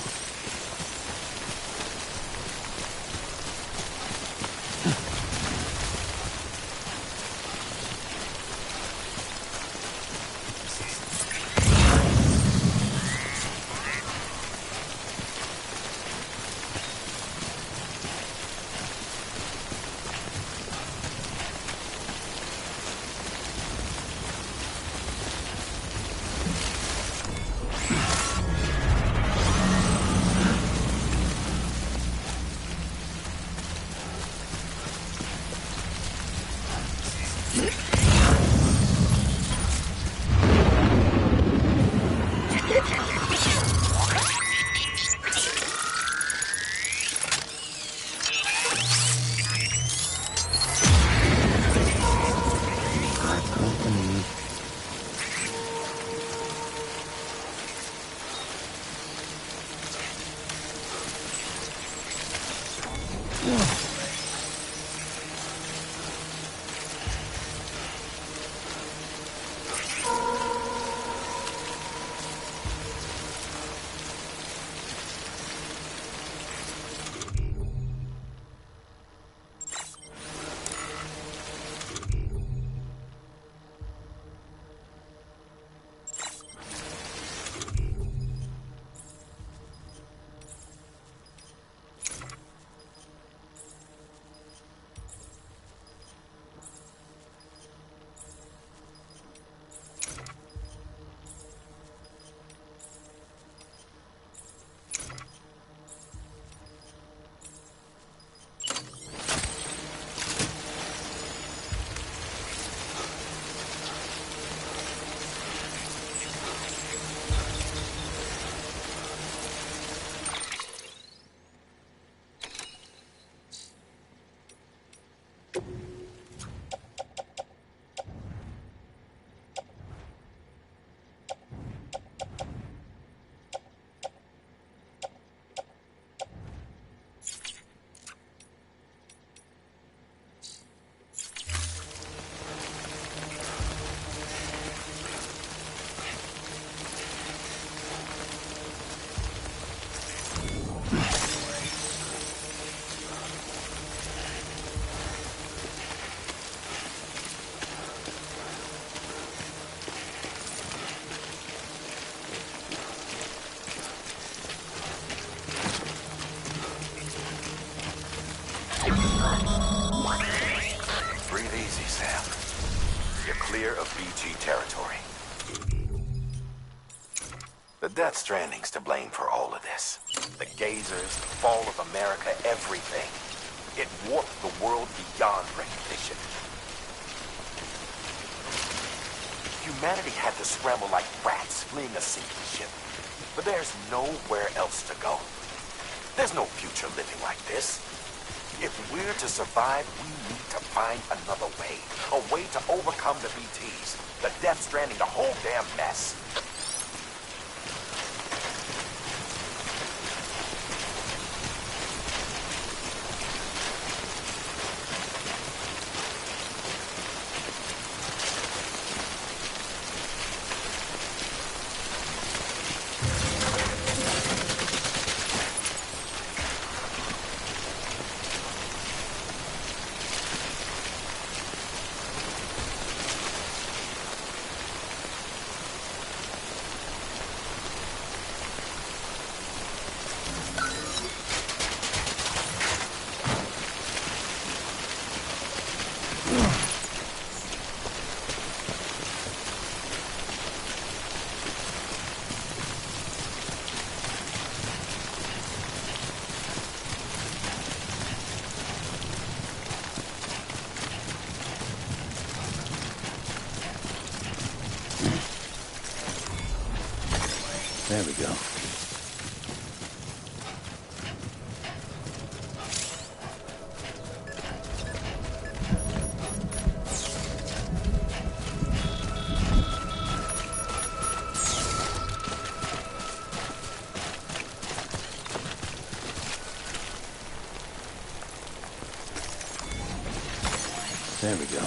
Breathe easy, Sam. You're clear of BG territory. The Death Stranding's to blame for all of this. The gazers, the fall of America, everything. It warped the world beyond recognition. Humanity had to scramble like rats fleeing a sinking ship. But there's nowhere else to go. There's no future living like this. If we're to survive, we need to find another way. A way to overcome the BTs, the Death Stranding, the whole damn mess. There we go. There we go.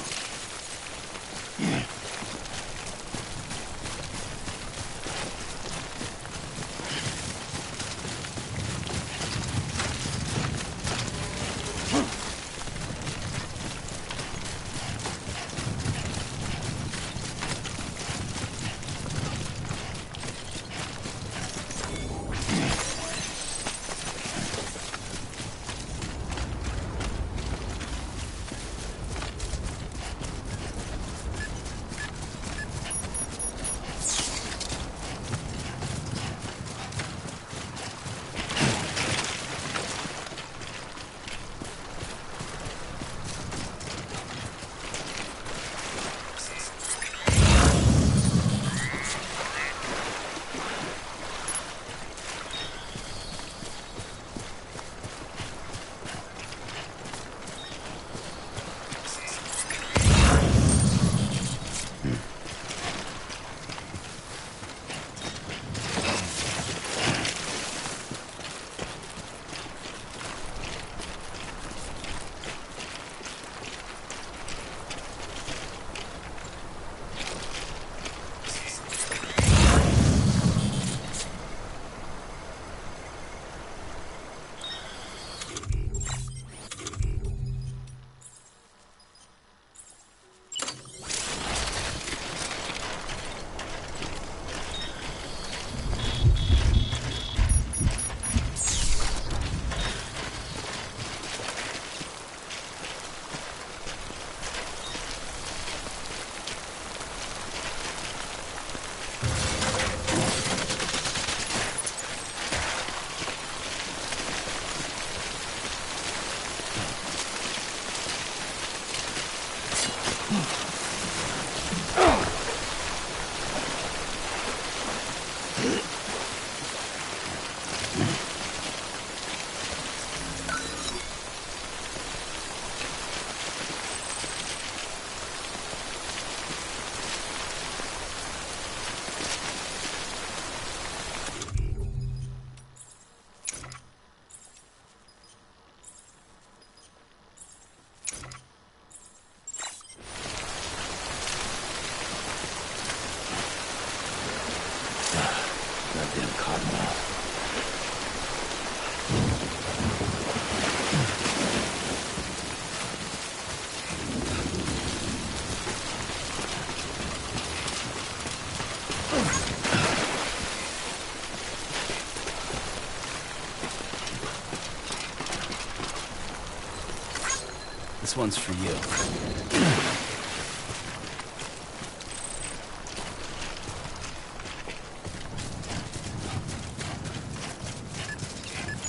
This one's for you.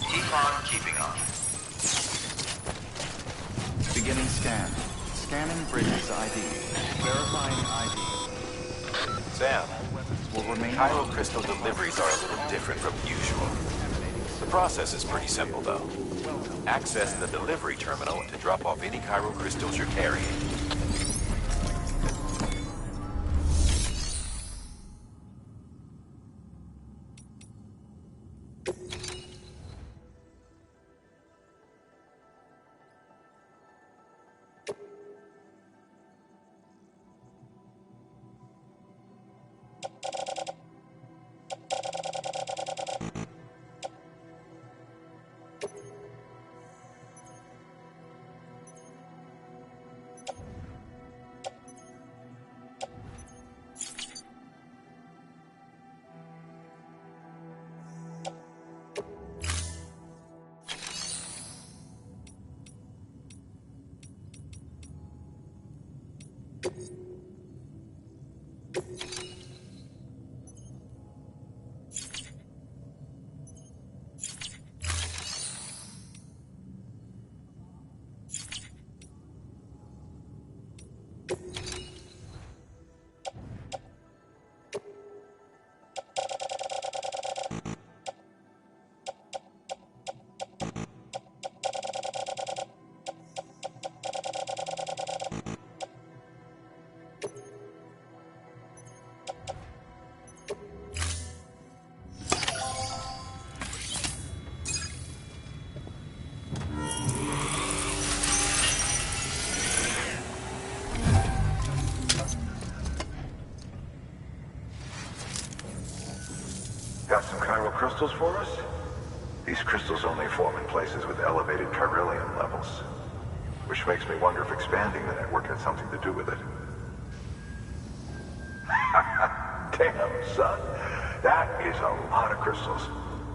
Keep on keeping on. Beginning scan. Scanning Bridges ID. Verifying ID. Sam, Will remain Chiral crystal deliveries are a little different from usual. The process is pretty simple, though. Access the delivery terminal to drop off any chiral crystals you're carrying. Got some chiral crystals for us? These crystals only form in places with elevated chiralium levels. Which makes me wonder if expanding the network had something to do with it. Damn, son. That is a lot of crystals.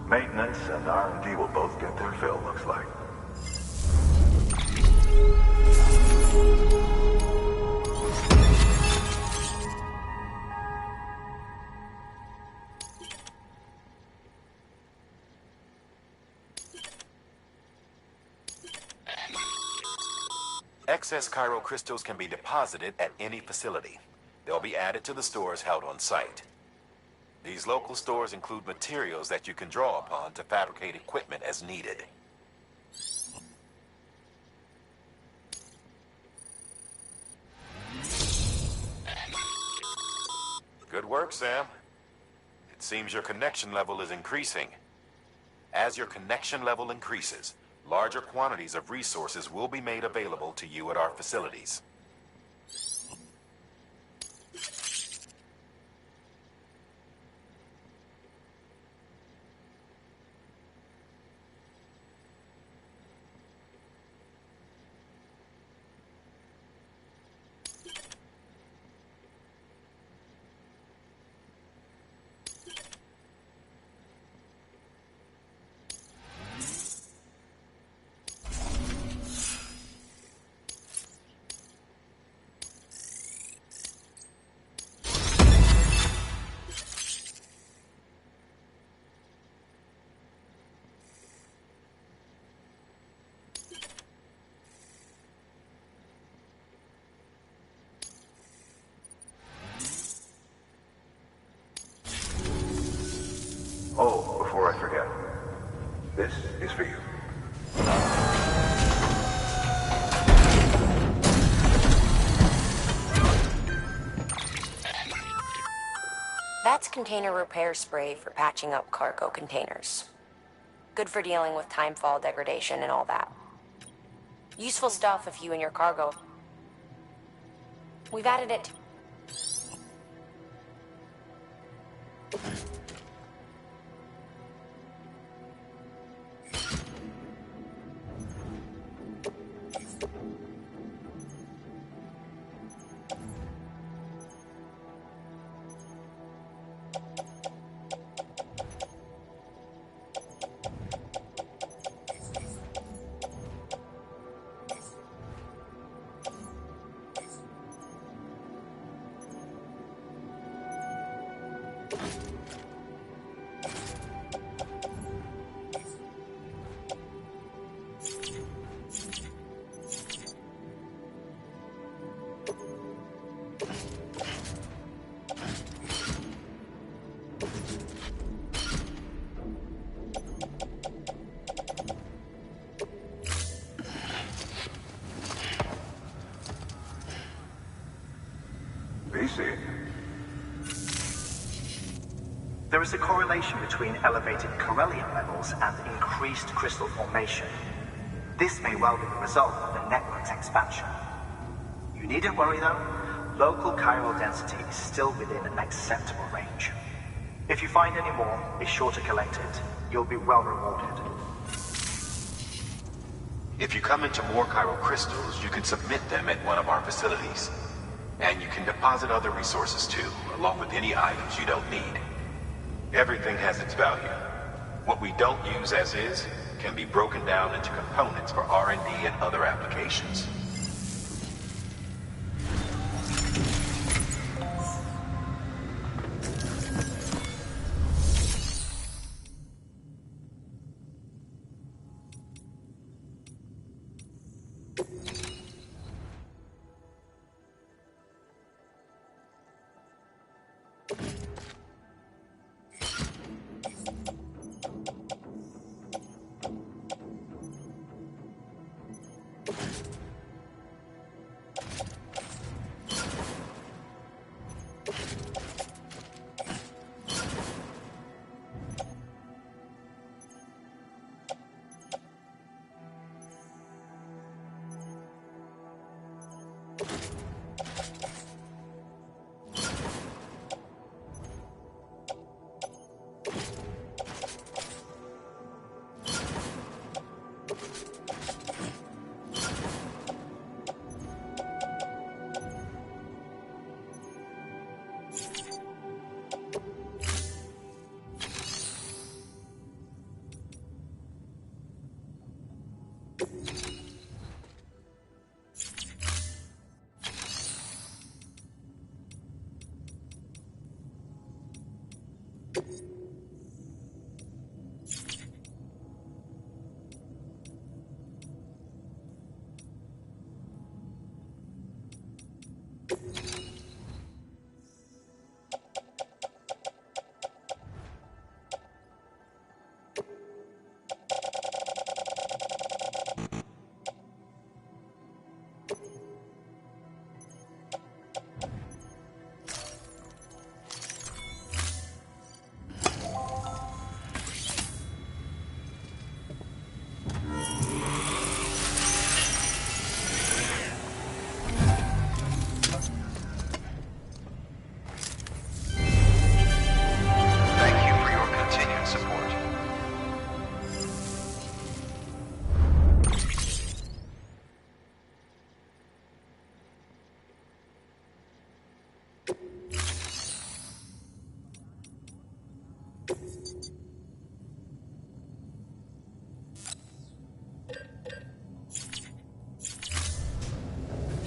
Maintenance and R&D will both get their fill, looks like. Excess chiral crystals can be deposited at any facility. They'll be added to the stores held on site. These local stores include materials that you can draw upon to fabricate equipment as needed. Good work, Sam. It seems your connection level is increasing. As your connection level increases, larger quantities of resources will be made available to you at our facilities. Oh, before I forget. This is for you. That's container repair spray for patching up cargo containers. Good for dealing with timefall degradation and all that. Useful stuff if you and your cargo... We've added it... see it? There is a correlation between elevated Corellium levels and increased crystal formation. This may well be the result of the network's expansion. You needn't worry though. Local chiral density is still within an acceptable range. If you find any more, be sure to collect it. You'll be well rewarded. If you come into more chiral crystals, you can submit them at one of our facilities. And you can deposit other resources too, along with any items you don't need. Everything has its value. What we don't use as is can be broken down into components for R&D and other applications.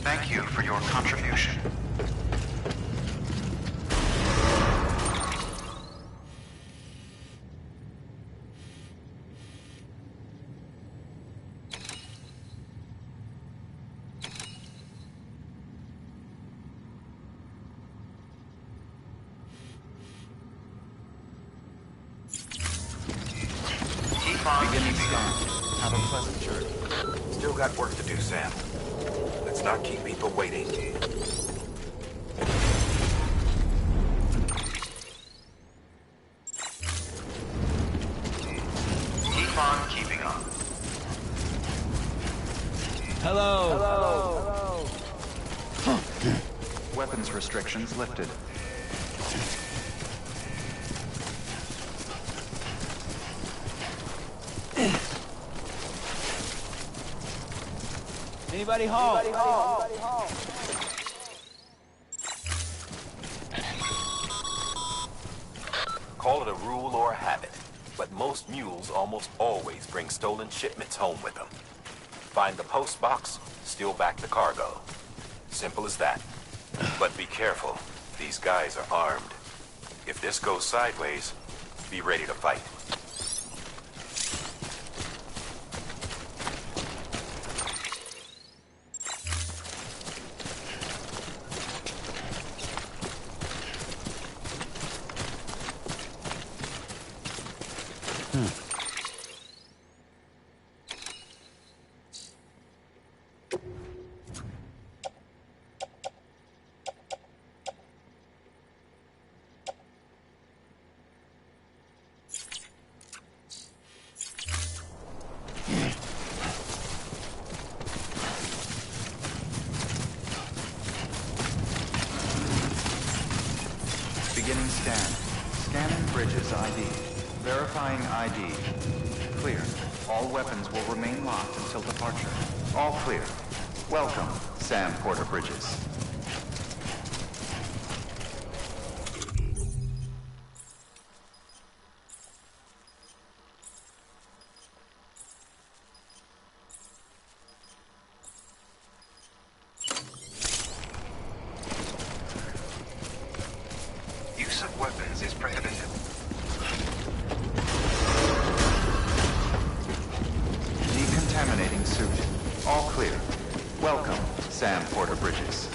Thank you for your contribution. Keep on beginning scan. Have a pleasant journey. Still got work to do, Sam. Let's not keep people waiting. Keep on keeping on. Hello. Weapons restrictions lifted. Anybody home? Call it a rule or a habit, but most mules almost always bring stolen shipments home with them. Find the post box, steal back the cargo. Simple as that. But be careful. These guys are armed. If this goes sideways, be ready to fight. ID. Verifying ID. Clear. All weapons will remain locked until departure. All clear. Welcome, Sam Porter Bridges. Use of weapons is prohibited. Decontaminating suit. All clear. Welcome, Sam Porter Bridges.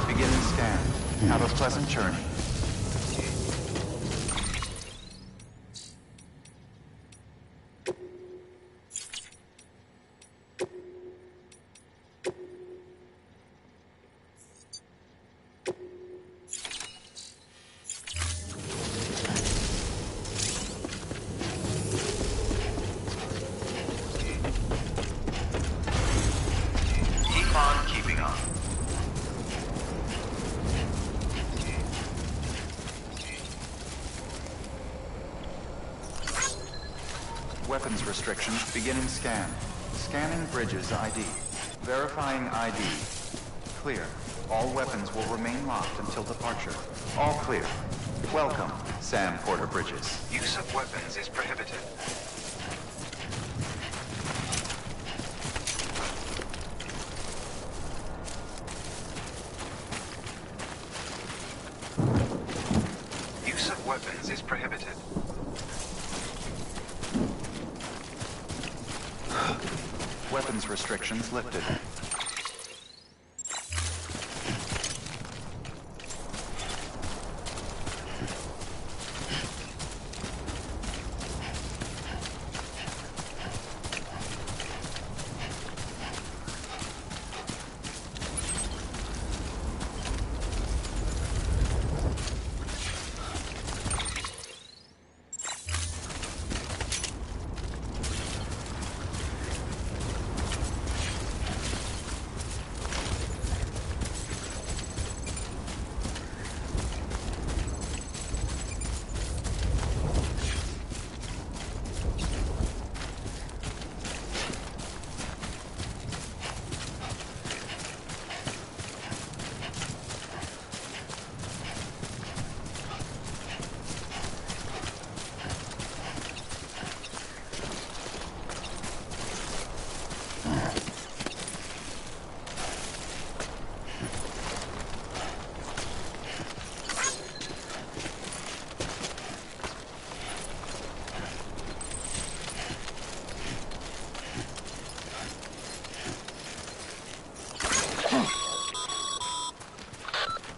Beginning scan. Have a pleasant journey. Keep on keeping on. Weapons restrictions. Beginning scan. Scanning Bridges ID. Verifying ID. Clear. All weapons will remain locked until departure. All clear. Welcome, Sam Porter Bridges. Use of weapons is prohibited. Use of weapons is prohibited. Weapons restrictions lifted.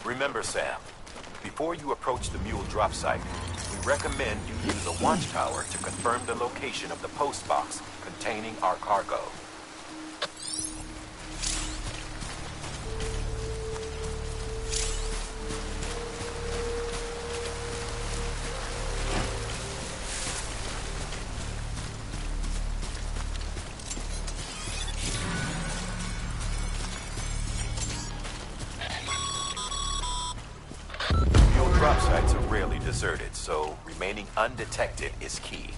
Remember, Sam, before you approach the mule drop site, we recommend you use a watchtower to confirm the location of the post box containing our cargo. drop sites are rarely deserted, so remaining undetected is key.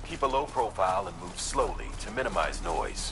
Keep a low profile and move slowly to minimize noise.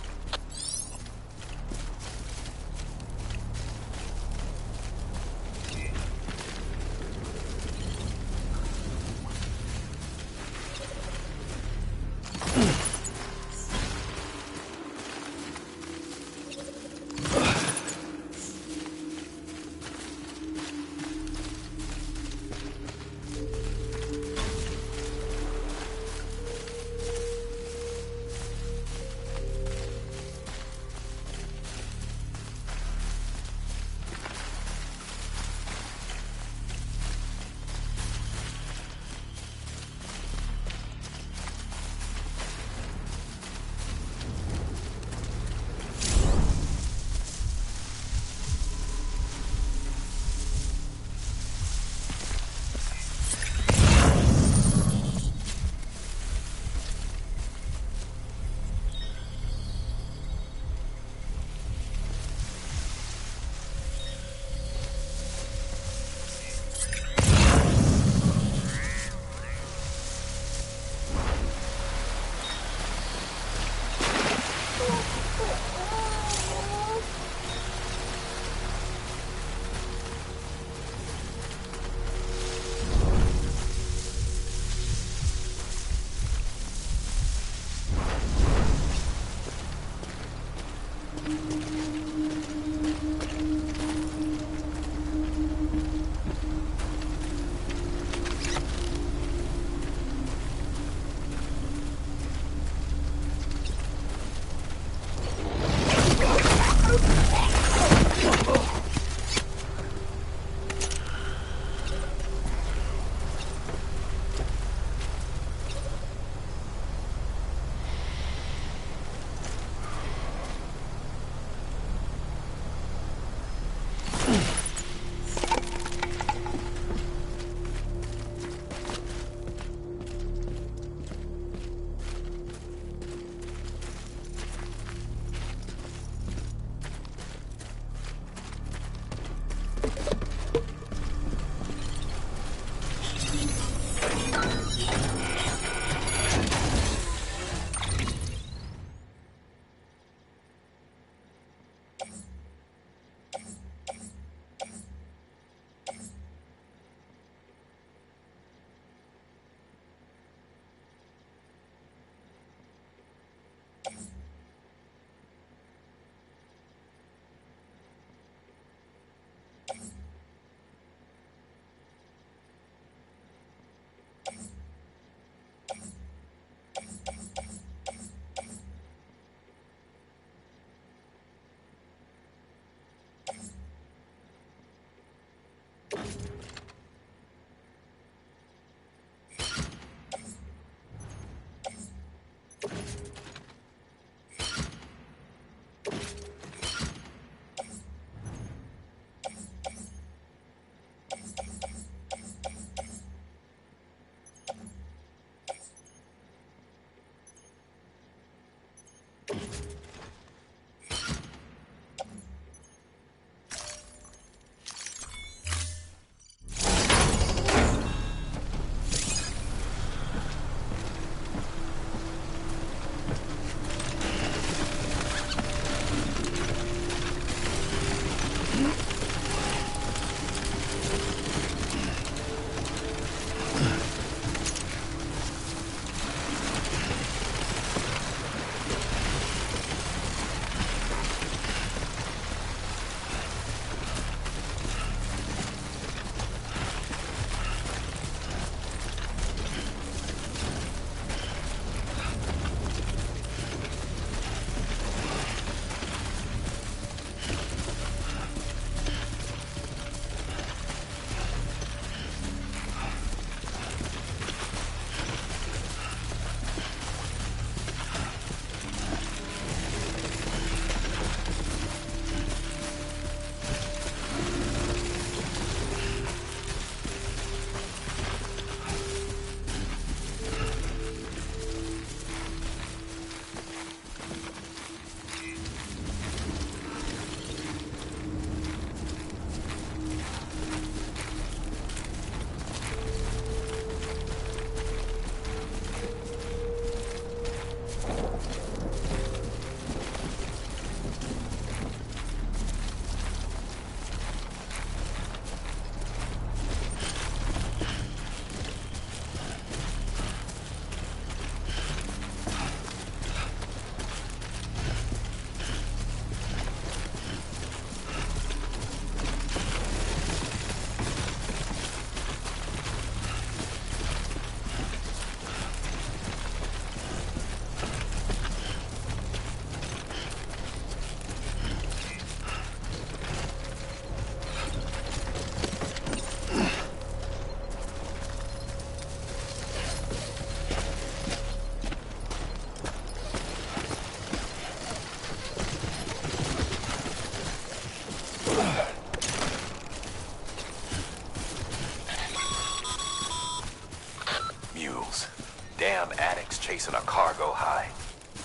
damn addicts chasing a cargo high.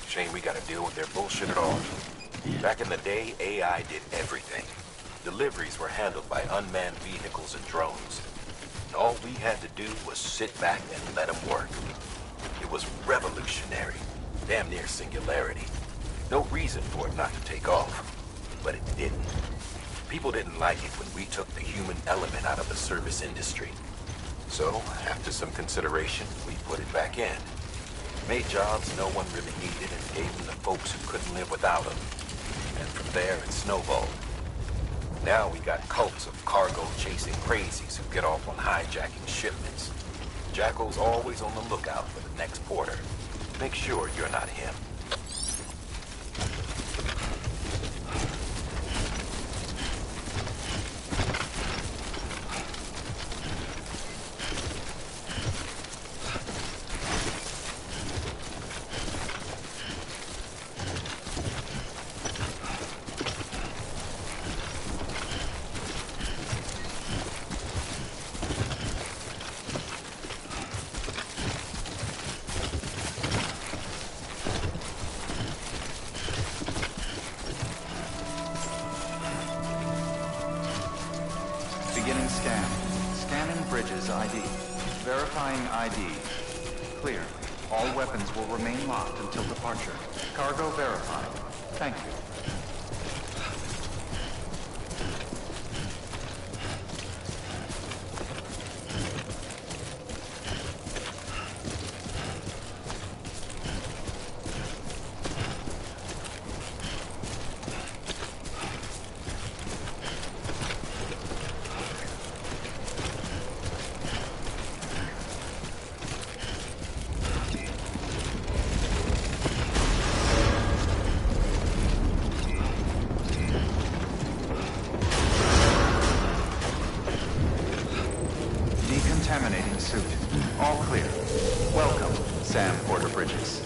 Shame we gotta deal with their bullshit at all. Back in the day, AI did everything. Deliveries were handled by unmanned vehicles and drones. And all we had to do was sit back and let them work. It was revolutionary. Damn near singularity. No reason for it not to take off. But it didn't. People didn't like it when we took the human element out of the service industry. So, after some consideration, we put it back in. Made jobs no one really needed and gave them to folks who couldn't live without them. And from there, it snowballed. Now we got cults of cargo-chasing crazies who get off on hijacking shipments. Jackal's always on the lookout for the next porter. Make sure you're not him. Beginning scan. Scanning bridges ID. Verifying ID. Clear. All weapons will remain locked until departure. Cargo verified. Thank you. Decontaminating suit. All clear. Welcome, Sam Porter Bridges.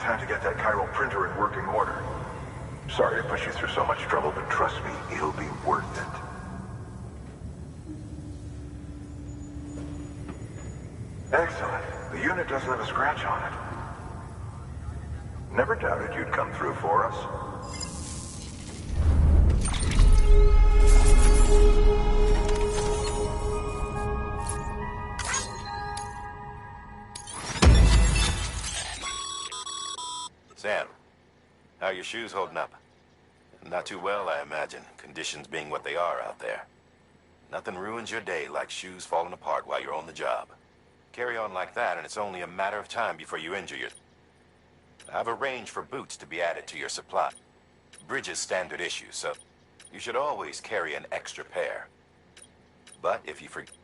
Time to get that chiral printer in working order. Sorry to put you through so much trouble, but trust me, it'll be worth it. Excellent. The unit doesn't have a scratch on it. Never doubted you'd come through for us. Sam, how are your shoes holding up? Not too well, I imagine, conditions being what they are out there. Nothing ruins your day like shoes falling apart while you're on the job. Carry on like that, and it's only a matter of time before you injure yourself. I've arranged for boots to be added to your supply. Bridges standard issue, so you should always carry an extra pair. But if you forget...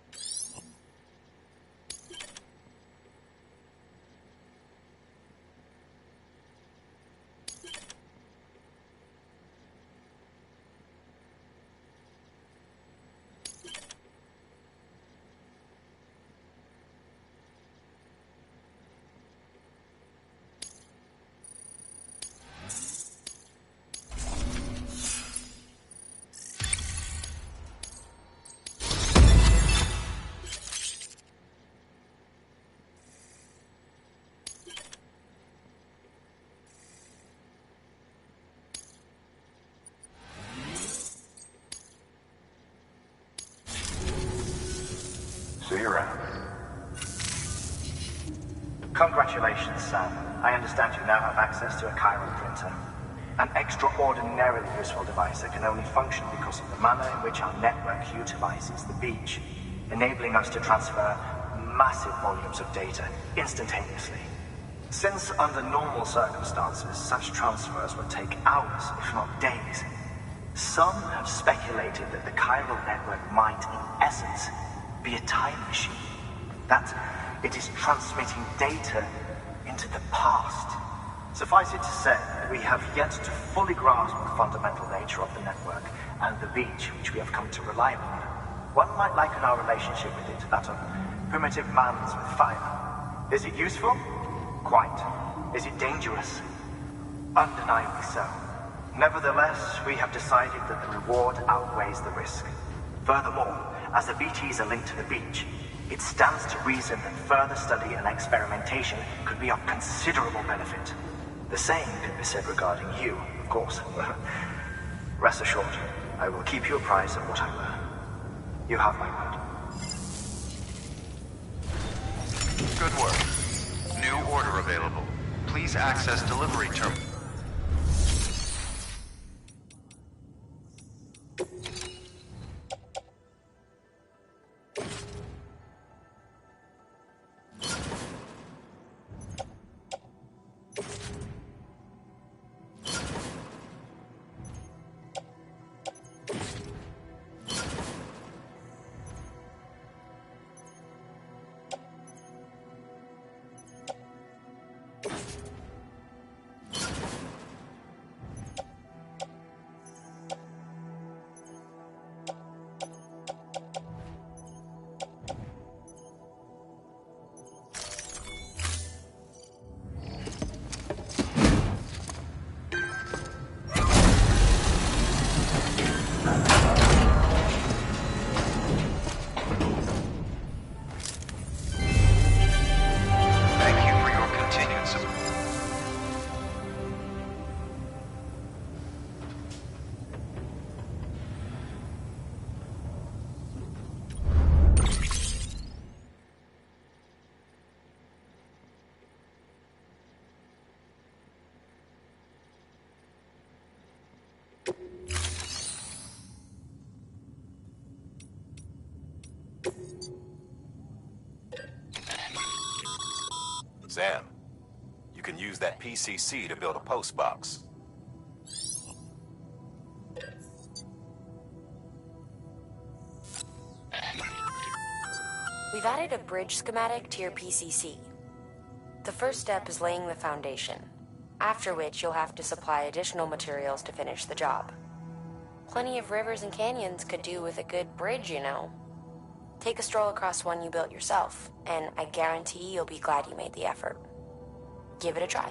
See you around. Congratulations, Sam. I understand you now have access to a chiral printer. An extraordinarily useful device that can only function because of the manner in which our network utilizes the beach, enabling us to transfer massive volumes of data instantaneously. Since under normal circumstances, such transfers would take hours, if not days, some have speculated that the chiral network might, in essence, be a time machine. That it is transmitting data into the past. Suffice it to say, we have yet to fully grasp the fundamental nature of the network and the beach which we have come to rely upon. One might liken our relationship with it to that of primitive man's with fire. Is it useful? Quite. Is it dangerous? Undeniably so. Nevertheless, we have decided that the reward outweighs the risk. Furthermore, as the BTs are linked to the beach, it stands to reason that further study and experimentation could be of considerable benefit. The same could be said regarding you, of course. Rest assured, I will keep you apprised of what I learn. You have my word. Good work. New order available. Please access delivery terminal. Sam, you can use that PCC to build a post box. We've added a bridge schematic to your PCC. The first step is laying the foundation, after which you'll have to supply additional materials to finish the job. Plenty of rivers and canyons could do with a good bridge, you know. Take a stroll across one you built yourself, and I guarantee you'll be glad you made the effort. Give it a try.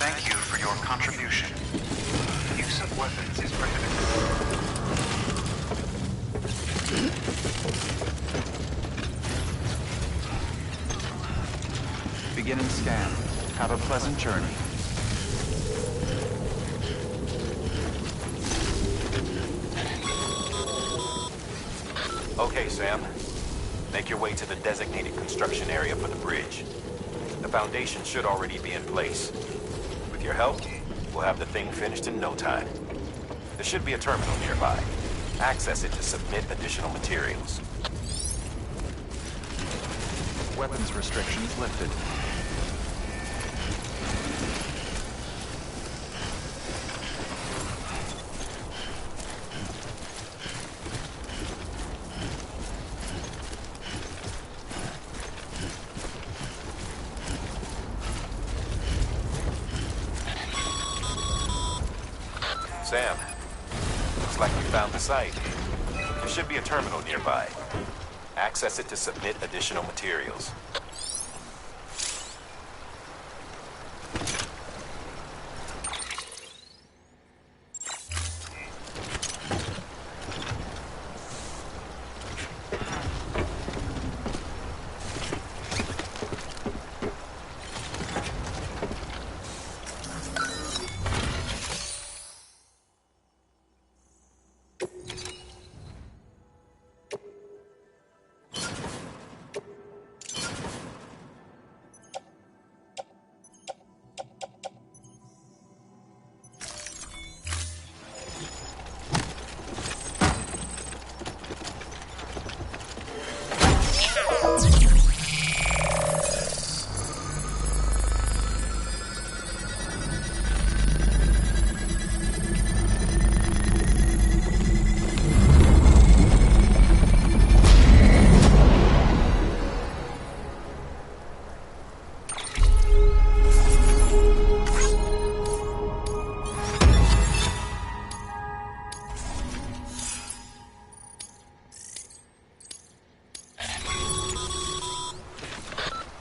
Thank you for your contribution. Use of weapons is prohibited. Begin and scan. Have a pleasant journey. Okay, Sam. Make your way to the designated construction area for the bridge. The foundation should already be in place. With your help, we'll have the thing finished in no time. There should be a terminal nearby. Access it to submit additional materials. Weapons restrictions lifted. Sam, looks like we found the site. There should be a terminal nearby. Access it to submit additional materials.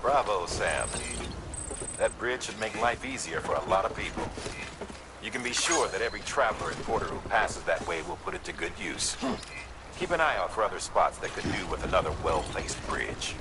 Bravo, Sam. That bridge should make life easier for a lot of people. You can be sure that every traveler and porter who passes that way will put it to good use. Keep an eye out for other spots that could do with another well-placed bridge.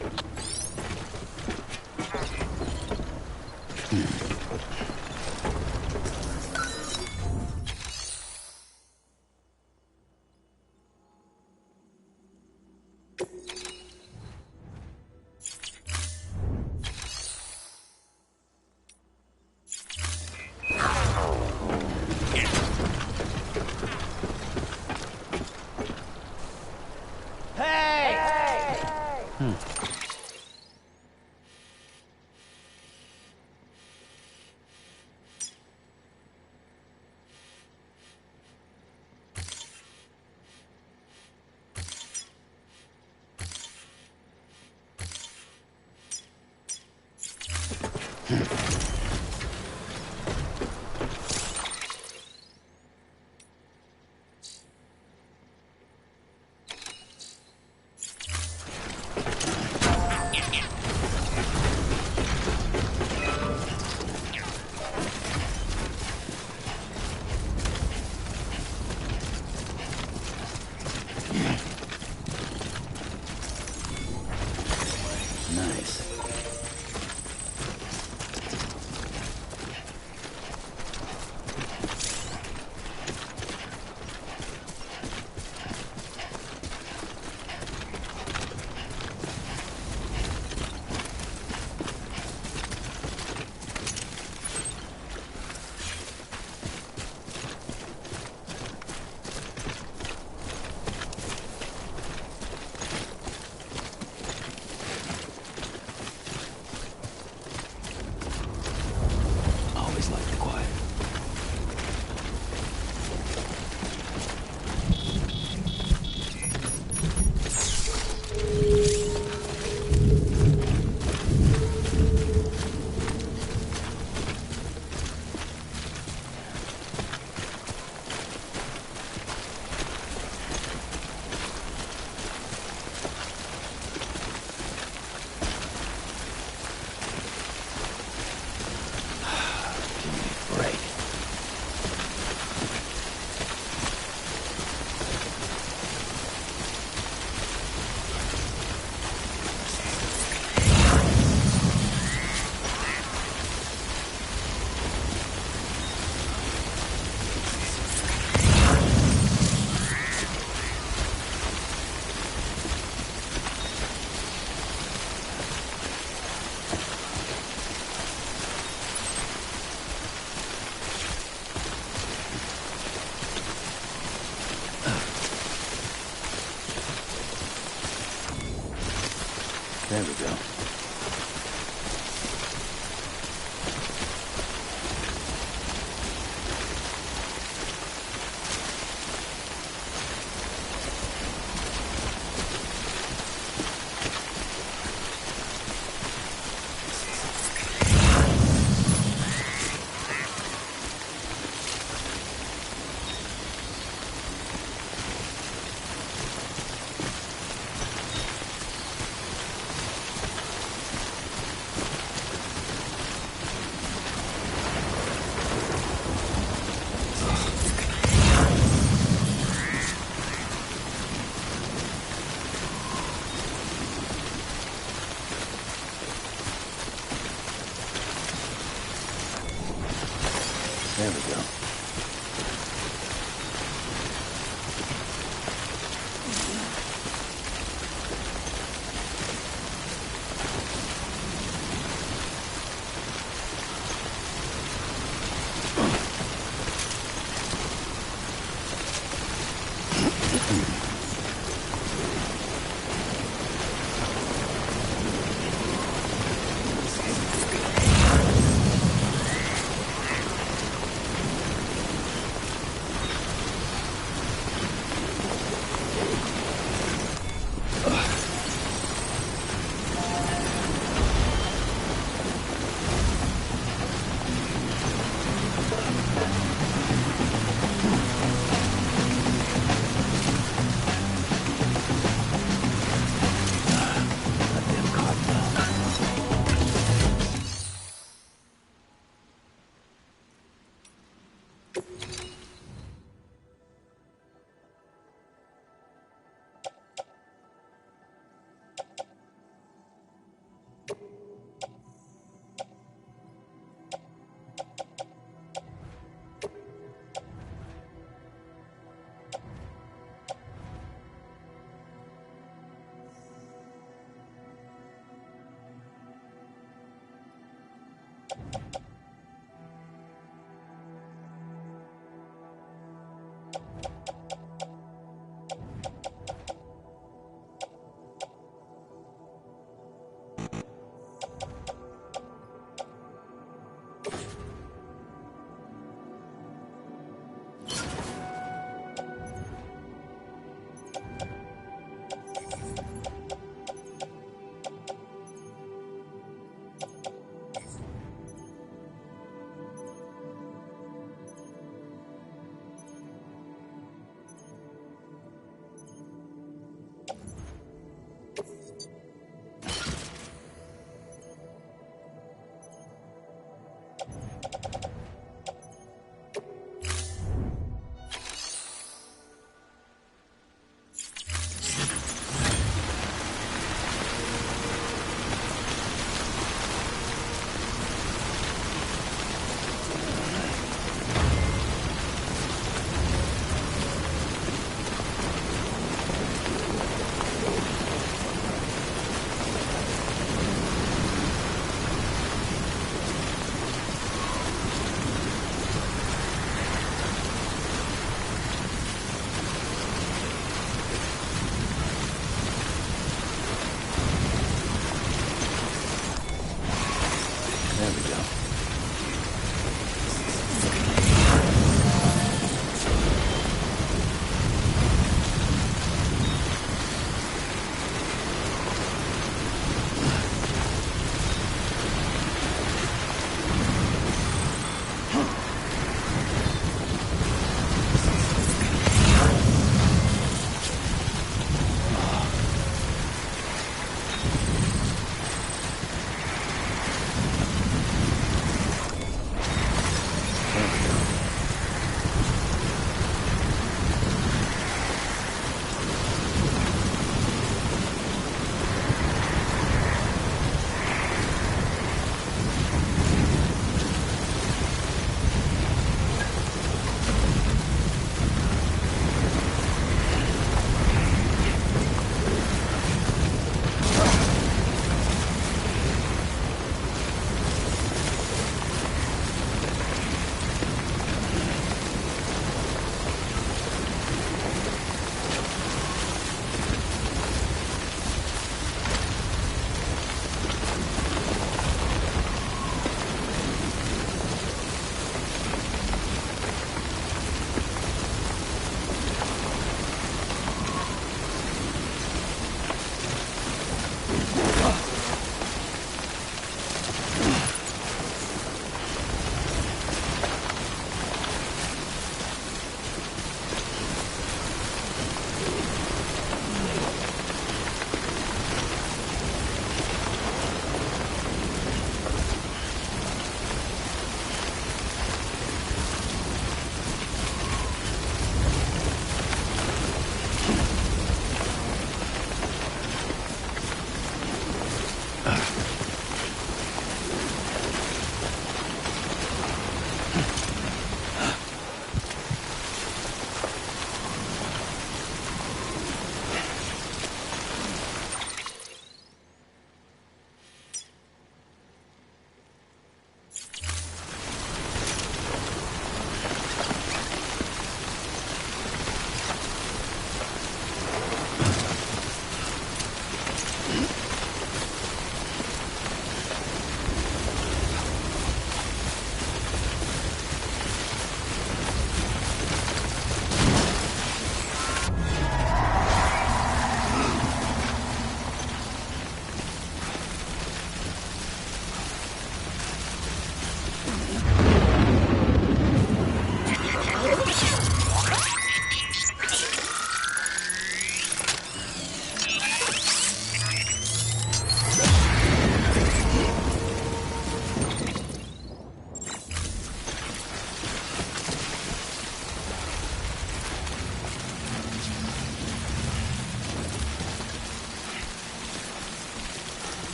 There we go.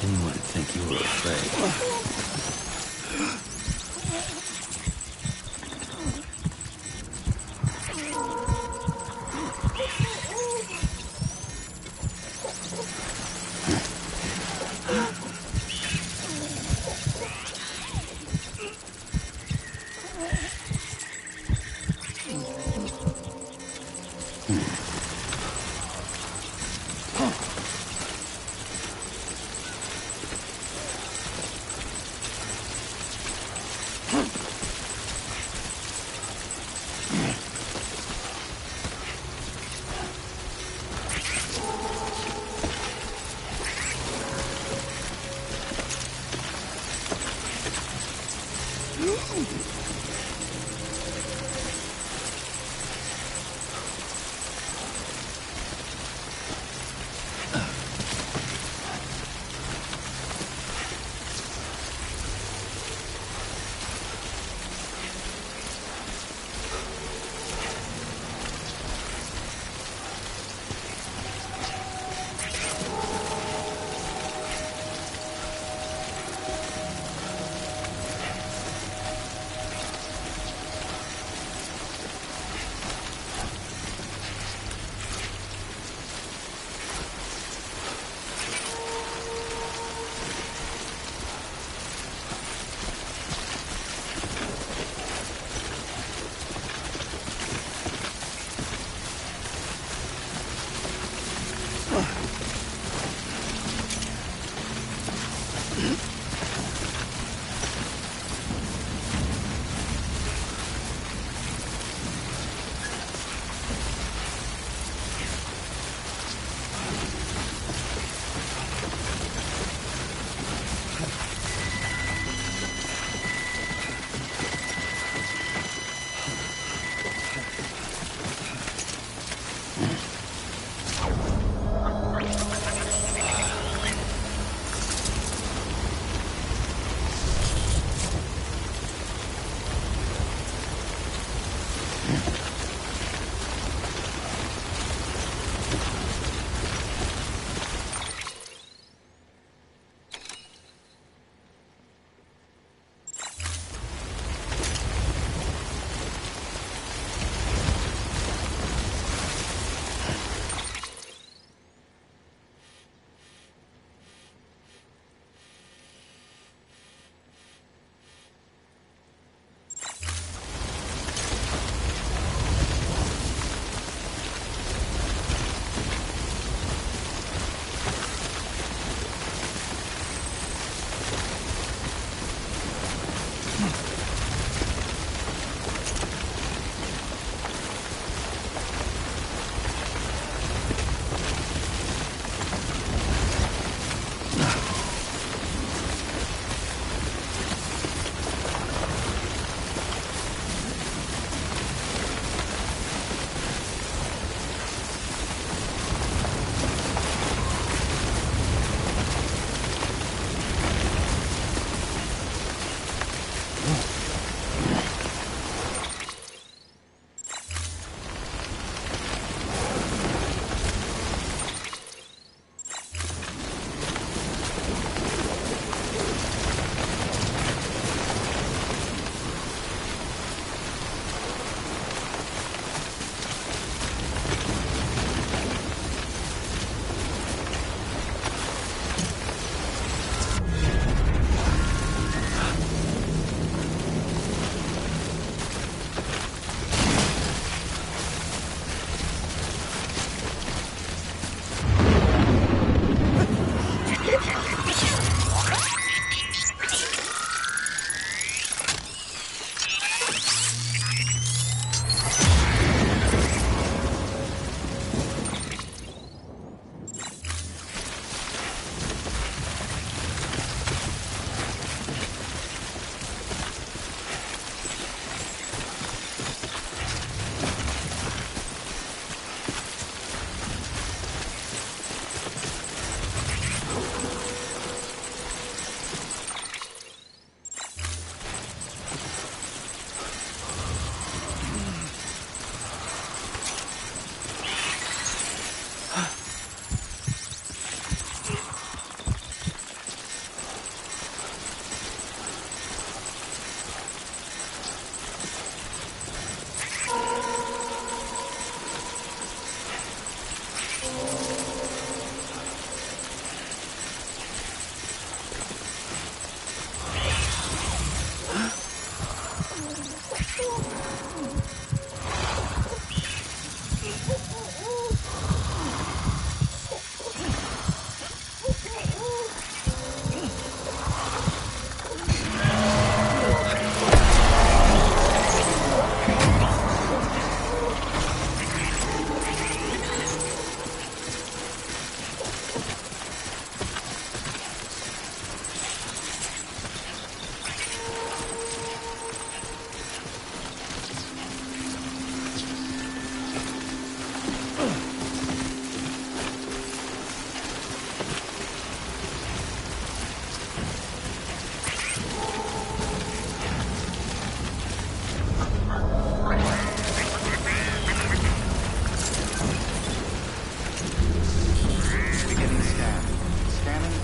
Anyone would think you were afraid.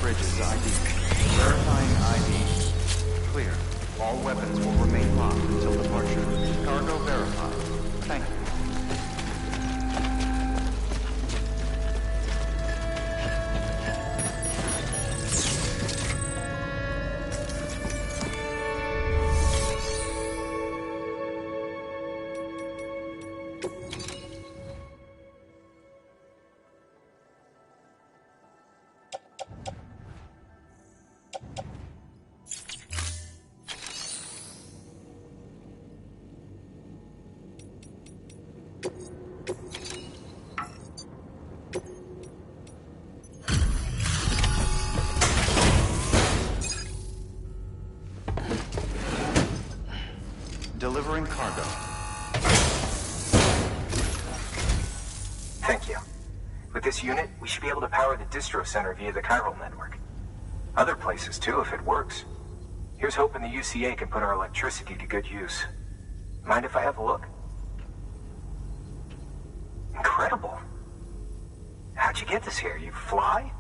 Bridges ID. Verifying ID. Clear. All weapons will remain locked until departure. Cargo verified. Thank you. Delivering cargo. Thank you. With this unit, we should be able to power the distro center via the chiral network. Other places too, if it works. Here's hoping the UCA can put our electricity to good use. Mind if I have a look? Incredible. How'd you get this here? You fly?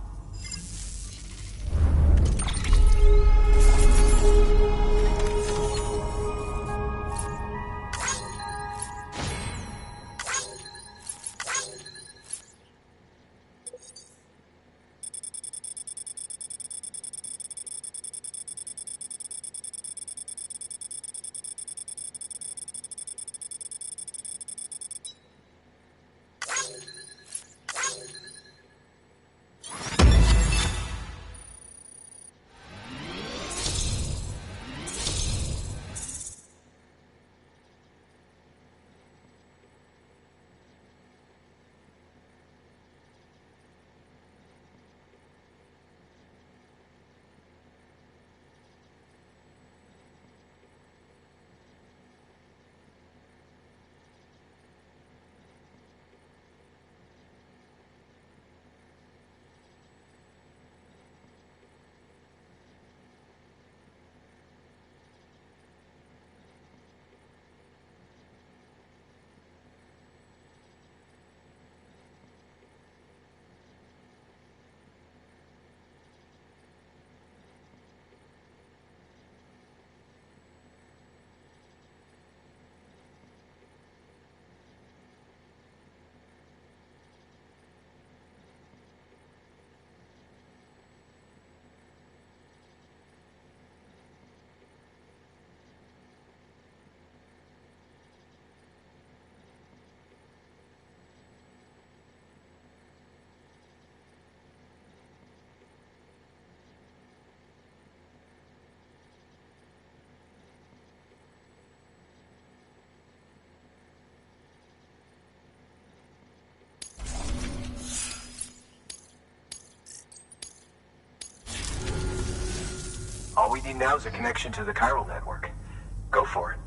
All we need now is a connection to the chiral network. Go for it.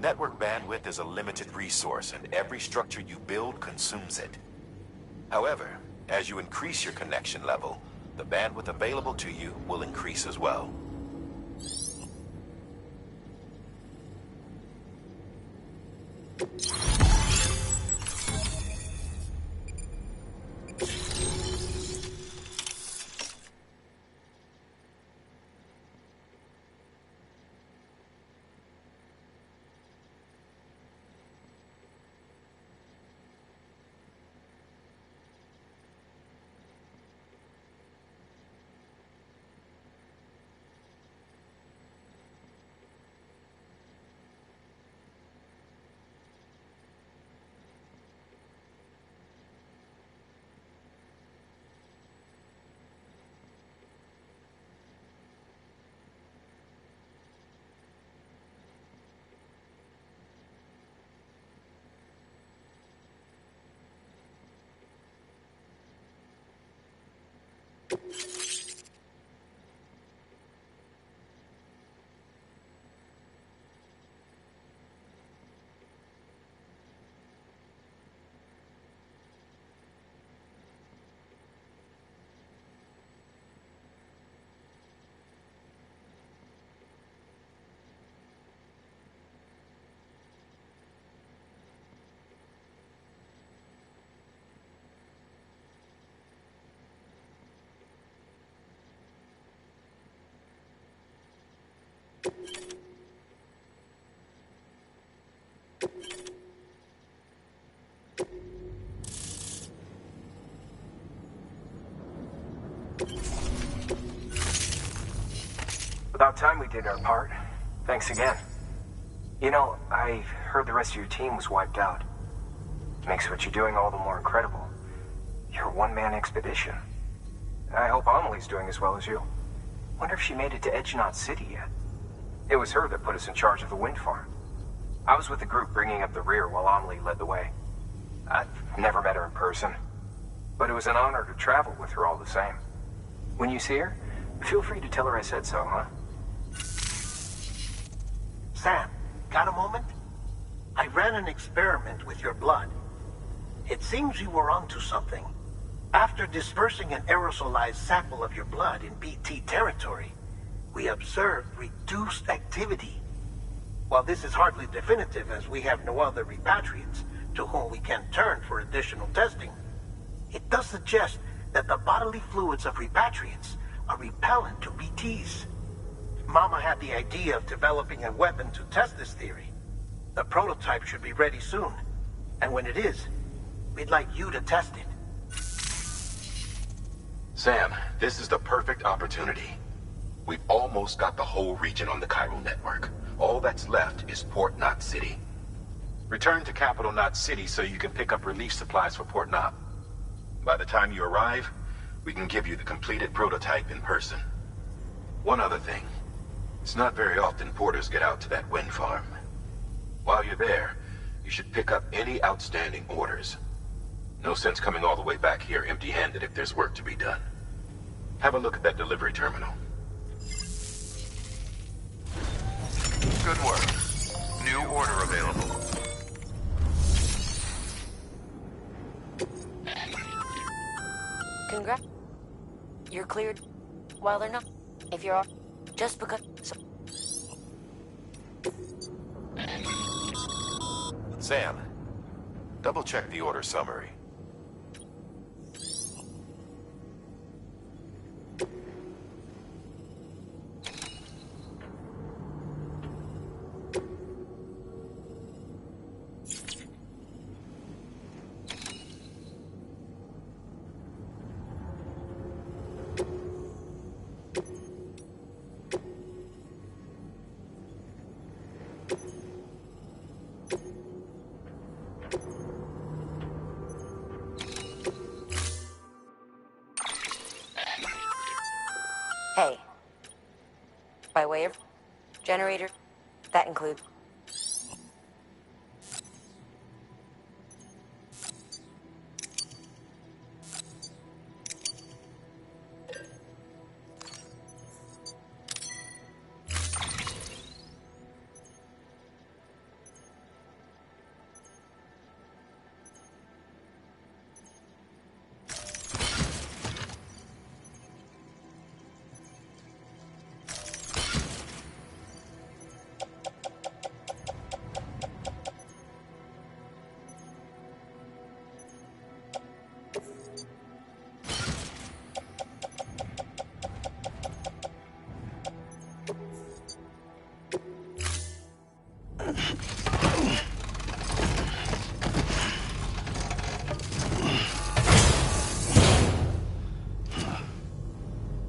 Network bandwidth is a limited resource, and every structure you build consumes it. However, as you increase your connection level, the bandwidth available to you will increase as well. About time we did our part. Thanks again. You know, I heard the rest of your team was wiped out. Makes what you're doing all the more incredible. You're a one-man expedition. I hope Amelie's doing as well as you. Wonder if she made it to Edgenot City yet. It was her that put us in charge of the wind farm. I was with the group bringing up the rear while Amelie led the way. I've never met her in person, but it was an honor to travel with her all the same. When you see her, feel free to tell her I said so, huh? Sam, got a moment? I ran an experiment with your blood. It seems you were onto something. After dispersing an aerosolized sample of your blood in BT territory, we observed reduced activity. While this is hardly definitive, as we have no other repatriants to whom we can turn for additional testing, it does suggest that the bodily fluids of repatriants are repellent to BTs. Mama had the idea of developing a weapon to test this theory. The prototype should be ready soon, and when it is, we'd like you to test it. Sam, this is the perfect opportunity. We've almost got the whole region on the chiral network. All that's left is Port Knot City. Return to Capital Knot City so you can pick up relief supplies for Port Knot. By the time you arrive, we can give you the completed prototype in person. One other thing. It's not very often porters get out to that wind farm. While you're there, you should pick up any outstanding orders. No sense coming all the way back here empty-handed if there's work to be done. Have a look at that delivery terminal. Good work. New order available. Congrats. You're cleared. Well, they're not. If you're off, just because. So Sam, double-check the order summary. hey, by way of generator, that includes.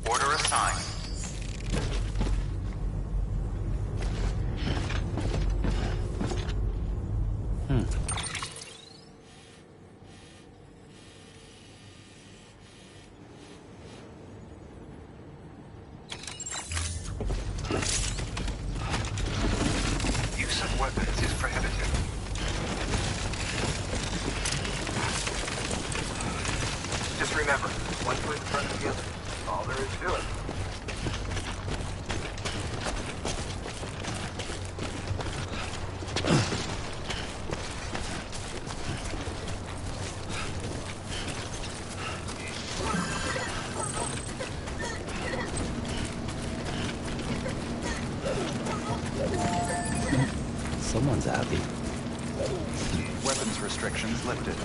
Order assigned. Use of weapons is prohibited. Just remember, one foot in front of the other. All there is to it. Someone's happy. Weapons restrictions lifted.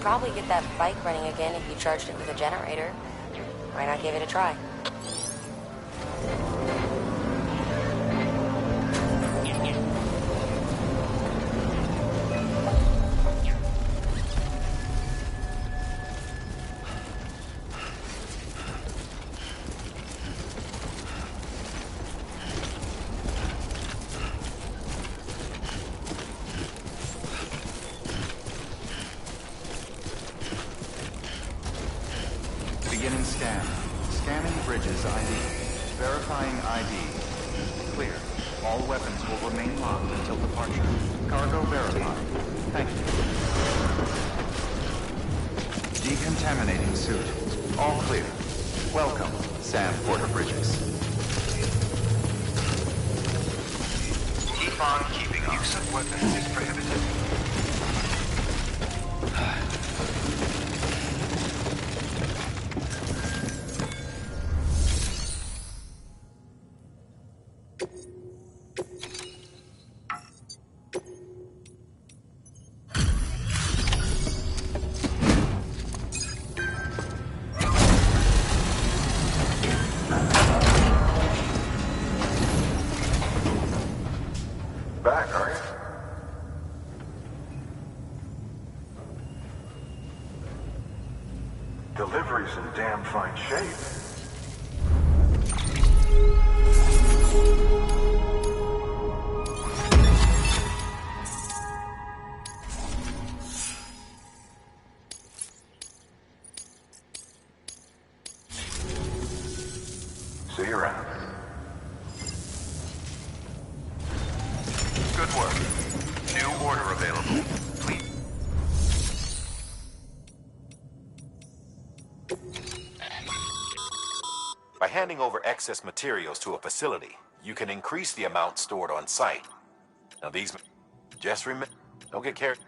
probably get that bike running again if you charged it with a generator. Why not give it a try? Beginning scan. Scanning bridges ID. Verifying ID. Clear. All weapons will remain locked until departure. Cargo verified. Thank you. Decontaminating suit. All clear. Welcome, Sam Porter Bridges. Keep on keeping up. Use of weapons is prohibited. Back, are you? Delivery's in damn fine shape. See you around. Good work. New order available. Please. By handing over excess materials to a facility, you can increase the amount stored on site. Now these... Just remember... Don't get carried...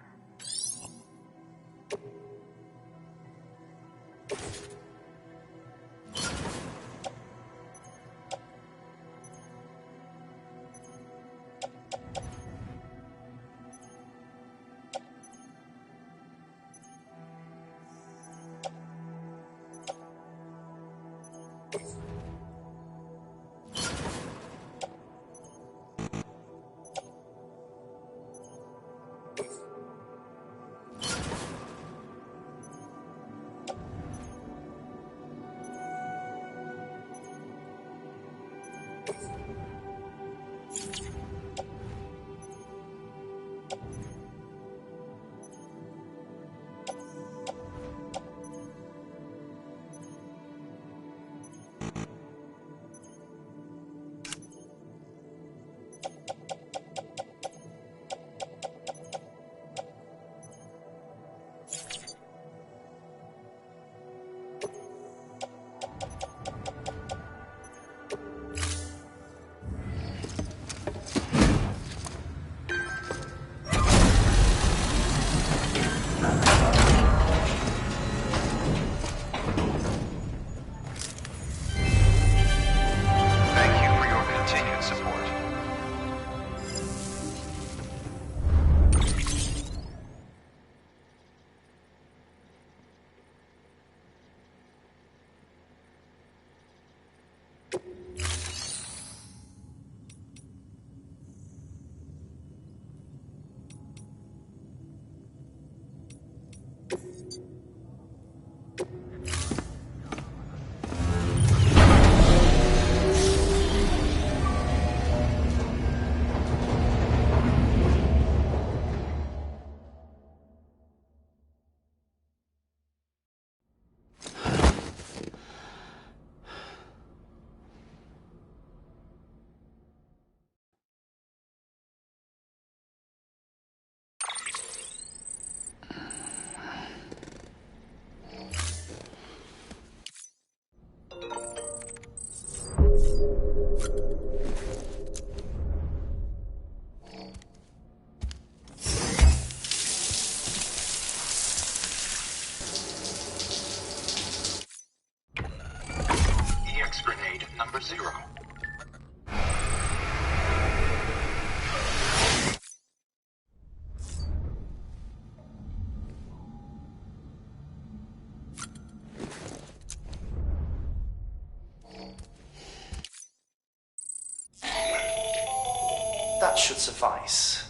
That should suffice.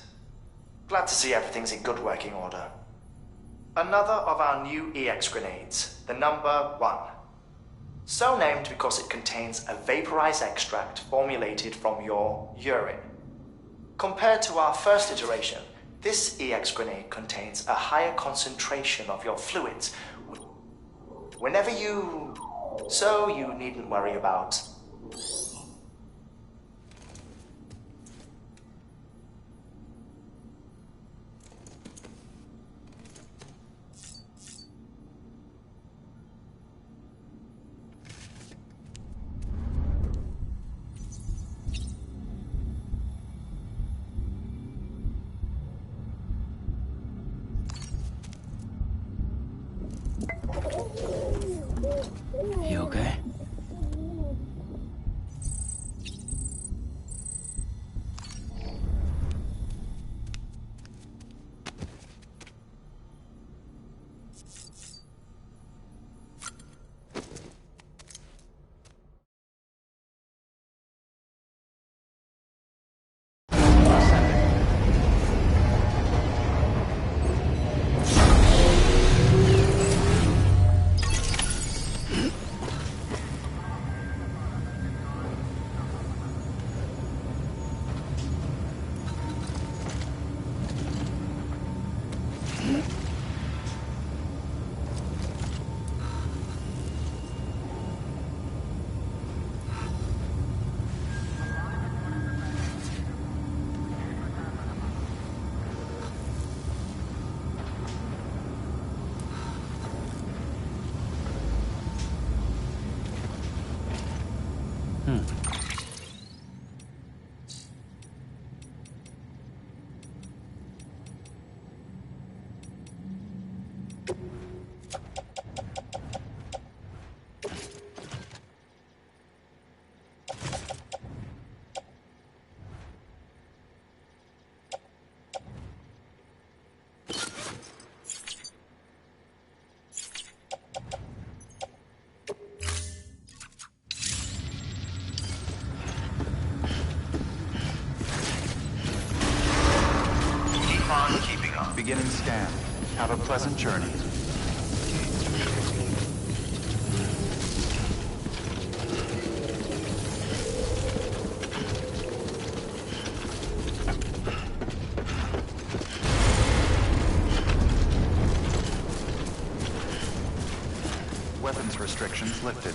Glad to see everything's in good working order. Another of our new EX grenades, the number 1. So named because it contains a vaporized extract formulated from your urine. Compared to our first iteration, this EX grenade contains a higher concentration of your fluids. Whenever you... So you needn't worry about... You okay? Beginning scan. Have a pleasant journey. Weapons restrictions lifted.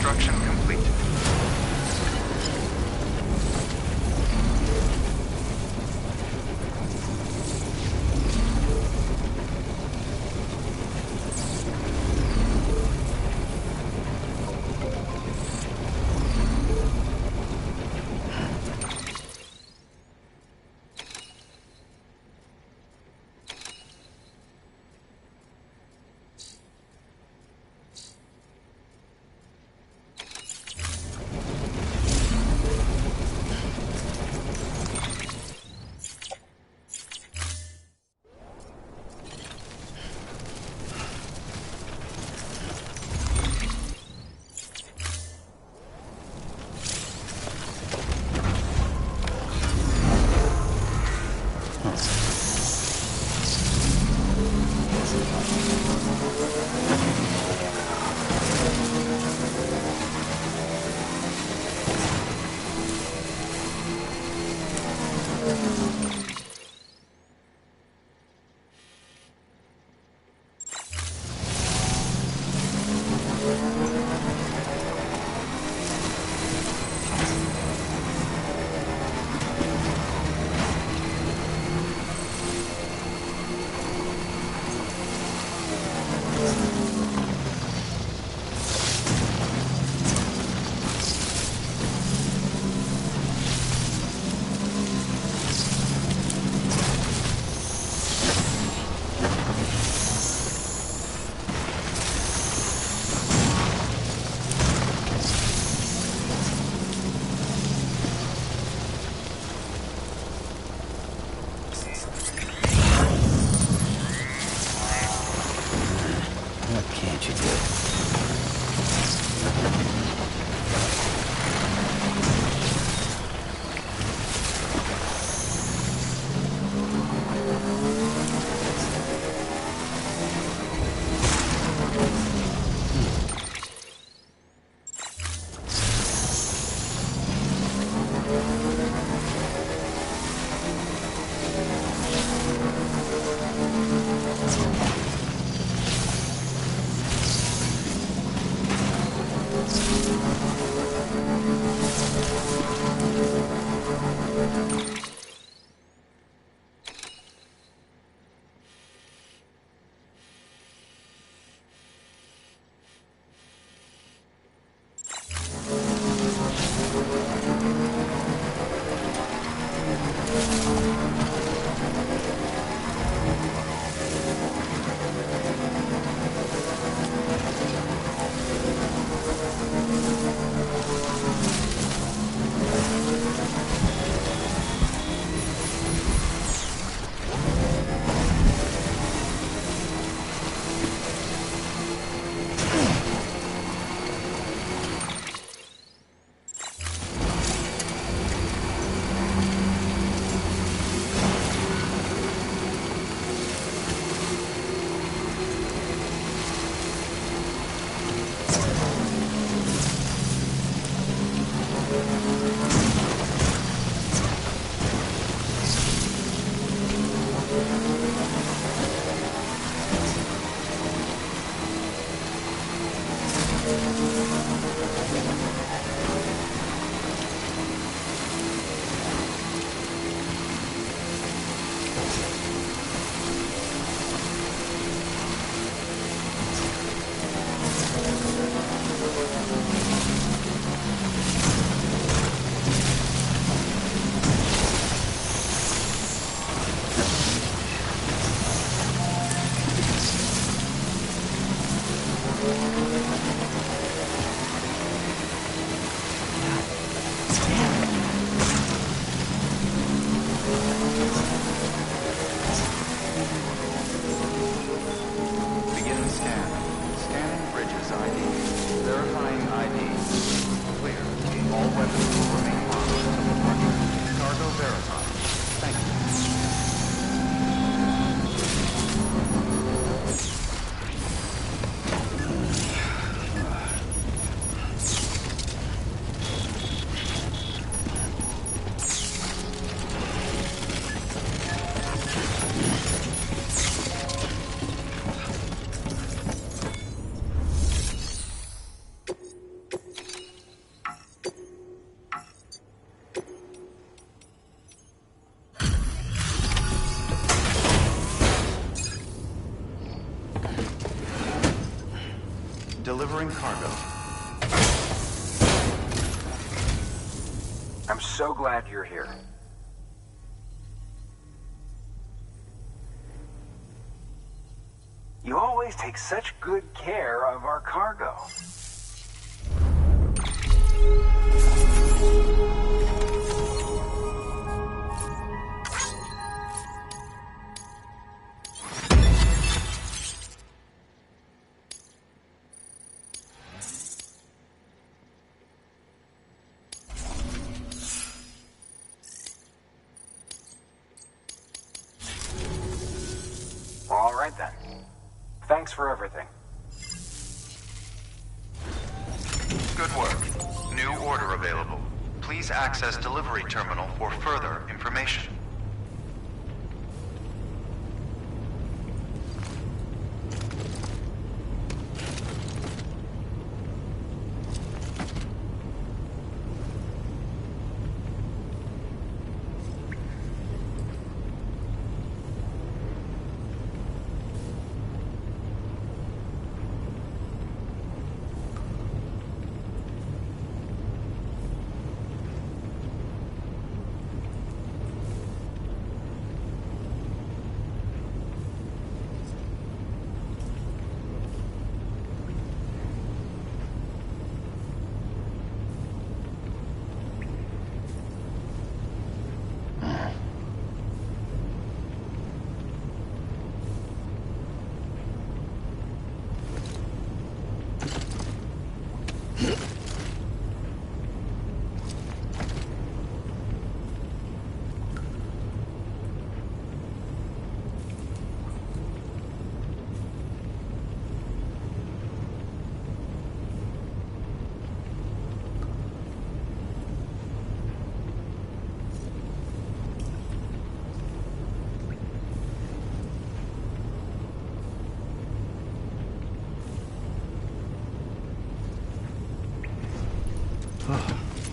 Construction complete. I'm so glad you're here. You always take such good care of our cargo. All right then. Thanks for everything. Good work. New order available. Please access delivery terminal for further information.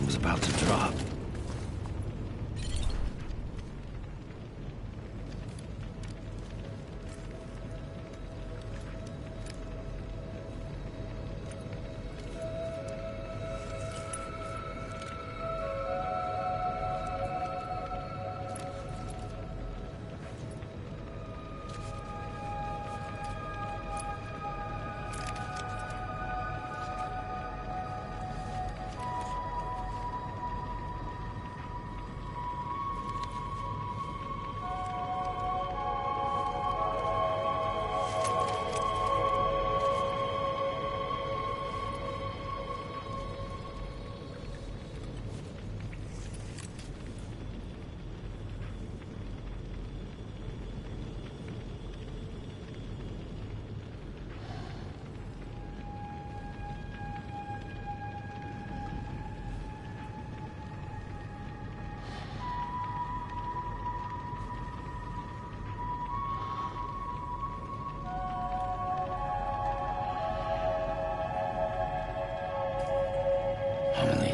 It was about to drop.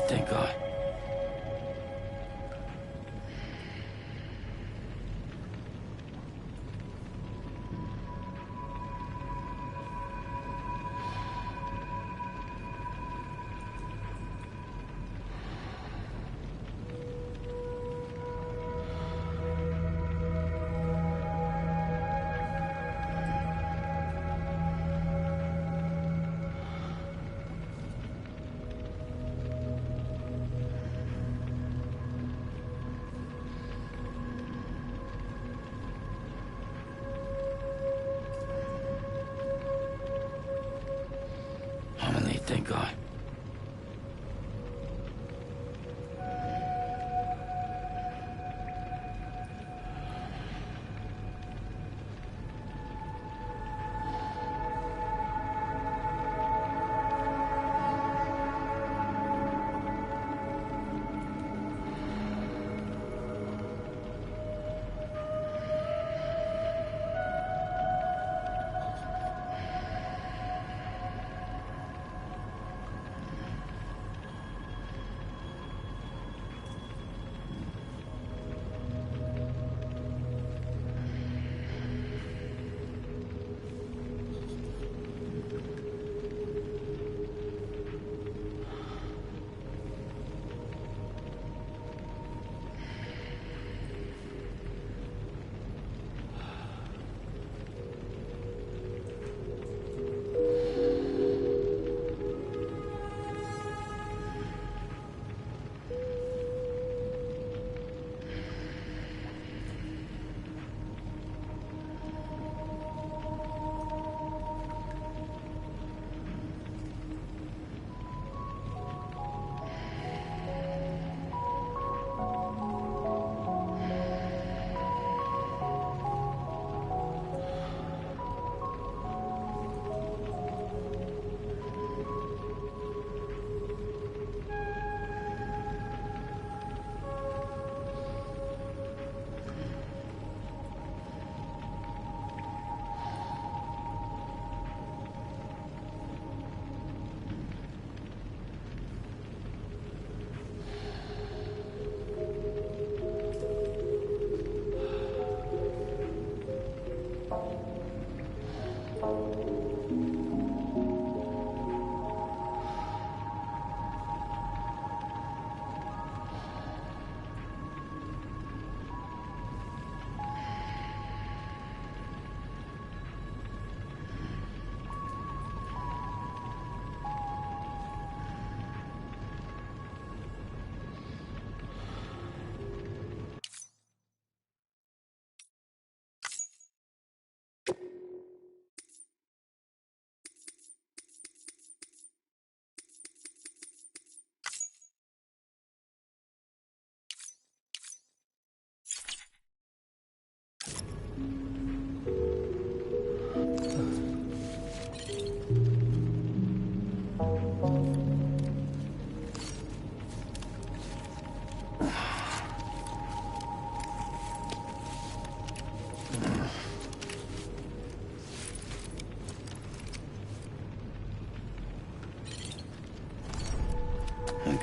Thank God.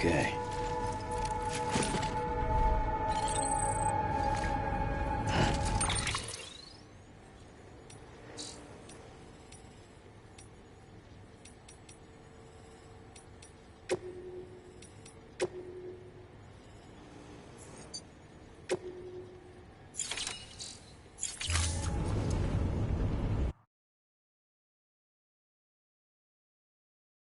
okay.